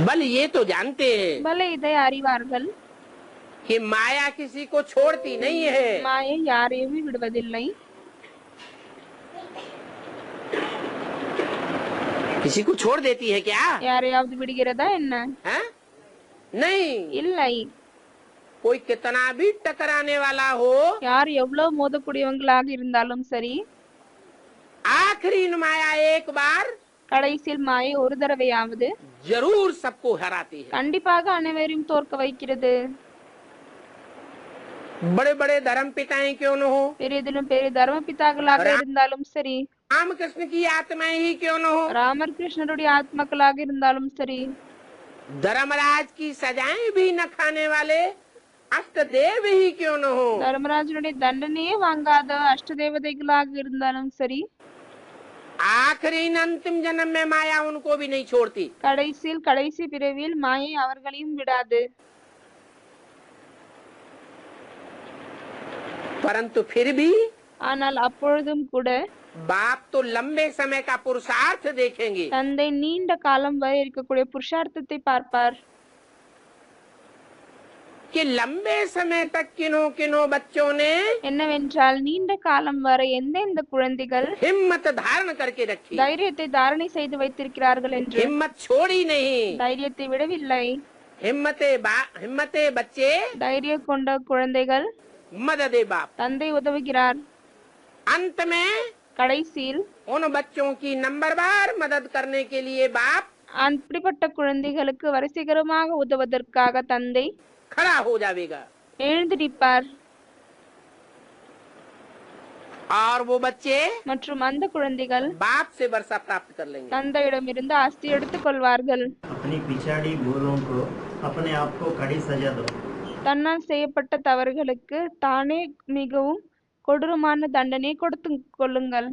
बल ये तो जानते हैं பல இதை அறிவார்கள், कि माया किसी को छोड़ती नहीं है, மாயை யாரையுமே விடுவதில்லை. किसी को छोड़ देती है क्या? யாரையாவது விடுகிறதா என்ன? है? नहीं, இல்லை. कोई कितना भी टकराने वाला हो, யார் எவ்வளவு மோதக்கூடியவங்களாக இருந்தாலும் சரி, आखिरी माया एक बार கடைசியில் மாயை ஒரு தடவையாவது जरूर सबको हराती है। கண்டிப்பாக அனைவரையும் தோற்க வைக்கிறது. बड़े बड़े धर्म पिताएं क्यों न हो, பெரியதிலும் பெரிய தர்ம பிதாக்களாக இருந்தாலும் சரி, रामकृष्ण की आत्माएं ही क्यों न हो, ராமர் கிருஷ்ணருடைய ஆத்மாக்களாக இருந்தாலும் சரி, धर्मराज की सजाएं भी न खाने वाले अष्टदेव ही क्यों न हो, தர்மராஜனுடைய தண்டனையே வாங்காத அஷ்டதேவதைகளாக இருந்தாலும் சரி, आखिरी अंतिम जन्म में माया उनको भी नहीं छोड़ती। கடைசியில் கடைசி பிறவியில் மாயை அவர்களையும் விடாது. परंतु फिर भी ஆனால் அப்பொழுதும் கூட बाप तो लंबे समय का पुरुषार्थ देखेंगे தந்தை நீண்ட காலம் வரை இருக்கக்கூடிய புருஷார்த்தத்தை பார்ப்பார். कि लंबे समय तक किन्हों किन्हों बच्चों ने என்னவென்றால் நீண்ட காலம் வரை எந்தெந்த குழந்தைகள் हिम्मत धारण करके रखी, தைரியத்தை தாரணை செய்து வைத்திருக்கிறார்கள் என்று, हिम्मत छोड़ी नहीं, தைரியத்தை விடவில்லை. हिम्मते बच्चे தைரியம் கொண்ட குழந்தைகள் मददे बाप, தந்தை உதவுகிறார். अंत में கடைசியில் उन बच्चों की नंबरवार मदद करने के लिए बाप அப்படிப்பட்ட குழந்தைகளுக்கு வரிசைகரமாக உதவுவதற்காக தந்தை खड़ा हो जाएगा எழுந்து நிற்பார். और वो बच्चे மற்றும் அந்த குழந்தைகள் बाप से वर्षा प्राप्त कर लेंगे. தந்தையிடமிருந்து ஆஸ்தி எடுத்துக் கொள்வார்கள். अपनी पिछाड़ी भूलों को अपने आप को कड़ी सजा दो. தன்னால் செய்யப்பட்ட தவறுகளுக்கு தானே மிகவும் கொடூரமான தண்டனை கொடுத்து கொள்ளுங்கள்.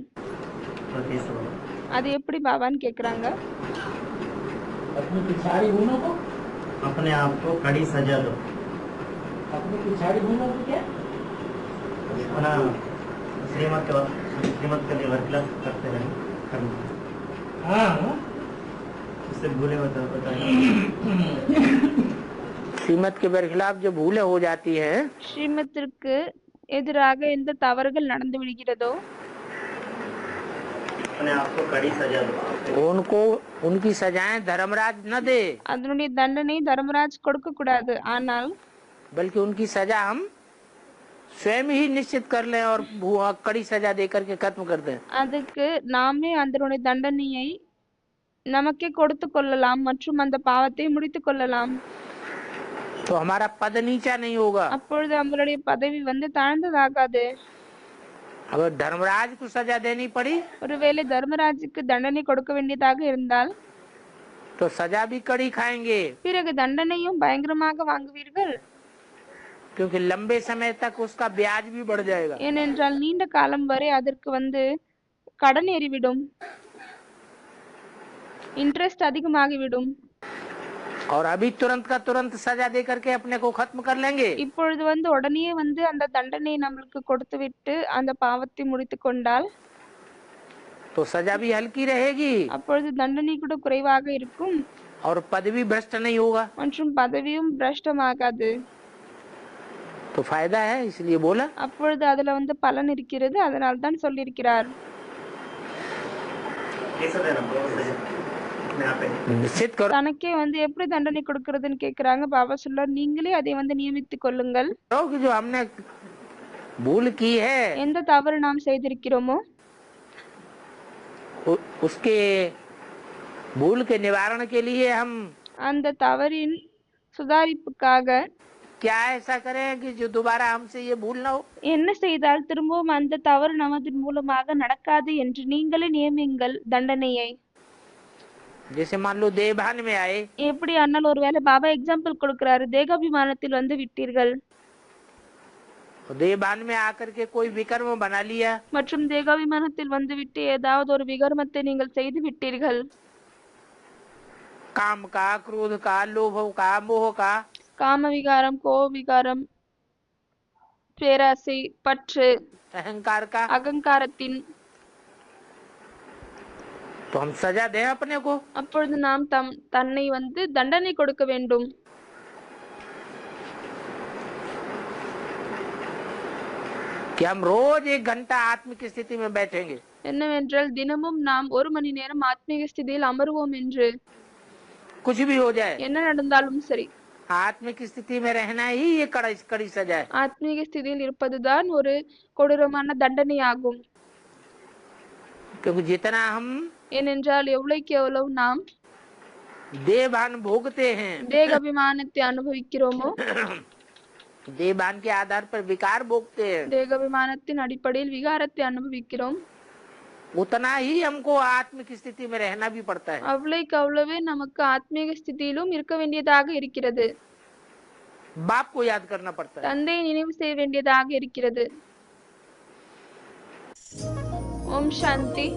அது எப்படி பாபான்னு கேக்குறாங்க. अपनी पिछाड़ी भूलों को अपने आप को कड़ी सजा दो. अपनी पिछाड़ी भूलों को क्या? अपना श्रीमत के लिए वर्कला करते रहे. हाँ उससे भूले बताइए. श्रीमत के बरखिलाफ जो भूले हो जाती हैं, ஸ்ரீமத்திற்கு எதிராக எந்த தவறுகள் நடந்து விடுகிறதோ अपने आप को कड़ी सजा दो. उनको उनकी सजाएं धर्मराज न दे, அதனுடைய தண்டனை தர்மராஜ் கொடுக்க கூடாது. ஆனால் बल्कि उनकी सजा हम स्वयं ही निश्चित कर लें और कड़ी सजा दे करके खत्म कर दें. அதுக்கு நாமே அதனுடைய தண்டனையை நமக்கே கொடுத்து கொள்ளலாம் மற்றும் அந்த பாவத்தை முடித்து கொள்ளலாம். तो हमारा पद नीचा नहीं होगा. அப்பொழுது நம்மளுடைய பதவி தாழ்ந்ததாகாது. अगर धर्मराज को सजा देनी पड़ी ஒருவேளை தர்மராஜுக்கு தண்டனை கொடுக்க வேண்டியதாக இருந்தால் तो सजा भी कड़ी खाएंगे, பிறகு தண்டனையும் பயங்கரமாக வாங்குவீர்கள். क्योंकि लंबे समय तक उसका ब्याज भी बढ़ जाएगा. ஏனென்றால் நீண்ட காலம் வரை அதற்கு கடன் ஏறிவிடும், இன்ட்ரெஸ்ட் அதிகமாகிவிடும். और अभी तुरंत का तुरंत सजा दे करके अपने को खत्म कर लेंगे. இப்பொழுது உடனே அந்த தண்டனையை நம்மளுக்கு கொடுத்து விட்டு அந்த பாவத்தை முடித்து கொண்டால் तो सजा भी हल्की रहेगी அப்பொழுது தண்டனை கூட குறைவாக இருக்கும். और पद भी भ्रष्ट नहीं होगा. மற்றும் பதவியும் பிரஷ்டமாகாது. तो फायदा है, इसलिए बोला. அப்பொழுது அதுல பலன் இருக்கிறது, அதனால் தான் சொல்லியிருக்கிறார். निश्चित करो தனக்கே எப்படி தண்டனை கொடுக்கிறதுன்னு கேக்குறாங்க. பாபா சொல்றார், நீங்களே அதை நியமித்துக் கொள்ளுங்கள். कि जो हमने भूल की है எந்த தவறு நாம் செய்திருக்கிறோமோ उसके भूल के निवारण के लिए हम அந்த தவறின் சுதாரிப்புக்காக क्या ऐसा करें कि जो दोबारा हमसे ये भूल ना हो. என்ன செய்தால் திரும்பவும் அந்த தவறு நமது மூலமாக நடக்காது என்று நீங்களே நியமியுங்கள் தண்டனையை. जैसे मान लो देवभान में आए, எப்படி அண்ணல் ஒருவேளை பாபா எக்ஸாம்பிள் கொடுக்கிறாரு. தேகாபிமானத்தில் விட்டீர்கள் देवभान में आकर के कोई विकर्म बना लिया மற்றும் தேகாபிமானத்தில் விட்டு ஏதாவது ஒரு விகர்மத்தை நீங்கள் செய்து விட்டீர்கள். काम का, क्रोध का, लोभ का, मोह का, காம விகாரம், கோப விகாரம், பேராசை, பற்று, अहंकार का, அகங்காரத்தின், तो हम सजा दें अपने को. அப்பொழுது நாம் தன்னை தண்டனை கொடுக்க வேண்டும். कि हम रोज 1 घंटा आत्म की स्थिति में बैठेंगे. என்னவென்றால் தினமும் நாம் 1 மணி நேரம் ஆத்மீக ஸ்திதியில் அமர்வோம் என்று. कुछ भी हो जाए, என்ன நடந்தாலும் சரி, आत्मिक स्थिति में रहना ही ये कड़ी सजा है. ஆத்மீக ஸ்திதியில் இருப்பதுதான் ஒரு கொடூரமான தண்டனையாகும். क्योंकि जितना हम ஏனென்றால் எவ்வளவுக்கு எவ்வளவு நாம் देवभान भोगते हैं, தேக அபிமானத்தை அனுபவிக்கிறோமோ, देवभान के आधार पर विकार भोगते हैं, தேக அபிமானத்தின் அடிப்படையில் விகாரத்தை அனுபவிக்கிறோம், उतना ही हमको आत्मिक स्थिति में रहना भी पड़ता है. அவ்வளவுக்கு அவ்வளவே நமக்கு ஆத்மீக ஸ்திதியிலும் இருக்க வேண்டியதாக இருக்கிறது. बाप को याद करना पड़ता है. தந்தையை நினைவு செய்ய வேண்டியதாக இருக்கிறது. ஓம் சாந்தி.